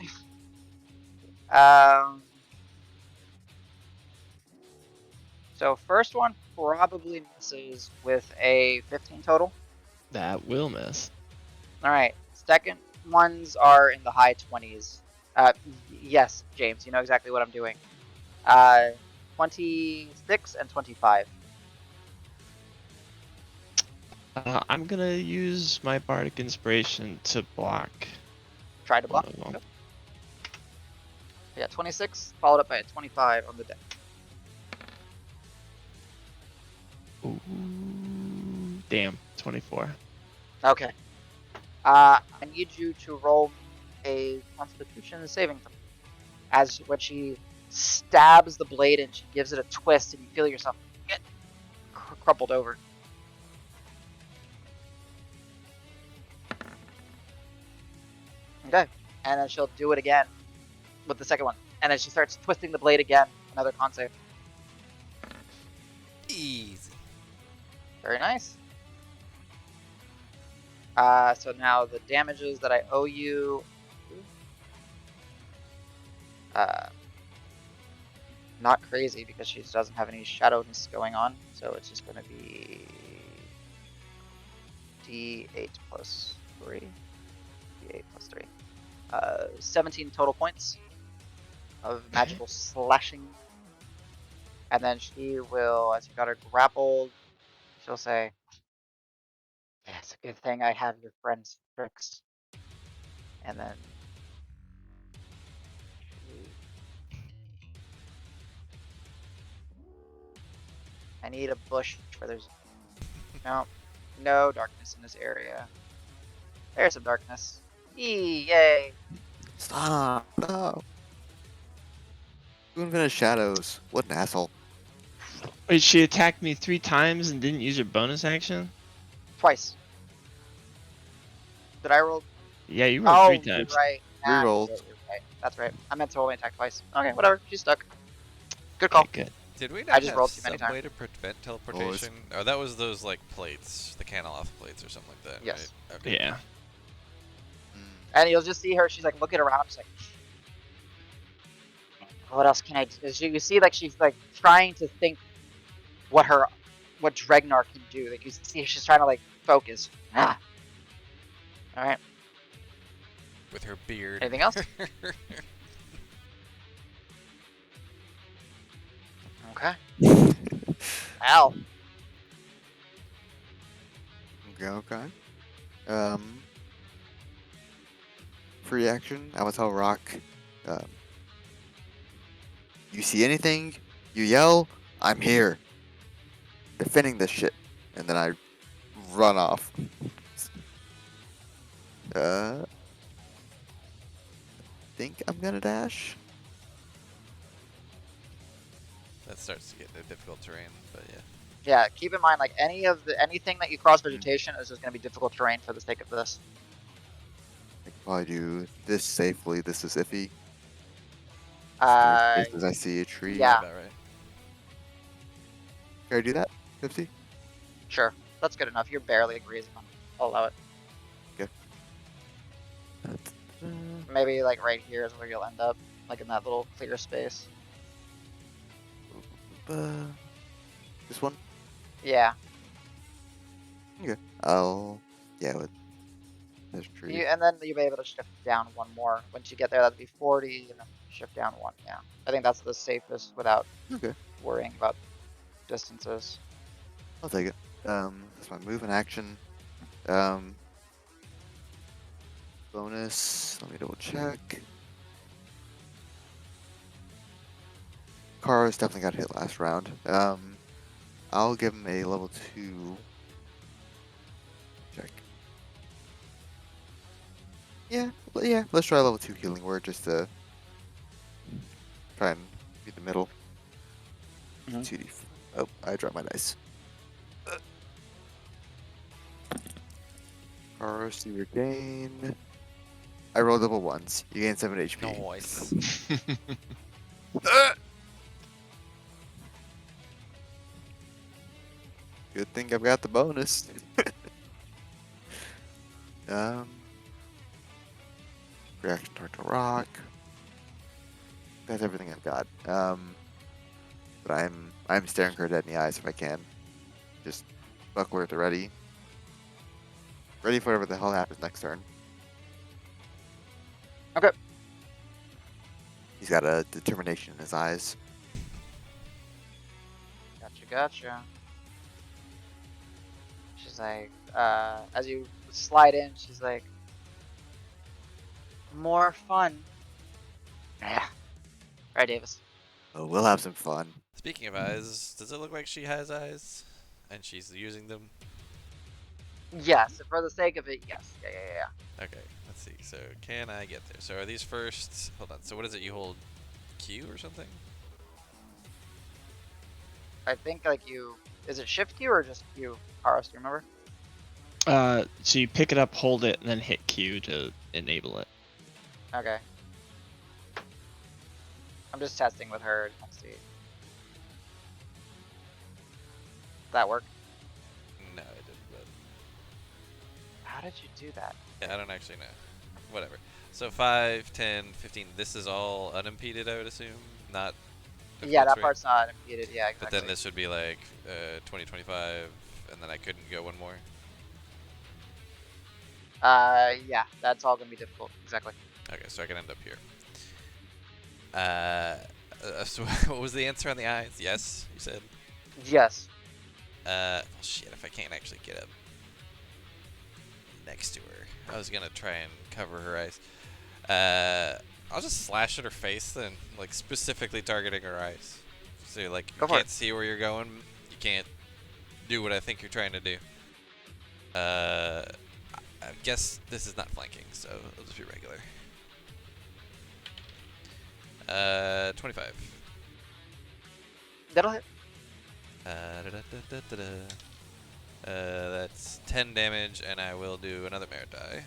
So first one probably misses with a 15 total. That will miss. All right. Second ones are in the high 20s. Yes, James, you know exactly what I'm doing. 26 and 25. I'm gonna use my bardic inspiration to block Try to one block. of them. Yeah, 26 followed up by a 25 on the deck. Ooh, damn, 24. Okay. I need you to roll a Constitution saving throw. As when she stabs the blade and she gives it a twist, and you feel yourself get crumpled over. Okay, and then she'll do it again with the second one, and then she starts twisting the blade again. Another con save. Easy. Very nice. So now the damages that I owe you. Not crazy because she doesn't have any shadowness going on, so it's just going to be D8 plus 3. D8 plus 3. 17 total points of magical slashing. And then she will, as you got her grappled, she'll say, "It's a good thing I have your friend's tricks." And then I need a bush where there's no darkness in this area. There's some darkness. Yay! Stop. No. Infinite shadows. What an asshole. Wait, she attacked me 3 times and didn't use her bonus action? Twice. Did I roll? Yeah, you rolled 3 You're times. right. Rerolled. You're right. That's right. I meant to only attack twice. Okay, whatever. She's stuck. Good call. Okay, good. Did we I not just have rolled too many some way to prevent teleportation? Oh, that was those like plates, the Canaloth plates or something like that. Yes. Right? Okay. Yeah. And you'll just see her. She's like looking around. She's like, What else can I do? You see, like, she's like trying to think what Dregnar can do. Like, you see, she's trying to like focus. Ah. All right. With her beard. Anything else? Okay. Al. Okay. Free action. I will tell Rock. Um, you see anything? You yell. I'm here. Defending this shit, and then I run off. Think I'm gonna dash. That starts to get into difficult terrain, but yeah. Yeah. Keep in mind, like anything that you cross vegetation is just gonna be difficult terrain for the sake of this. I can probably do this safely. This is iffy. Uh, As I see a tree. yeah. About right. Can I do that? 50? Sure. That's good enough. You're barely grazing on. I'll allow it. Maybe like right here is where you'll end up, like in that little clear space. This one? Yeah. Yeah, with this tree. And then you'll be able to shift down one more. Once you get there, that'll be 40, and then shift down one. Yeah. I think that's the safest without Okay. worrying about distances. I'll take it. That's my move and action. Bonus. Let me double check. Kara's definitely got hit last round. I'll give him a level 2. Check. Yeah, let's try level 2 healing word just to try and beat the middle. 2d. Oh, I dropped my dice. Kara, see your gain. I rolled double ones. You gain 7 HP. Nice. Good thing I've got the bonus. Reaction toward the rock. That's everything I've got. But I'm staring her dead in the eyes if I can. Just buckler at the ready. Ready for whatever the hell happens next turn. Okay. He's got a determination in his eyes. Gotcha. She's like, as you slide in, she's like, more fun. Yeah. Right, Davis. Oh, we'll have some fun. Speaking of eyes, does it look like she has eyes? And she's using them? Yes, for the sake of it, yes. Yeah. Okay, let's see. So, can I get there? So, are these first? Hold on. So, what is it? You hold Q or something? I think like is it shift Q or just Q? Karos, do you remember? So you pick it up, hold it, and then hit Q to enable it. Okay. I'm just testing with her. Let's see. That work? No, it didn't. But How did you do that? yeah, I don't actually know. Whatever. So 5, 10, 15. This is all unimpeded, I would assume, not. Yeah, that terrain. part's not impeded. Yeah, exactly. But then this would be like 20, 25, and then I couldn't go one more. Yeah, that's all gonna be difficult. Exactly. Okay, so I can end up here. So what was the answer on the eyes? Yes, you said. Yes. Well, shit, if I can't actually get up next to her, I was gonna try and cover her eyes. I'll just slash at her face then, like specifically targeting her eyes. So like you can't see where you're going, you can't do what I think you're trying to do. I guess this is not flanking, so it'll just be regular. 25. That'll hit. That's 10 damage, and I will do another merit die.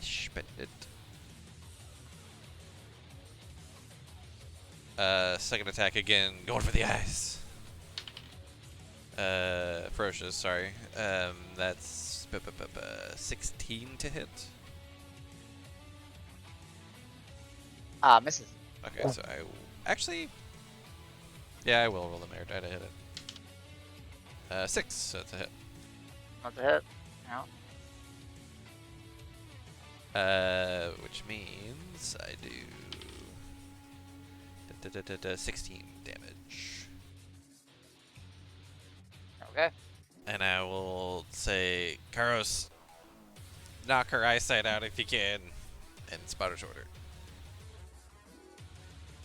Spend it. Second attack again, going for the eyes. Ferocious, sorry. That's 16 to hit. Misses. Okay, so actually, yeah, I will roll the merit die to hit it. 6, so it's a hit. That's a hit. Yeah. Which means I do 16 damage. Okay. And I will say, Karos, knock her eyesight out if you can, and Spotter's order.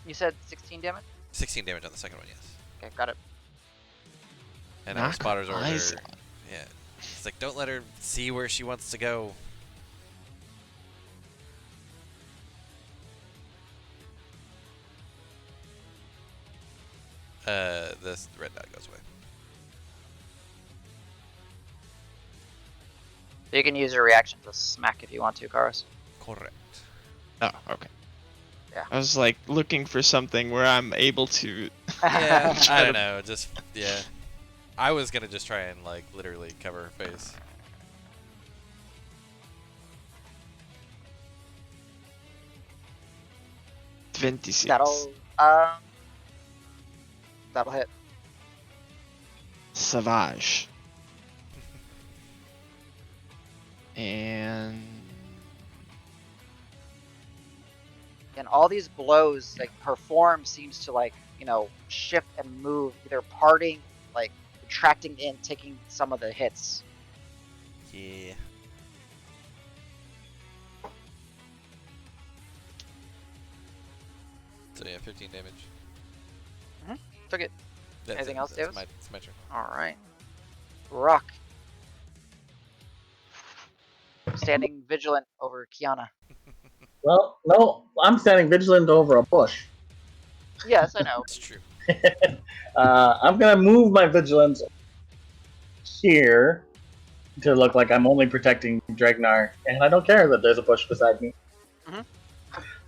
You said 16 damage? 16 damage on the second one, yes. Okay, got it. And now Knock her Spotter's order. eyes out. Yeah. It's like, don't let her see where she wants to go. This red dot goes away. You can use your reaction to smack if you want to, Karos. Correct. Oh, okay. Yeah. I was like looking for something where I'm able to. Yeah, I Try don't to- know. Just, yeah. I was gonna just try and, like, literally cover her face. That'll hit. Savage. And And all these blows, like her form seems to like, shift and move, either parting, like retracting in, taking some of the hits. Yeah. So yeah, 15 damage. Took it. That's Anything it. else, That's Davis? it's my turn. All right. Rock. Standing vigilant over Kiana. Well, no, I'm standing vigilant over a bush. Yes, I know. It's true. I'm gonna move my vigilance here to look like I'm only protecting Dregnar, and I don't care that there's a bush beside me.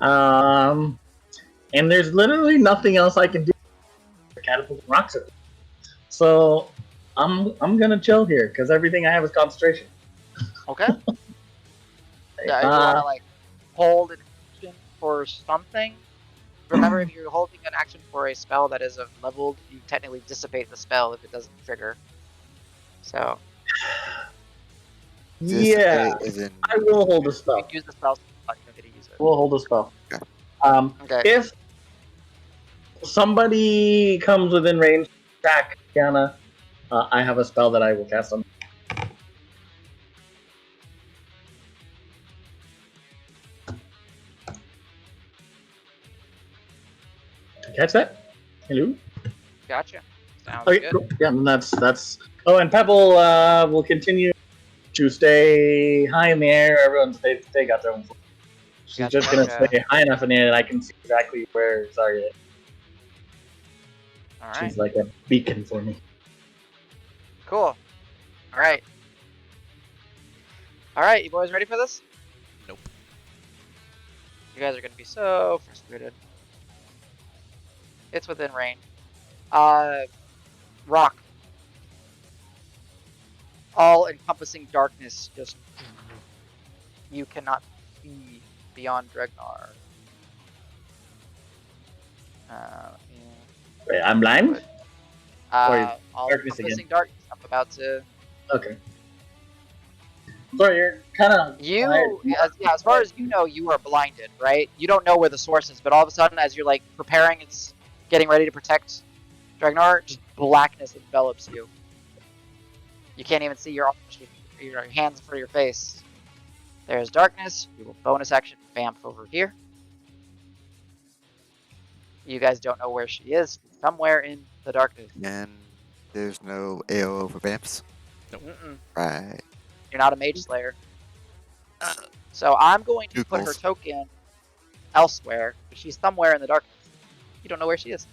And there's literally nothing else I can do. Catapult rocks at me. So I'm gonna chill here because everything I have is concentration. Okay. Yeah, you want to like hold an action for something. Remember, if you're holding an action for a spell that is leveled, you technically dissipate the spell if it doesn't trigger. So Yeah, Is in I will hold a you spell. can use the spell, but you don't get to use it. We'll hold a spell. Okay. If somebody comes within range, attack Kiana, I have a spell that I will cast on. Catch that? Hello. Gotcha. Sounds Okay, good. cool. Yeah, and that's. Oh, and Pebble will continue to stay high in the air. Everyone, they got their own. She's Gotcha, just gonna gotcha. stay high enough in the air that I can see exactly where Zarya is. All right. She's like a beacon for me. Cool. All right. All right, you boys ready for this? Nope. You guys are gonna be so frustrated. It's within range. Rock. All-encompassing darkness. Just you cannot see beyond Dregnar. Yeah. Wait, I'm blind. All-encompassing darkness. I'm about to. Okay. Sorry, you're kind of. As far as you know, you are blinded, right? You don't know where the source is, but all of a sudden, as you're like preparing, it's getting ready to protect Dregnar, just blackness envelops you. You can't even see your hands in front of your face. There's darkness. We will bonus action Vamp over here. You guys don't know where she is. Somewhere in the darkness. and there's no AO for vamps. Mm-mm. Right. You're not a mage slayer. So I'm going to put her Googles. token elsewhere. She's somewhere in the darkness. You don't know where she is.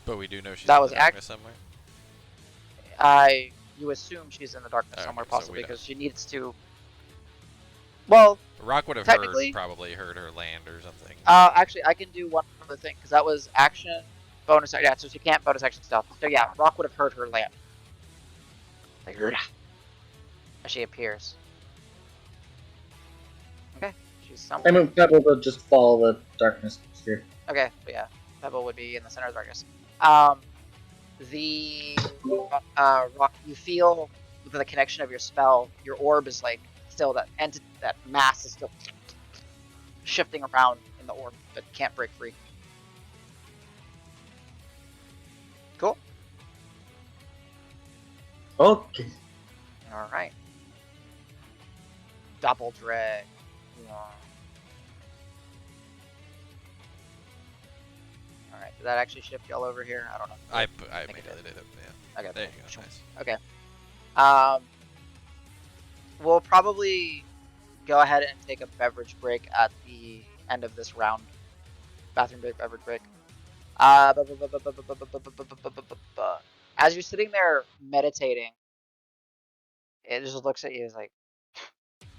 But we do know she's That in was the darkness somewhere. You assume she's in the darkness somewhere, Okay, so we possibly, don't. because she needs to. Well, Rock would have technically- probably heard her land or something. actually, I can do one other thing, because that was action, bonus action. Yeah, so she can't bonus action stuff. So yeah, Rock would have heard her land. Like, as she appears. Okay, she's be somewhere. I move Pebble to just follow the darkness sphere. Okay, but yeah, Pebble would be in the center of darkness. The rock, you feel with the connection of your spell, your orb is like still that mass is still shifting around in the orb, but can't break free. Cool. Okay. All right. Double drag. Yeah. All right. Did that actually shift y'all over here? I don't know. I think it immediately did it. Yeah. Okay. There you cool. go. Nice. Okay. We'll probably go ahead and take a beverage break at the end of this round. Bathroom break, beverage break. As you're sitting there meditating, it just looks at you as like,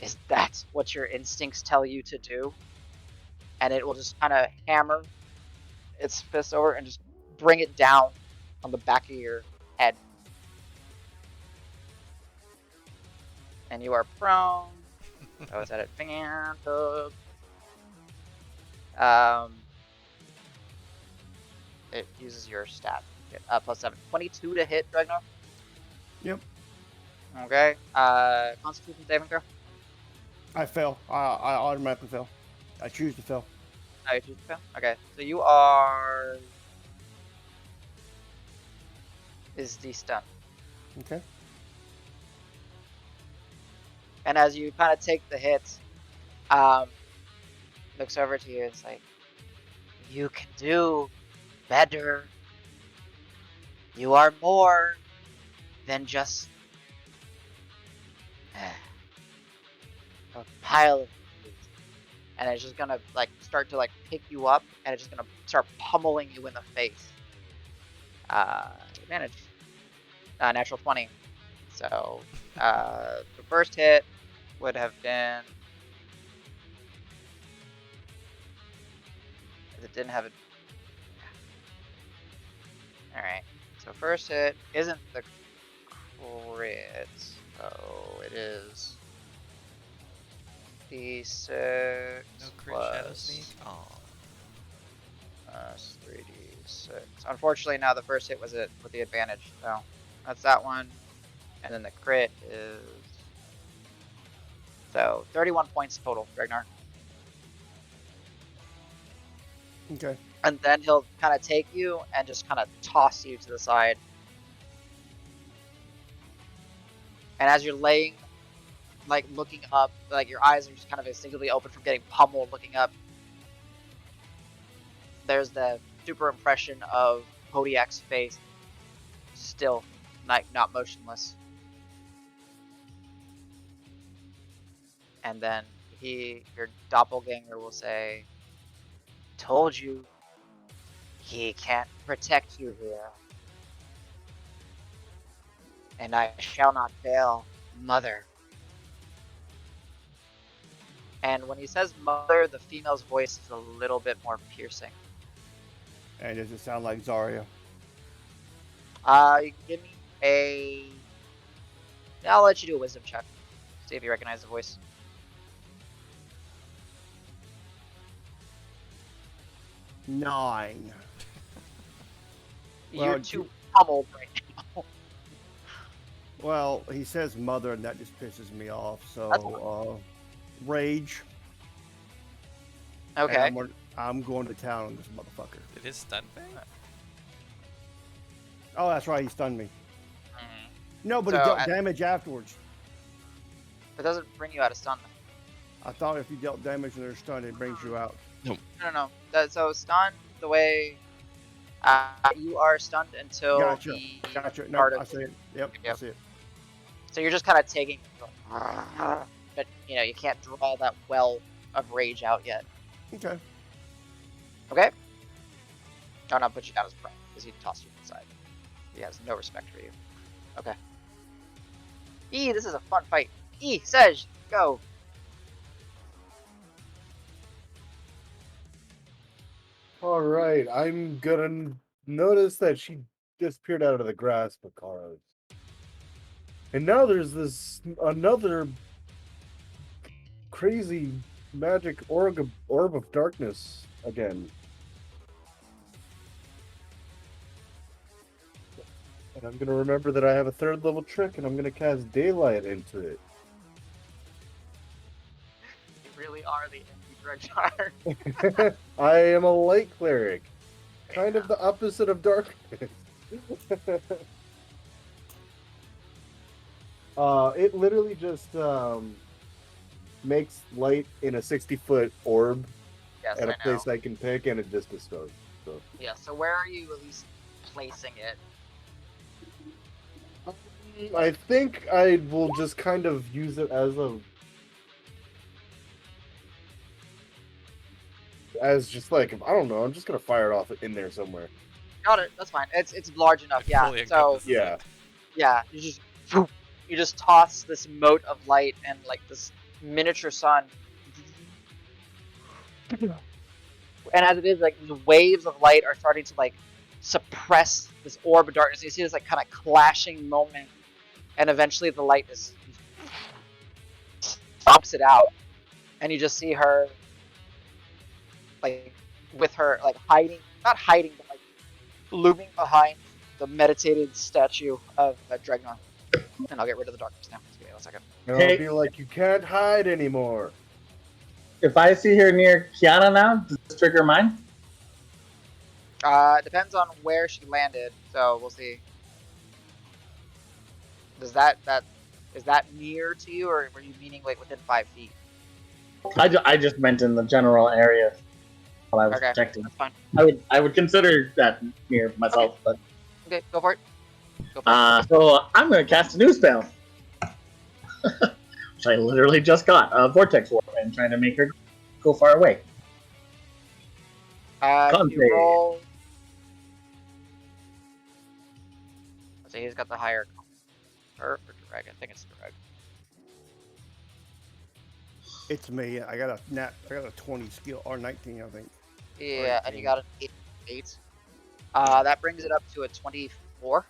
is that what your instincts tell you to do? And it will just kind of hammer its fist over and just bring it down on the back of your head. And you are prone. Oh, it's at advantage. It uses your stat. Plus 7. 22 to hit, Dragnar. Yep. Okay. Constitution saving throw. I fail. I automatically fail. I choose to fail. Oh, you choose to fail? Okay. So you are... is the stun. Okay. And as you kind of take the hit, looks over to you and is like, you can do better. You are more than just a pile of meat. And it's just gonna like start to like pick you up, and it's just gonna start pummeling you in the face. Advantage. Natural 20. So the first hit would have been. It didn't have it. Alright. So first hit isn't the crit. So it is D6 No crit shadow sneak. Oh. plus 3d6. Unfortunately, now the first hit was it with the advantage. So that's that one, and then the crit is so 31 points total, Ragnar. Okay. And then he'll kind of take you and just kind of toss you to the side. And as you're laying, like looking up, like your eyes are just kind of instinctively open from getting pummeled looking up, there's the super impression of Kodiak's face, still not motionless. And then your doppelganger will say, told you he can't protect you here. And I shall not fail, mother. And when he says mother, the female's voice is a little bit more piercing. And does it sound like Zarya? You can give me a... I'll let you do a wisdom check. See if you recognize the voice. 9. You're Well, too pummeled right now. Well, he says mother, and that just pisses me off. That's So, rage. Okay. And I'm going to town on this motherfucker. Did his stun fade? Oh, that's right. He stunned me. Mhm. No, but So he dealt damage afterwards. It doesn't bring you out of stun. I thought if you dealt damage and they're stunned, it brings you out. No. So stun, the way you are stunned until Gotcha. the Gotcha. No, part I of see it. Yep, I Yep. see it. So you're just kind of taking, but you can't draw that well of rage out yet. Okay. Okay. Oh no, put you down as prone because he tossed you inside. He has no respect for you. Okay. This is a fun fight. Sej, go. All right, I'm gonna notice that she disappeared out of the grass, Picard. And now there's this another crazy magic orb of darkness again. And I'm gonna remember that I have a 3rd level trick, and I'm gonna cast daylight into it. You really are the anti-Dredgar. I am a light cleric, kind of the opposite of darkness. It literally just makes light in a 60-foot orb Yes, at a I know. place I can pick, and it just dispels. So Yeah, so where are you at least placing it? I think I will just kind of use it as just like, I don't know, I'm just gonna fire it off in there somewhere. Got it. That's fine. It's large enough. It Yeah. fully So encompasses Yeah. it. yeah, you just toss this mote of light and like this miniature sun. And as it is, like the waves of light are starting to like suppress this orb of darkness. You see this like kind of clashing moment, and eventually the light is stops it out, and you just see her like with her like hiding, not hiding, but like looming behind the meditated statue of Dregnar. And I'll get rid of the darkness now. Just give me 1 second. And Hey. I'll be like, you can't hide anymore. If I see her near Kiana now, does this trigger mine? It depends on where she landed, so we'll see. Does that is that near to you, or were you meaning like within 5 feet? I just meant in the general area while I was Okay, protecting. that's fine. I would consider that near myself, but Okay, go for it. Go for it. so I'm gonna cast a new spell, which I literally just got, Vortex Warp, and trying to make her go far away. Can you roll? Let's see, he's got the higher. Or Dreg, I think it's Dreg. It's me. I got a 20 skill or 19, I think. Yeah, and you got an 8. That brings it up to a 24.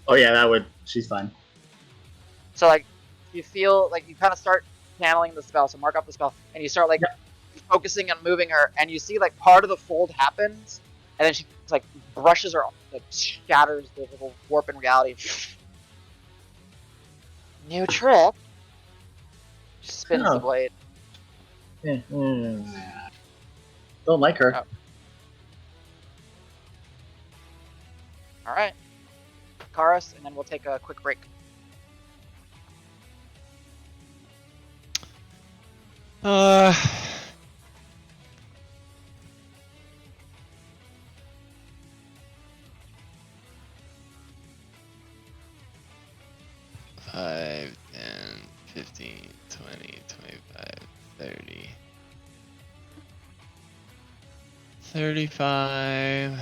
Oh yeah, she's fine. So like, you feel like you kind of start channeling the spell. So mark up the spell, and you start like focusing on moving her, and you see like part of the fold happens, and then she like brushes her, like shatters the little warp in reality. New trick. She spins the blade. Don't like her. Oh. All right, Karas, and then we'll take a quick break. Five, 10, 15, 20, 25, 30. 35.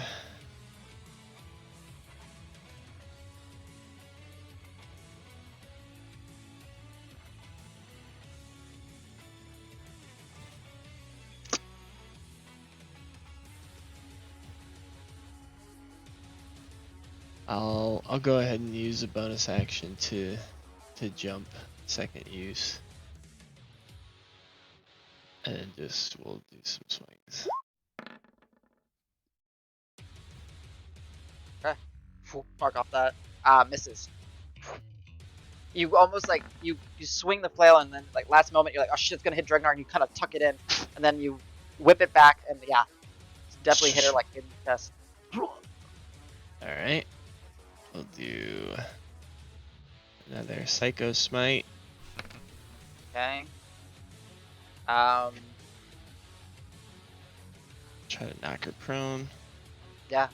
I'll go ahead and use a bonus action to jump, second use. And then we'll do some swings. Okay, mark off that. Misses. You almost like you swing the flail, and then like last moment you're like, oh shit, it's gonna hit Dregnar, and you kind of tuck it in, and then you whip it back, and yeah, definitely hit her like in the chest. Alright. We'll do another Psycho Smite. Okay. Try to knock her prone. Yeah.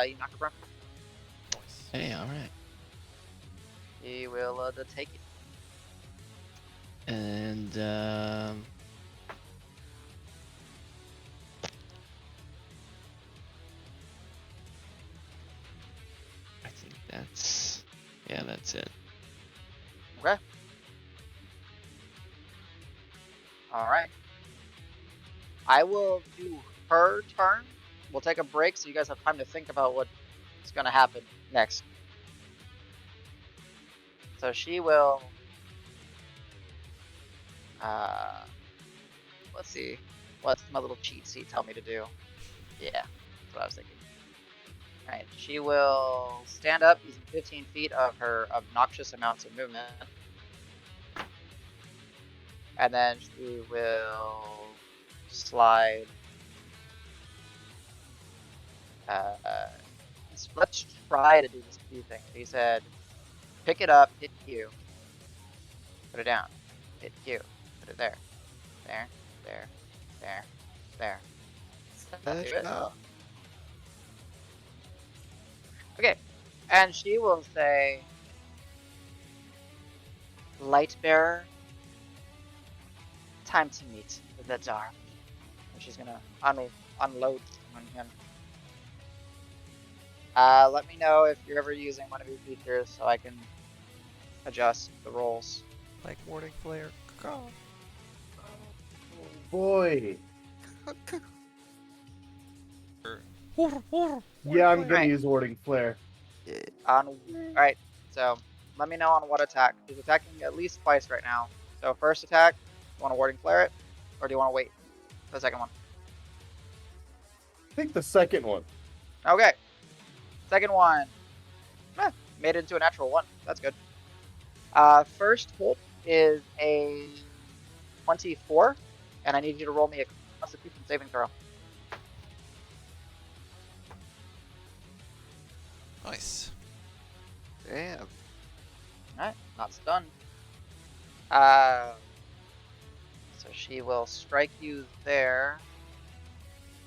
You knock her prone. Hey, alright. He will take it. And I think that's it. Okay. All right. I will do her turn. We'll take a break so you guys have time to think about what's gonna happen next. So she will let's see. What's my little cheat sheet tell me to do? Yeah, that's what I was thinking. Alright, she will stand up using 15 feet of her obnoxious amounts of movement. And then she will slide. Let's try to do this Q thing. He said, pick it up, hit Q. Put it down. Hit Q. Put it there. There. There. There. There. Does that do it? Okay. And she will say, Lightbearer, time to meet the dark. And she's gonna unload on him. Let me know if you're ever using one of your features so I can adjust the rolls. Like Warding Flare. Go. Oh boy. Yeah, I'm gonna Right. use Warding Flare. Yeah. Alright, so let me know on what attack. She's attacking at least twice right now. So first attack, you want to warding flare it? Or do you want to wait for the second one? I think the second one. Okay. Second one. Made it into a natural 1. That's good. First hit is a 24. And I need you to roll me a Constitution saving throw. Nice. Damn. Alright, not stunned. So she will strike you there.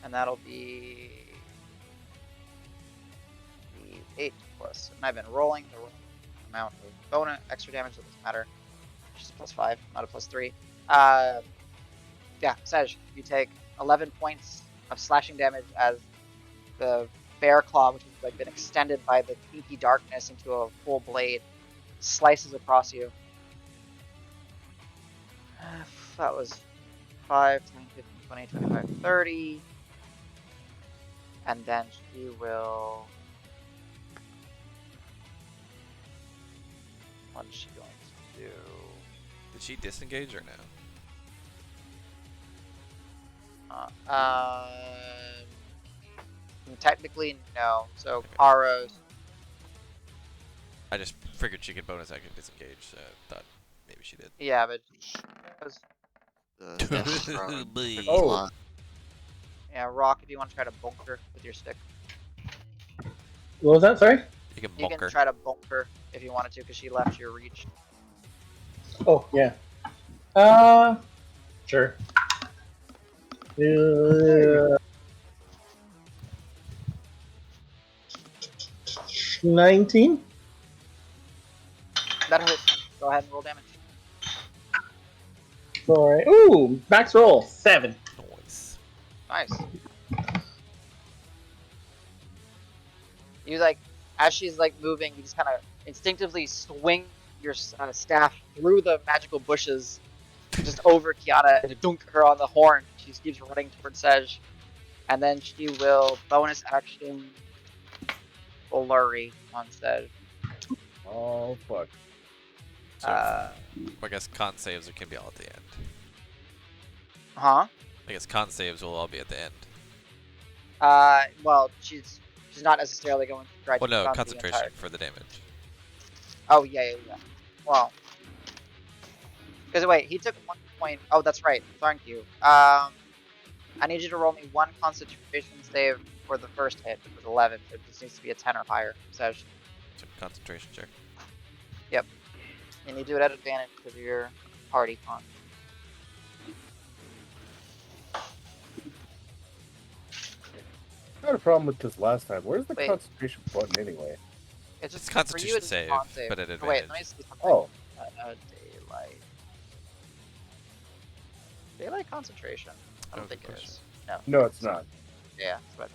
And that'll be the 8 plus. And I've been rolling the amount of bonus, extra damage, that doesn't matter. She's +5, not a +3. Yeah, Sej, you take 11 points of slashing damage as the bear claw, which has like been extended by the inky darkness into a full blade, slices across you. That was 5, 10, 15, 20, 25, 30. And then she will... What's she going to do? Did she disengage or no? Technically, no. So, Karos. I just figured she could bonus action disengage, so I thought maybe she did. Yeah, but... Oh. Yeah, Rock, if you want to try to bunker with your stick. What was that? Sorry. You can You bunker. can try to bunker if you wanted to, because she left your reach. Oh yeah. Sure. 19. That hits. Go ahead and roll damage. Alright. Ooh, max roll 7. Noise. Nice. You like, as she's like moving, you just kind of instinctively swing your staff through the magical bushes, just over Kiana, and dunk her on the horn. She keeps running towards Sej, and then she will bonus action flurry on Sej. Oh fuck. So, I guess con saves can be all at the end. Huh? I guess con saves will all be at the end. Well, she's not necessarily going to try to. Well, no, stun the concentration entire... for the damage. Oh yeah. Well, because wait, he took 1 point. Oh, that's right. Thank you. I need you to roll me 1 concentration save for the first hit, which was 11. So it just needs to be a 10 or higher. So Concentration check. Yep. And you do it at advantage because of your party con. I had a problem with this last time. Where's the Wait. concentration button anyway? It's It's just concentration for you, it's save, con save. but at Oh, wait, advantage. let me see something. Oh. Daylight. Daylight concentration? I don't Oh, think good it question. is. No. No, it's not. Yeah, that's what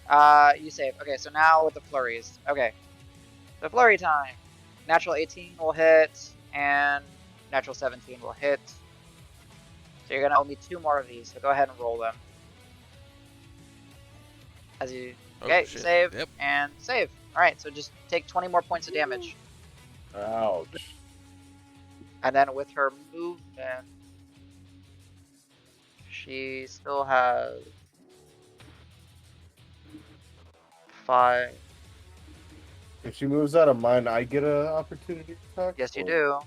I thought. You save. Okay, so now with the flurries. Okay. The flurry time. Natural 18 will hit, and natural 17 will hit. So you're gonna owe me 2 more of these, so go ahead and roll them. As you okay, shit. save Yep. and save. Alright, so just take 20 more points of damage. Ouch. And then with her movement, She still has 5. If she moves out of mine, I get an opportunity attack. Yes, you or- do.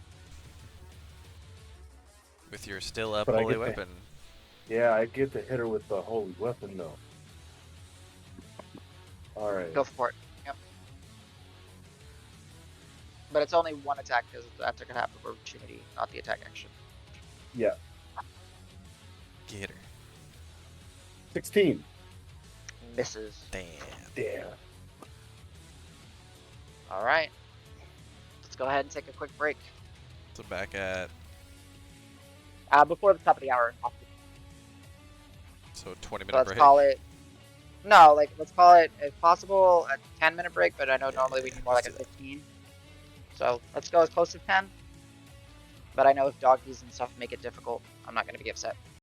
With your still up But I holy get the- weapon. Yeah, I get to hit her with the holy weapon though. All right. Go for it. Yep. But it's only one attack because that took a half of opportunity, not the attack action. Yeah. Get her. 16. Misses. Damn. Damn. All right. Let's go ahead and take a quick break. So back at Before the top of the hour. so 20-minute Let's break. call it. No, like let's call it, if possible, a 10-minute break. But I know normally we need more like let's a do that. 15. So let's go as close to 10. But I know if doggies and stuff make it difficult, I'm not going to be upset.